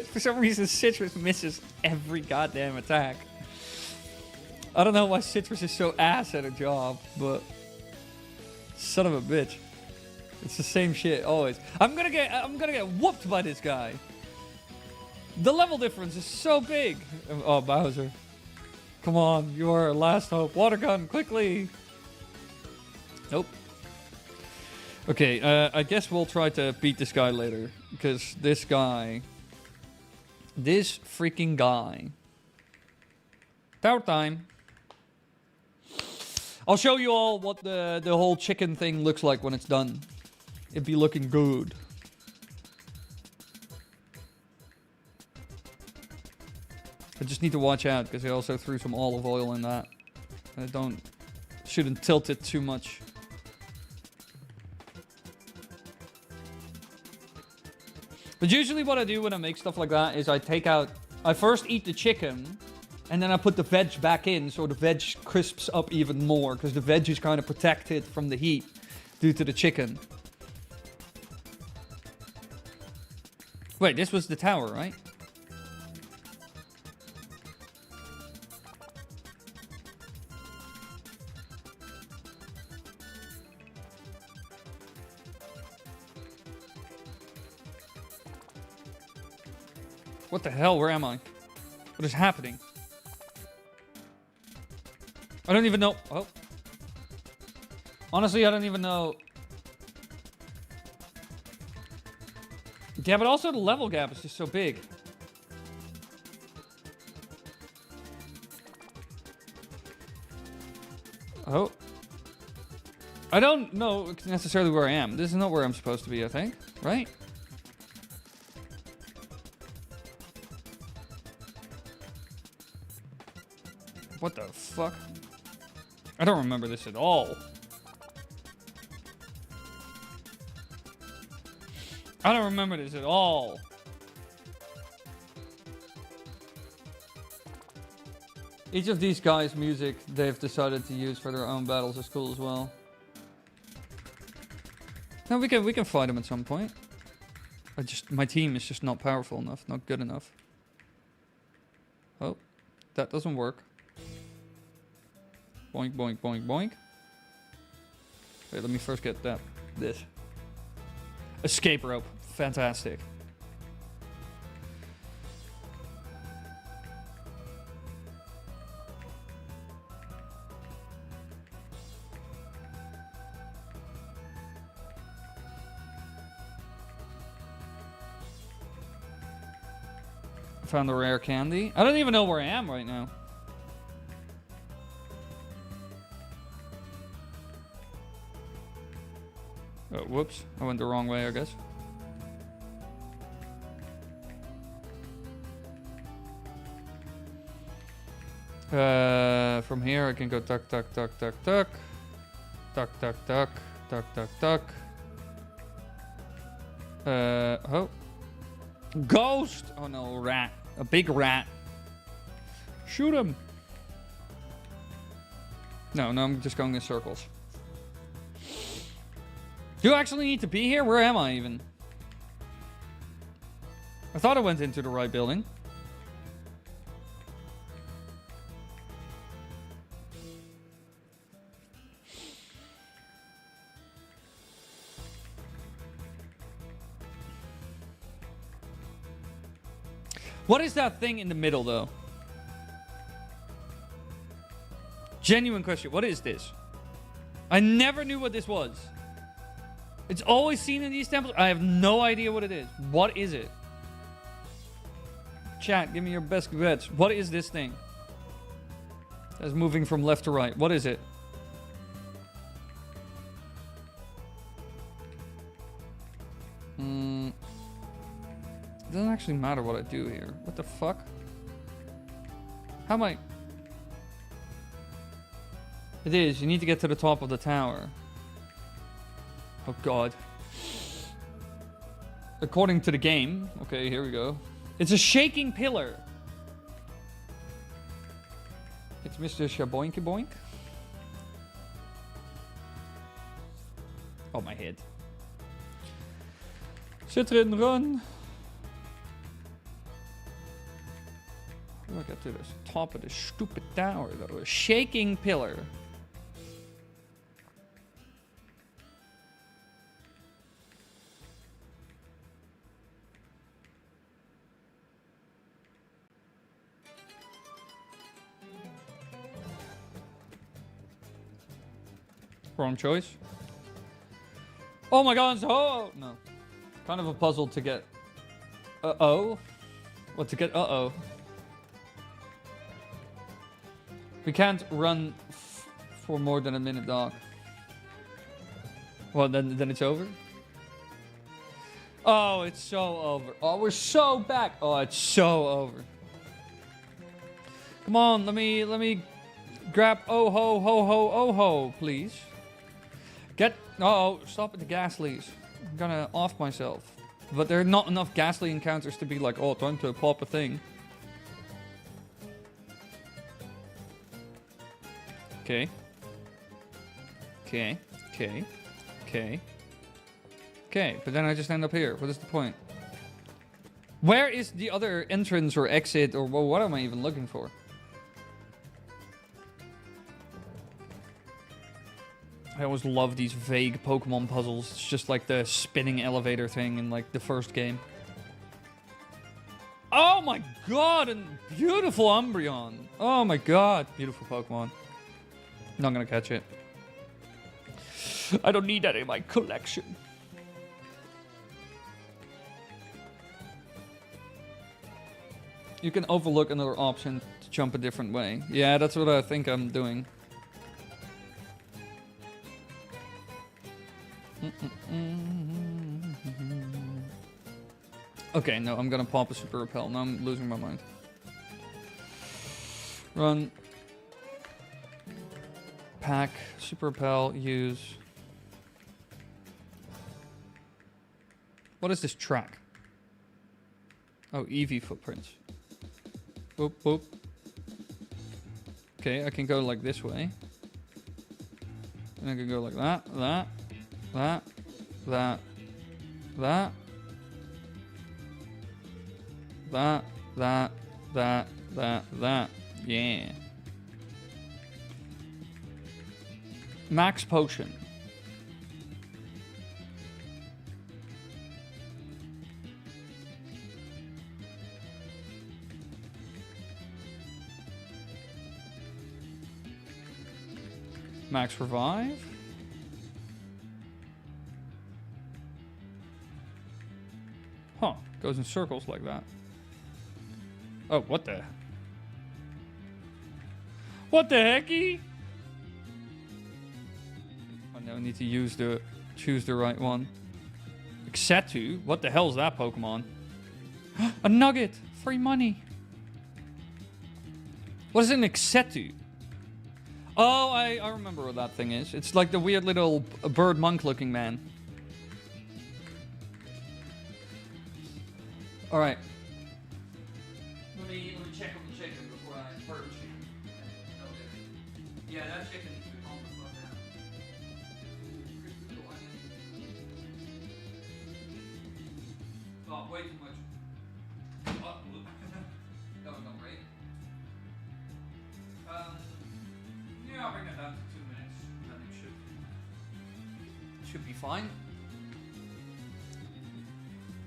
for some reason Citrus misses every goddamn attack. I don't know why Citrus is so ass at a job, but... Son of a bitch. It's the same shit always. I'm gonna get whooped by this guy. The level difference is so big. Oh, Bowser. Come on, you are our last hope. Water gun, quickly. Nope. Okay, I guess we'll try to beat this guy later. Because this guy... This freaking guy... Tower time. I'll show you all what the whole chicken thing looks like when it's done. It'd be looking good. I just need to watch out because I also threw some olive oil in that. I shouldn't tilt it too much. But usually what I do when I make stuff like that is I first eat the chicken, and then I put the veg back in so the veg crisps up even more, because the veg is kind of protected from the heat due to the chicken. Wait, this was the tower, right? What the hell? Where am I? What is happening? I don't even know. Oh. Honestly, I don't even know. Yeah, but also the level gap is just so big. Oh. I don't know necessarily where I am. This is not where I'm supposed to be, I think. Right? What the fuck? I don't remember this at all. I don't remember this at all. Each of these guys' music they've decided to use for their own battles is cool as well. No, we can fight them at some point. My team is just not powerful enough, not good enough. Oh, that doesn't work. Boink, boink, boink, boink. Wait, let me first get this. Escape rope. Fantastic. Found the rare candy. I don't even know where I am right now. Oh, whoops. I went the wrong way, I guess. From here I can go duck, duck, duck, duck, duck. Duck, duck, duck. Duck, duck, duck. Oh. Ghost! Oh no, rat. A big rat. Shoot him. No, I'm just going in circles. Do I actually need to be here? Where am I even? I thought I went into the right building. What is that thing in the middle, though? Genuine question. What is this? I never knew what this was. It's always seen in these temples. I have no idea what it is. What is it? Chat, give me your best bets. What is this thing? That's moving from left to right. What is it? It doesn't actually matter what I do here. What the fuck? How am I? It is. You need to get to the top of the tower. Oh god. According to the game. Okay, here we go. It's a shaking pillar. It's Mr. Shaboinky Boink. Oh, my head. Sit erin, run. How do I get to the top of this stupid tower, though? A shaking pillar. Wrong choice. Oh my god, oh no. Kind of a puzzle to get. Uh-oh. What to get? Uh-oh. We can't run for more than a minute, dog. Well, then it's over. Oh, it's so over. Oh, we're so back. Oh, it's so over. Come on, let me grab oh ho ho ho oh ho, please. Get oh, stop at the ghastlies. I'm gonna off myself. But there are not enough ghastly encounters to be like, oh, time to pop a thing. Okay. Okay. Okay. Okay. Okay, but then I just end up here. What is the point? Where is the other entrance or exit or what am I even looking for? I always love these vague Pokemon puzzles. It's just like the spinning elevator thing in like the first game. Oh my god, and beautiful Umbreon. Oh my god, beautiful Pokemon. Not gonna catch it. I don't need that in my collection. You can overlook another option to jump a different way. Yeah, that's what I think I'm doing. Okay, no, I'm gonna pop a Super Repel. Now I'm losing my mind. Run. Pack. Super Repel. Use. What is this track? Oh, Eevee footprints. Boop, boop. Okay, I can go like this way. And I can go like that, that, that, that, that, that, that, that, that, that. Yeah. Max Potion. Max Revive. Huh. Goes in circles like that. Oh, what the? What the hecky? Oh no, I need to choose the right one. Xatu? What the hell is that Pokemon? A nugget! Free money! What is an Xatu? Oh, I remember what that thing is. It's like the weird little bird monk looking man. Alright. Let me check on the chicken before I bird chicken. Yeah, that chicken needs to be calm the fuck down. Oh, way too much. Oh, that was not great. Yeah, I'll bring that down to 2 minutes. Then it should be fine.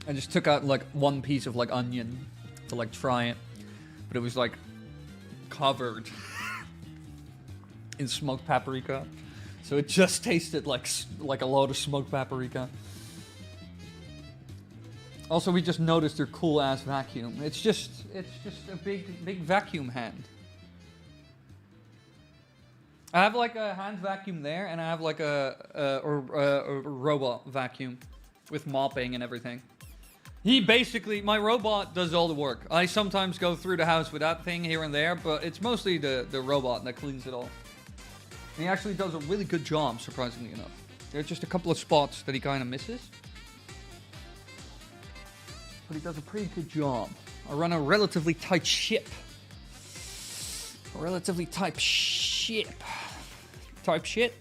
I just took out like one piece of like onion to like try it, but it was like covered in smoked paprika, so it just tasted like a load of smoked paprika. Also, we just noticed their cool ass vacuum. It's just a big vacuum hand. I have like a hand vacuum there, and I have like a robot vacuum with mopping and everything. My robot does all the work. I sometimes go through the house with that thing here and there, but it's mostly the robot that cleans it all. And he actually does a really good job, surprisingly enough. There's just a couple of spots that he kind of misses. But he does a pretty good job. I run a relatively tight ship. Relatively tight ship. Type shit.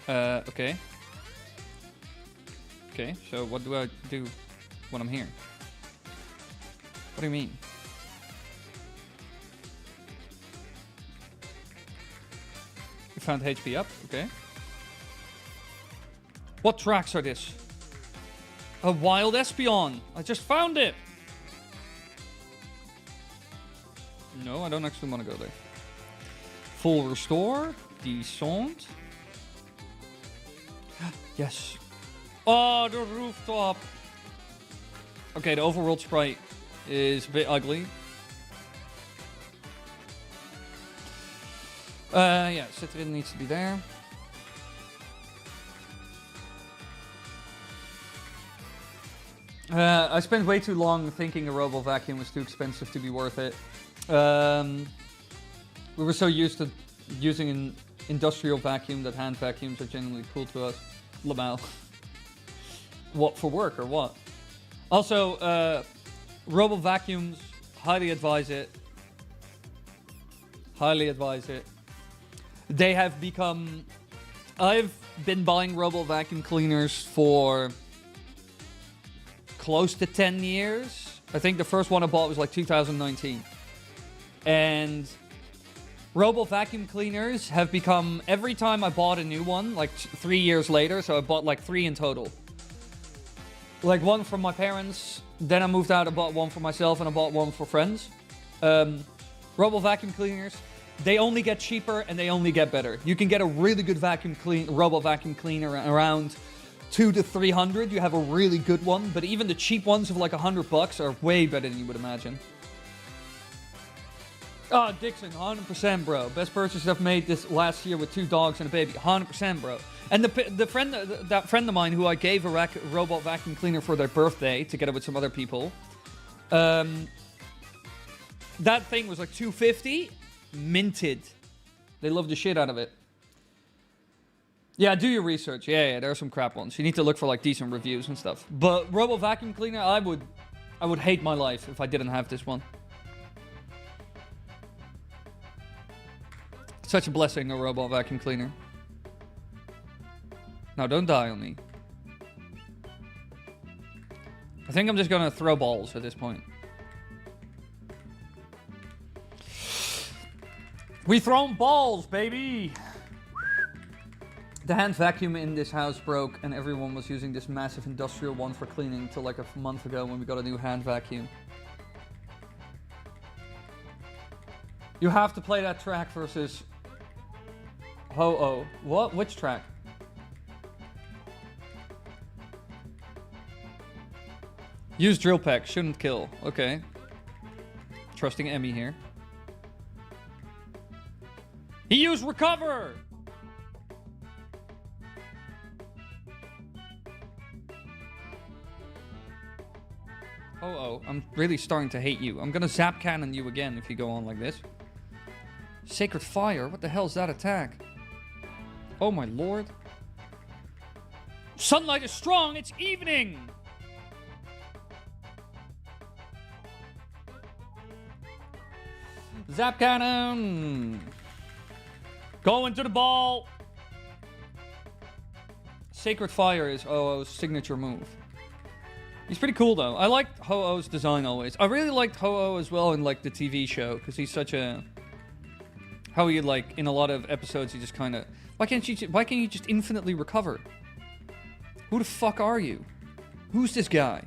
Okay. Okay, so what do I do when I'm here? What do you mean? You found HP up, okay. What tracks are this? A wild Espeon! I just found it! No, I don't actually want to go there. Full restore. Descent. Yes. Oh, the rooftop. Okay, the overworld sprite is a bit ugly. Yeah, Citadel needs to be there. I spent way too long thinking a Robo Vacuum was too expensive to be worth it. We were so used to using an industrial vacuum that hand vacuums are genuinely cool to us. Lamau. What, for work or what? Also, Robo Vacuums, highly advise it. Highly advise it. They have become... I've been buying Robo Vacuum cleaners for close to 10 years. I think the first one I bought was like 2019. And Robo Vacuum cleaners have become, every time I bought a new one, like 3 years later, so I bought like 3 in total. Like one from my parents. Then I moved out and bought one for myself and I bought one for friends. Robo vacuum cleaners. They only get cheaper and they only get better. You can get a really good robo vacuum cleaner around 200 to 300. You have a really good one, but even the cheap ones of like $100 are way better than you would imagine. Oh, Dixon, 100%, bro. Best purchase I've made this last year with 2 dogs and a baby. 100%, bro. And that friend of mine who I gave a robot vacuum cleaner for their birthday together with some other people. That thing was like $250. Minted. They love the shit out of it. Yeah, do your research. Yeah, there are some crap ones. You need to look for like decent reviews and stuff. But Robo Vacuum Cleaner, I would hate my life if I didn't have this one. Such a blessing, a Robo Vacuum Cleaner. Now, don't die on me. I think I'm just gonna throw balls at this point. We thrown balls, baby! The hand vacuum in this house broke and everyone was using this massive industrial one for cleaning till like a month ago when we got a new hand vacuum. You have to play that track versus Ho-Oh. What? Which track? Use drill pack, shouldn't kill. Okay. Trusting Emmy here. He used recover! Oh, I'm really starting to hate you. I'm gonna zap cannon you again if you go on like this. Sacred Fire? What the hell is that attack? Oh my lord. Sunlight is strong, it's evening! Zap cannon! Going to the ball! Sacred Fire is Ho-Oh's signature move. He's pretty cool though. I liked Ho-Oh's design always. I really liked Ho-Oh as well in like the TV show because he's such a... How he like in a lot of episodes he just kind of... Why can't you just infinitely recover? Who the fuck are you? Who's this guy?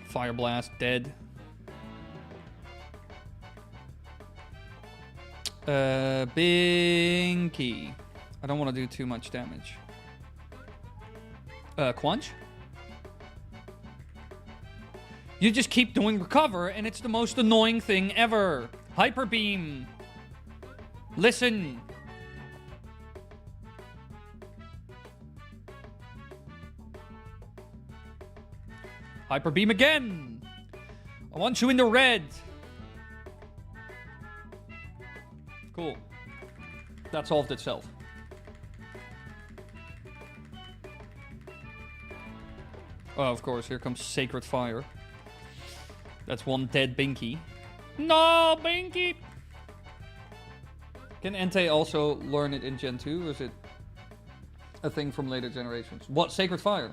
Fire Blast, dead. Binky. I don't want to do too much damage. Quench? You just keep doing recover and it's the most annoying thing ever. Hyper Beam. Listen. Hyper Beam again. I want you in the red. Cool. That solved itself. Oh, of course, here comes Sacred Fire. That's one dead Binky. No, Binky! Can Entei also learn it in Gen 2, or is it a thing from later generations? What, Sacred Fire?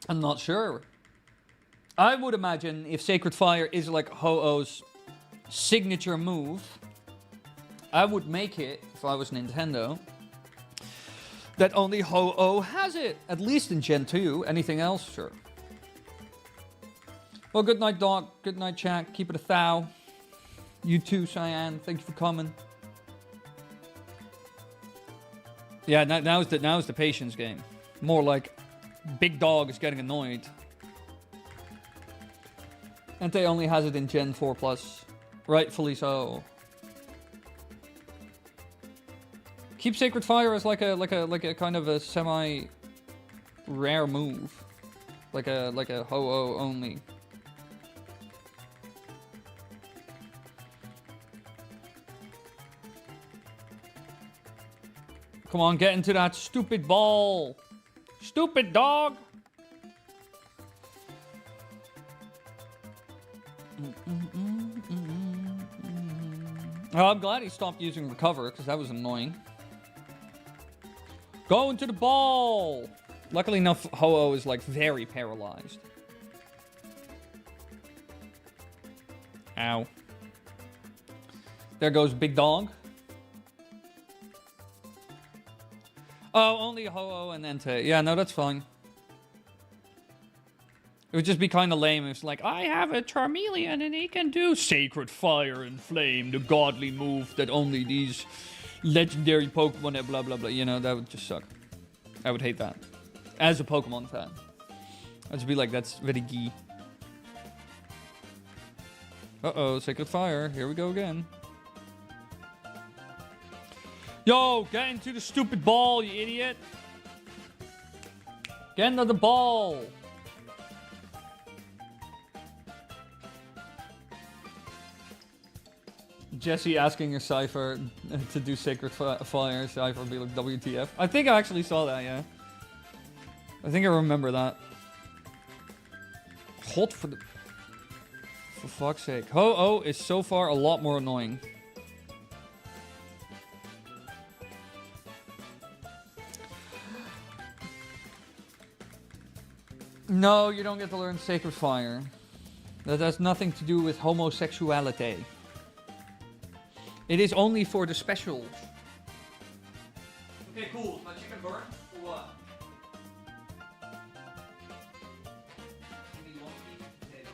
I'm not sure. I would imagine if Sacred Fire is like Ho-Oh's signature move, I would make it, if I was Nintendo, that only Ho-Oh has it. At least in Gen 2. Anything else? Sure. Well, good night, dog. Good night, chat. Keep it a thou. You too, Cheyenne. Thank you for coming. Yeah, now is the patience game. More like Big Dog is getting annoyed. Entei only has it in Gen 4 Plus. Rightfully so. Keep Sacred Fire as like a kind of a semi rare move. Like a Ho-Oh only. Come on, get into that stupid ball. Stupid dog. Oh, I'm glad he stopped using recover because that was annoying. Go into the ball. Luckily enough, Ho-Oh is like very paralyzed. Ow. There goes Big Dog. Oh, only Ho-Oh and Entei. Yeah, no, that's fine. It would just be kind of lame if it's like, I have a Charmeleon and he can do Sacred Fire and Flame, the godly move that only these legendary Pokemon have, blah, blah, blah. You know, that would just suck. I would hate that. As a Pokemon fan. I'd just be like, that's very gee. Uh-oh, Sacred Fire. Here we go again. Yo, get into the stupid ball, you idiot. Get into the ball. Jesse asking a Cypher to do Sacred Fire. Cypher would be like, WTF. I think I actually saw that, yeah. I think I remember that. Hot for the... For fuck's sake. Ho-Oh is so far a lot more annoying. No, you don't get to learn Sacred Fire. That has nothing to do with homosexuality. It is only for the specials. Okay, cool. My chicken burn or what? Give me one piece of potato.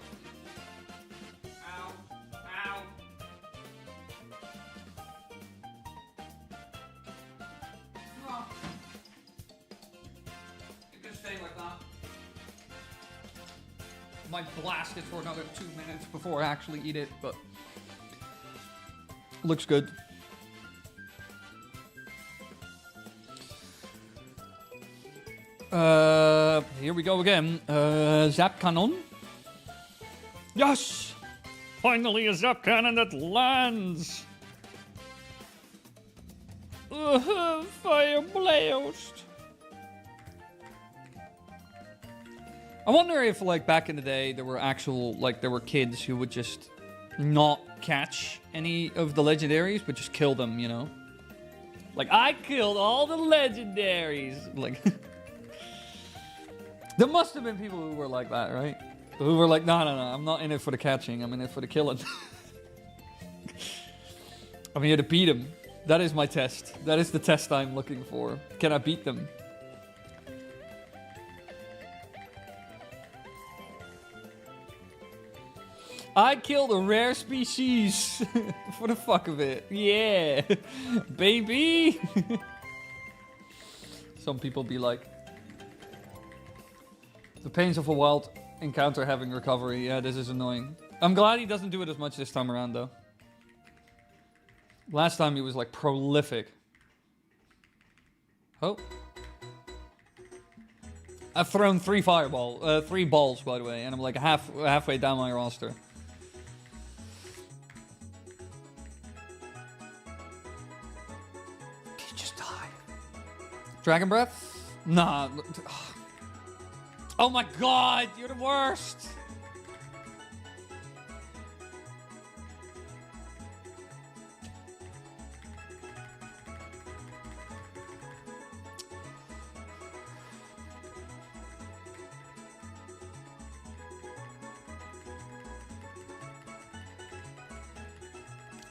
Ow. Ow. No. It can stay like that. Might blast it for another 2 minutes before I actually eat it, but looks good. Here we go again. Zap Cannon. Yes! Finally a Zap Cannon that lands! Fire blast! I wonder if, like, back in the day, there were kids who would just not catch any of the legendaries, but just kill them, you know? Like, I killed all the legendaries! Like, there must have been people who were like that, right? Who were like, no, I'm not in it for the catching, I'm in it for the killing. I'm here to beat them. That is my test. That is the test I'm looking for. Can I beat them? I killed a rare species for the fuck of it. Yeah, baby. Some people be like, the pains of a wild encounter having recovery. Yeah, this is annoying. I'm glad he doesn't do it as much this time around, though. Last time he was like prolific. Oh. I've thrown 3 balls, by the way, and I'm like halfway down my roster. Did you just die? Dragon Breath? Nah. Oh my god, you're the worst!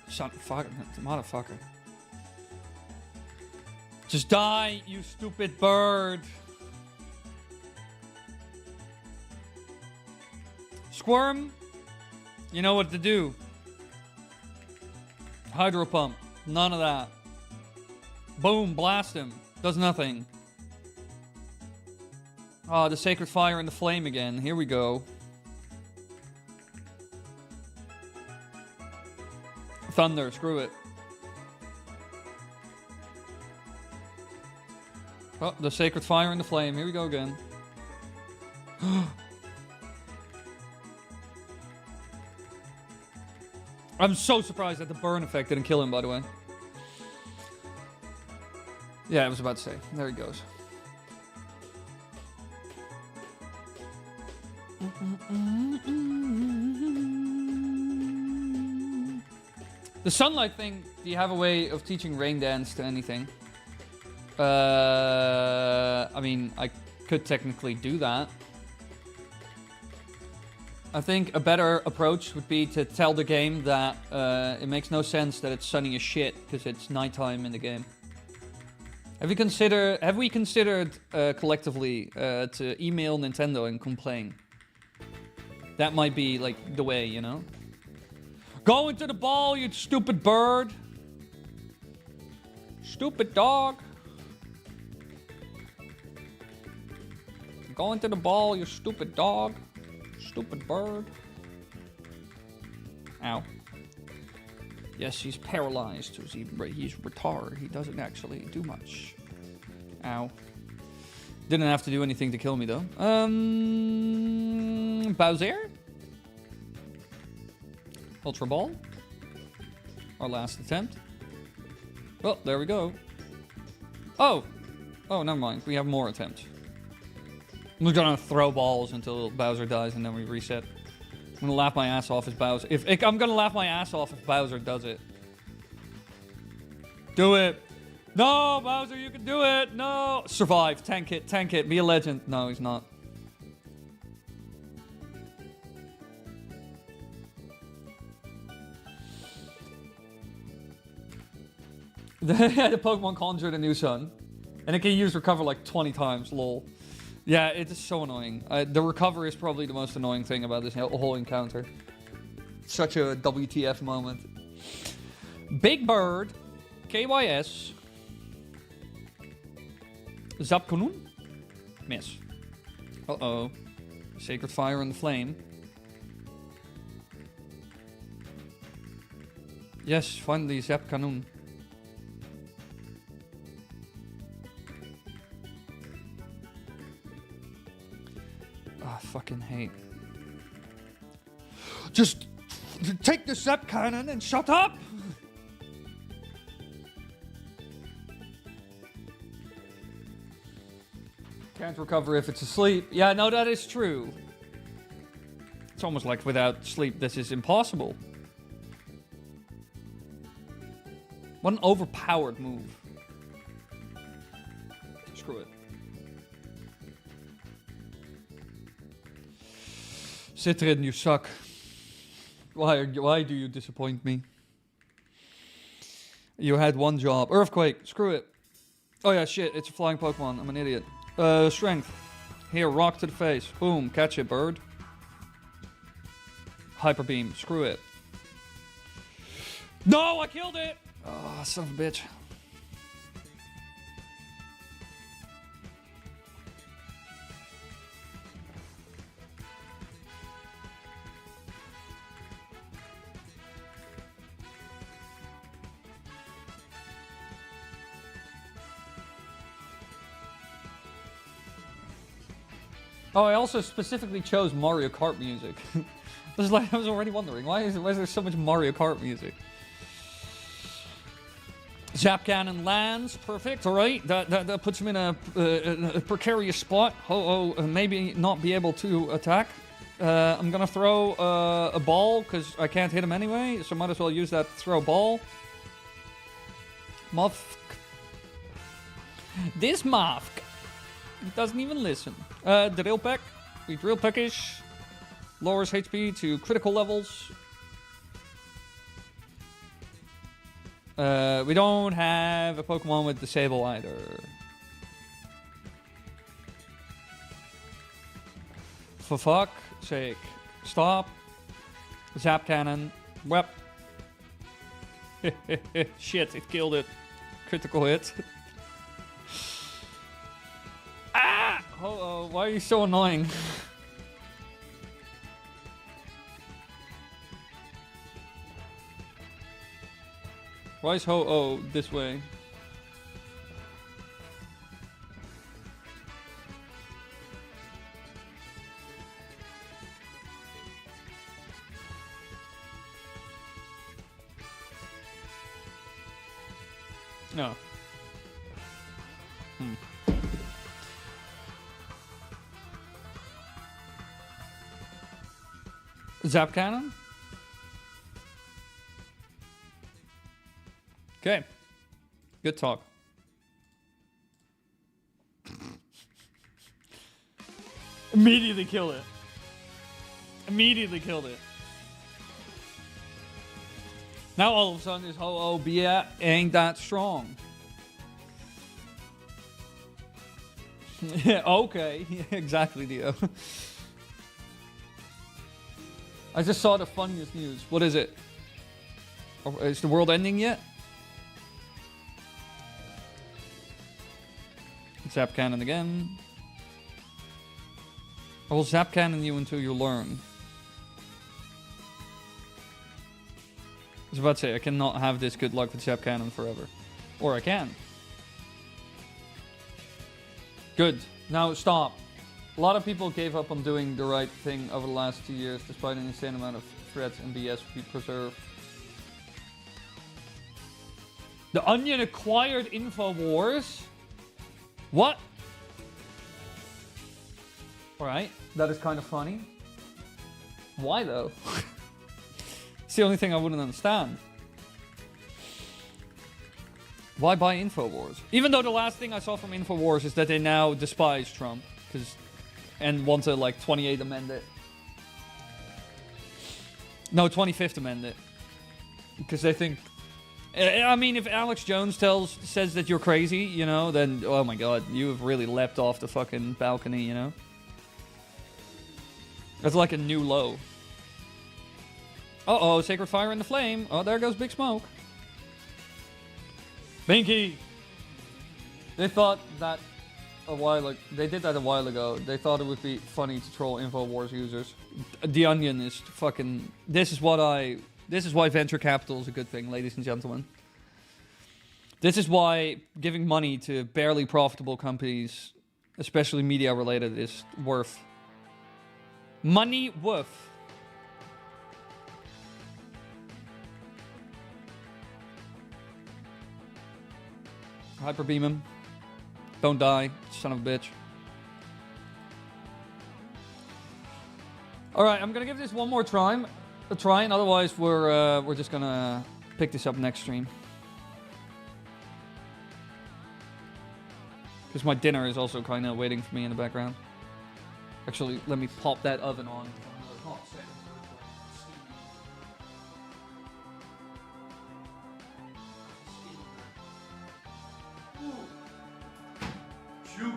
Shut the fuck, motherfucker. Just die, you stupid bird. Squirm, you know what to do. Hydro Pump, none of that. Boom, blast him. Does nothing. Oh, the Sacred Fire and the Flame again. Here we go. Thunder, screw it. Oh, the Sacred Fire and the Flame. Here we go again. I'm so surprised that the burn effect didn't kill him, by the way. Yeah, I was about to say. There he goes. The sunlight thing, do you have a way of teaching Rain Dance to anything? I mean, I could technically do that. I think a better approach would be to tell the game that it makes no sense that it's sunny as shit because it's nighttime in the game. Have we considered collectively to email Nintendo and complain? That might be like the way, you know? Go into the ball, you stupid bird. Stupid dog. Go into the ball, you stupid dog. Stupid bird. Ow. Yes, he's paralyzed. He's retarded. He doesn't actually do much. Ow. Didn't have to do anything to kill me, though. Bowser? Ultra Ball? Our last attempt. Well, there we go. Oh! Oh, never mind. We have more attempts. We're gonna throw balls until Bowser dies and then we reset. I'm gonna laugh my ass off if Bowser... I'm gonna laugh my ass off if Bowser does it. Do it! No, Bowser, you can do it! No! Survive. Tank it. Tank it. Be a legend. No, he's not. The Pokemon conjured a new son. And it can use recover like 20 times, lol. Yeah, it's so annoying. The recover is probably the most annoying thing about this whole encounter. Such a WTF moment. Big Bird, KYS, Zapkunun, miss. Uh-oh. Sacred Fire and the Flame. Yes, finally Zapkunun. Fucking hate. Just take the Zap Cannon and shut up! Can't recover if it's asleep. Yeah, no, that is true. It's almost like without sleep, this is impossible. What an overpowered move. Screw it. Citrin, you suck. Why do you disappoint me? You had one job. Earthquake, screw it. Oh yeah, shit, it's a flying Pokemon. I'm an idiot. Strength. Here, rock to the face. Boom, catch it, bird. Hyper Beam, screw it. No, I killed it! Oh, son of a bitch. Oh, I also specifically chose Mario Kart music. I was already wondering, why is there so much Mario Kart music? Zap Cannon lands, perfect, alright. That puts him in a precarious spot. Maybe not be able to attack. I'm gonna throw a ball, because I can't hit him anyway, so might as well use that throw ball. Muff. This Muff doesn't even listen. Drill Peck. We Drill Peckish. Lowers HP to critical levels. We don't have a Pokemon with Disable either. For fuck's sake. Stop. Zap Cannon. Wep. Shit, it killed it. Critical hit. Ah! Oh, why are you so annoying? Why is Ho-Oh this way? No. Zap Cannon? Okay. Good talk. Immediately killed it. Immediately killed it. Now all of a sudden this Ho-Oh ain't that strong. Yeah, okay. Yeah, exactly, Dio. I just saw the funniest news. What is it? Oh, is the world ending yet? Zap cannon again. I will zap cannon you until you learn. I was about to say, I cannot have this good luck with zap cannon forever. Or I can. Good. Now stop. A lot of people gave up on doing the right thing over the last 2 years, despite an insane amount of threats and BS we preserve. The Onion acquired InfoWars? What? Alright, that is kind of funny. Why though? It's the only thing I wouldn't understand. Why buy InfoWars? Even though the last thing I saw from InfoWars is that they now despise Trump. And want to like 28 amend it. No, 25th amend it. Because they think... I mean, if Alex Jones says that you're crazy, you know, then, oh my god, you have really leapt off the fucking balcony, you know? That's like a new low. Uh-oh, Sacred Fire in the Flame. Oh, there goes Big Smoke. Binky! They thought that they did that a while ago. They thought it would be funny to troll InfoWars users. The Onion is fucking... This is why venture capital is a good thing, ladies and gentlemen. This is why giving money to barely profitable companies, especially media related, is worth. Money worth. Hyper beam him. Don't die, son of a bitch. Alright, I'm gonna give this one more try, and otherwise we're just gonna pick this up next stream. Because my dinner is also kind of waiting for me in the background. Actually, let me pop that oven on. Juice.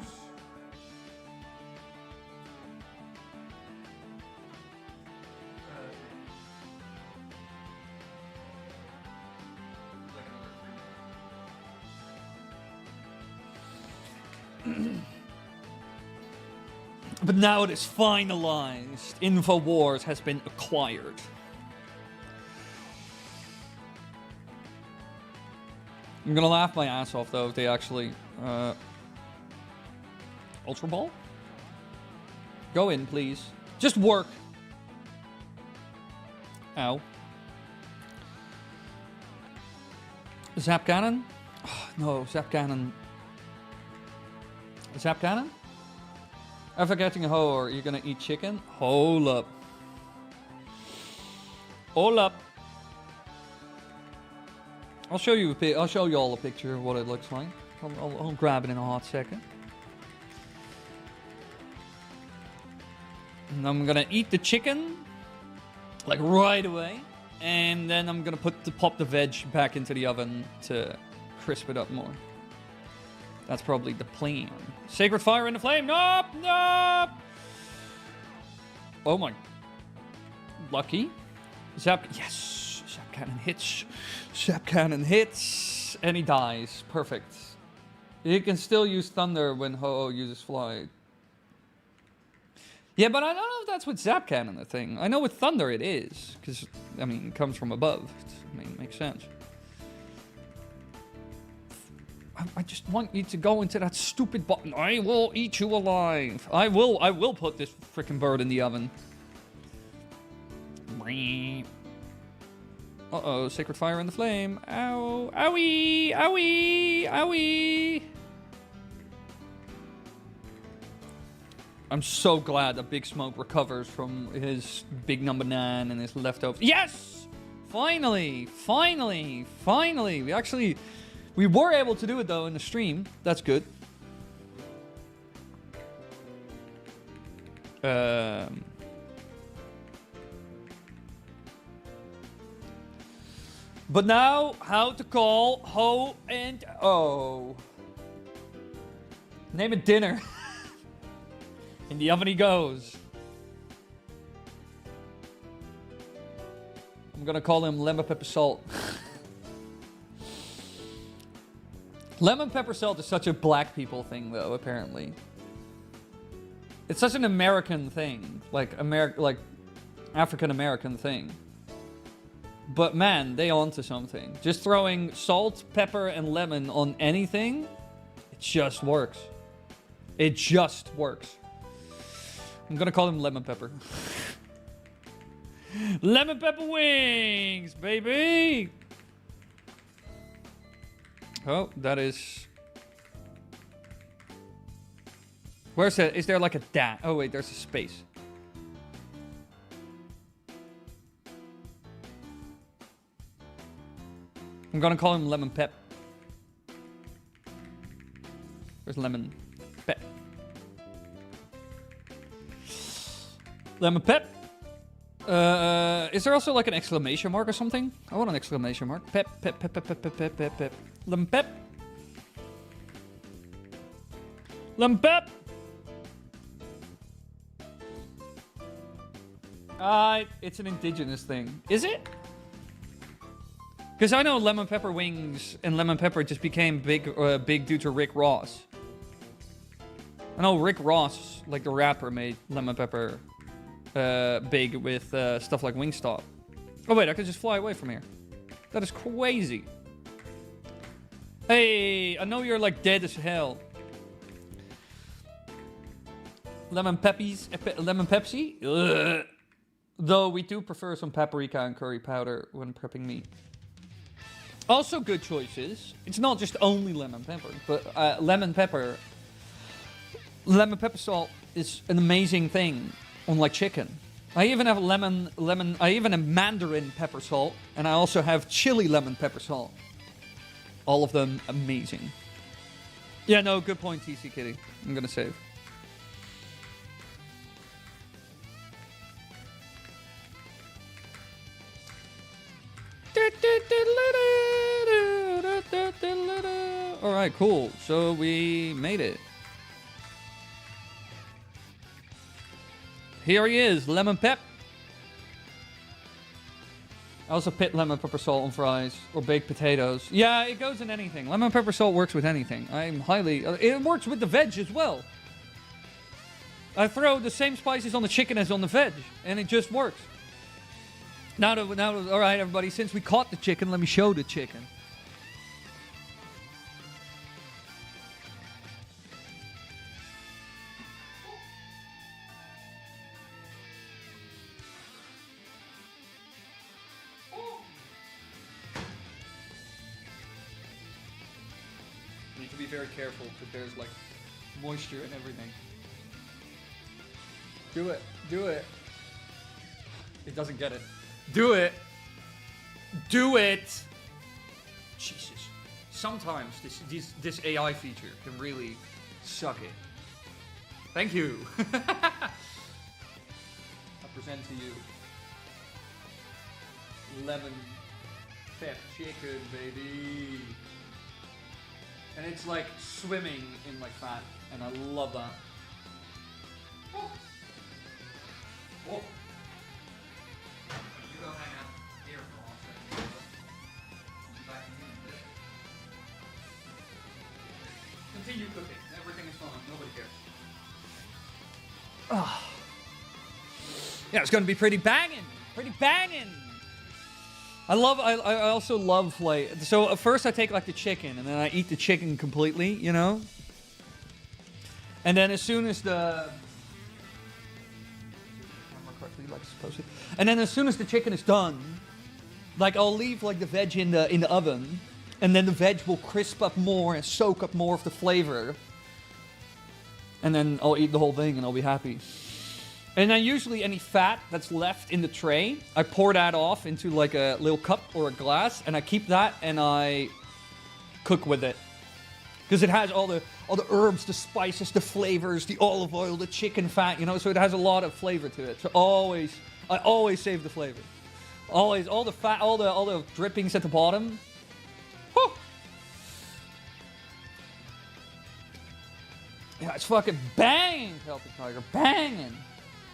But now it is finalized. InfoWars has been acquired. I'm gonna laugh my ass off though if they actually Ultra Ball? Go in, please. Just work. Ow. Zap Cannon? Oh, no, Zap Cannon. Zap Cannon? After getting a hoe, are you gonna eat chicken? Hold up. Hold up. I'll show you all a picture of what it looks like. I'll grab it in a hot second. And I'm gonna eat the chicken, like right away, and then I'm gonna pop the veg back into the oven to crisp it up more. That's probably the plan. Sacred Fire in the Flame. Nope, nope. Oh my. Lucky. Zap. Yes. Zap Cannon hits. Zap Cannon hits. And he dies. Perfect. You can still use Thunder when Ho-Oh uses Fly. Yeah, but I don't know if that's with Zap Cannon the thing. I know with Thunder it is. Because, I mean, it comes from above. I mean, it makes sense. I just want you to go into that stupid button. I will eat you alive. I will put this freaking bird in the oven. Uh-oh, Sacred Fire in the Flame. Ow. Owie. Owie. Owie. I'm so glad that Big Smoke recovers from his big number 9 and his leftovers. Yes! Finally. Finally. Finally. We were able to do it though in the stream. That's good. But now, how to call Ho and O. Name it dinner. In the oven he goes. I'm gonna call him lemon pepper salt. Lemon pepper salt is such a black people thing, though, apparently. It's such an American thing. Like, African-American thing. But man, they onto something. Just throwing salt, pepper, and lemon on anything, it just works. It just works. I'm gonna call him lemon pepper. Lemon pepper wings, baby! Oh, that is... Where's that? Is there like a dash? Oh wait, there's a space. I'm gonna call him lemon pep. Where's lemon pep? Lemon pep. Is there also like an exclamation mark or something? I want an exclamation mark. Pep, pep, pep, pep, pep, pep, pep, pep, pep. Lemon pep. Lemon pep. It's an indigenous thing. Is it? Because I know lemon pepper wings and lemon pepper just became big due to Rick Ross. I know Rick Ross, like the rapper, made lemon pepper big with stuff like Wingstop. Oh wait, I could just fly away from here. That is crazy. Hey, I know you're like dead as hell. Lemon Pepsi? Ugh. Though we do prefer some paprika and curry powder when prepping meat. Also good choices. It's not just only lemon pepper, but lemon pepper salt is an amazing thing on like chicken. I even have I even have mandarin pepper salt, and I also have chili lemon pepper salt. All of them amazing. Yeah, no, good point, TC Kitty. I'm gonna save. Alright, cool. So we made it. Here he is, lemon pep. I also put lemon pepper salt on fries or baked potatoes. Yeah, it goes in anything. Lemon pepper salt works with anything. I'm highly... it works with the veg as well. I throw the same spices on the chicken as on the veg, and it just works. Now, all right, everybody. Since we caught the chicken, let me show the chicken. Need to be very careful because there's like moisture and everything. Do it. Do it. It doesn't get it. Do it. Do it. Jesus. Sometimes this AI feature can really suck it. Thank you. I present to you lemon pep chicken, baby. And it's like swimming in like fat, and I love that. Oh. Oh. You go hang out here for a second. I'll be back in a bit. Continue cooking. Everything is fine. Nobody cares. Oh. Yeah, it's gonna be pretty banging. Pretty banging. I also love like, so at first I take like the chicken and then I eat the chicken completely, you know? And then as soon as the chicken is done, like I'll leave like the veg in the oven, and then the veg will crisp up more and soak up more of the flavor. And then I'll eat the whole thing and I'll be happy. And then usually any fat that's left in the tray, I pour that off into like a little cup or a glass, and I keep that and I cook with it. Because it has all the herbs, the spices, the flavors, the olive oil, the chicken fat, you know, so it has a lot of flavor to it. So I always save the flavor. Always, all the fat, all the drippings at the bottom. Whew. Yeah, it's fucking banging, Celtic Tiger. Banging.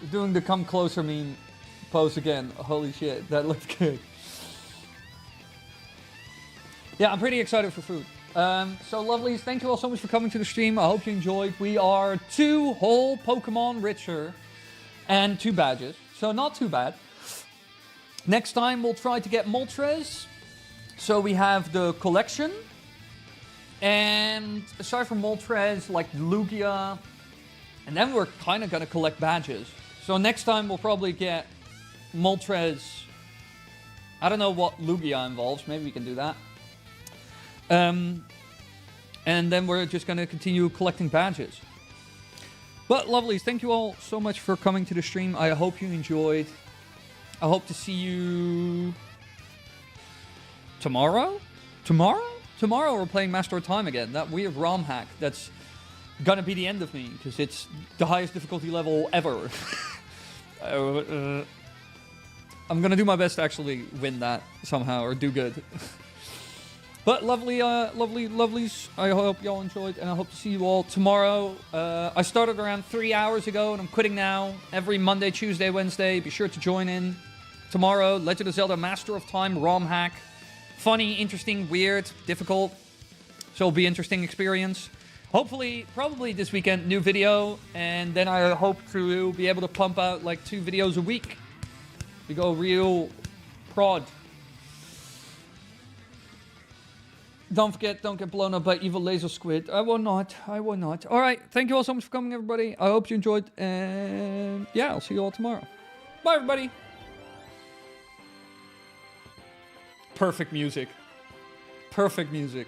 We're doing the come closer meme pose again. Holy shit, that looked good. Yeah, I'm pretty excited for food. So lovelies, thank you all so much for coming to the stream. I hope you enjoyed. We are 2 whole Pokemon richer and 2 badges. So not too bad. Next time we'll try to get Moltres. So we have the collection. And aside from Moltres, like Lugia. And then we're kind of going to collect badges. So next time we'll probably get Moltres. I don't know what Lugia involves. Maybe we can do that. And then we're just going to continue collecting badges. But lovelies, thank you all so much for coming to the stream. I hope you enjoyed. I hope to see you tomorrow? Tomorrow? Tomorrow we're playing Master of Time again. That weird ROM hack that's gonna be the end of me, because it's the highest difficulty level ever. I'm gonna do my best to actually win that somehow, or do good. But lovelies, I hope y'all enjoyed, and I hope to see you all tomorrow. I started around 3 hours ago, and I'm quitting now. Every Monday, Tuesday, Wednesday. Be sure to join in. Tomorrow, Legend of Zelda Master of Time ROM hack. Funny, interesting, weird, difficult. So it'll be an interesting experience. Hopefully, probably this weekend, new video. And then I hope to be able to pump out like 2 videos a week. We go real prod. Don't forget, don't get blown up by evil laser squid. I will not. I will not. All right. Thank you all so much for coming, everybody. I hope you enjoyed. And yeah, I'll see you all tomorrow. Bye, everybody. Perfect music. Perfect music.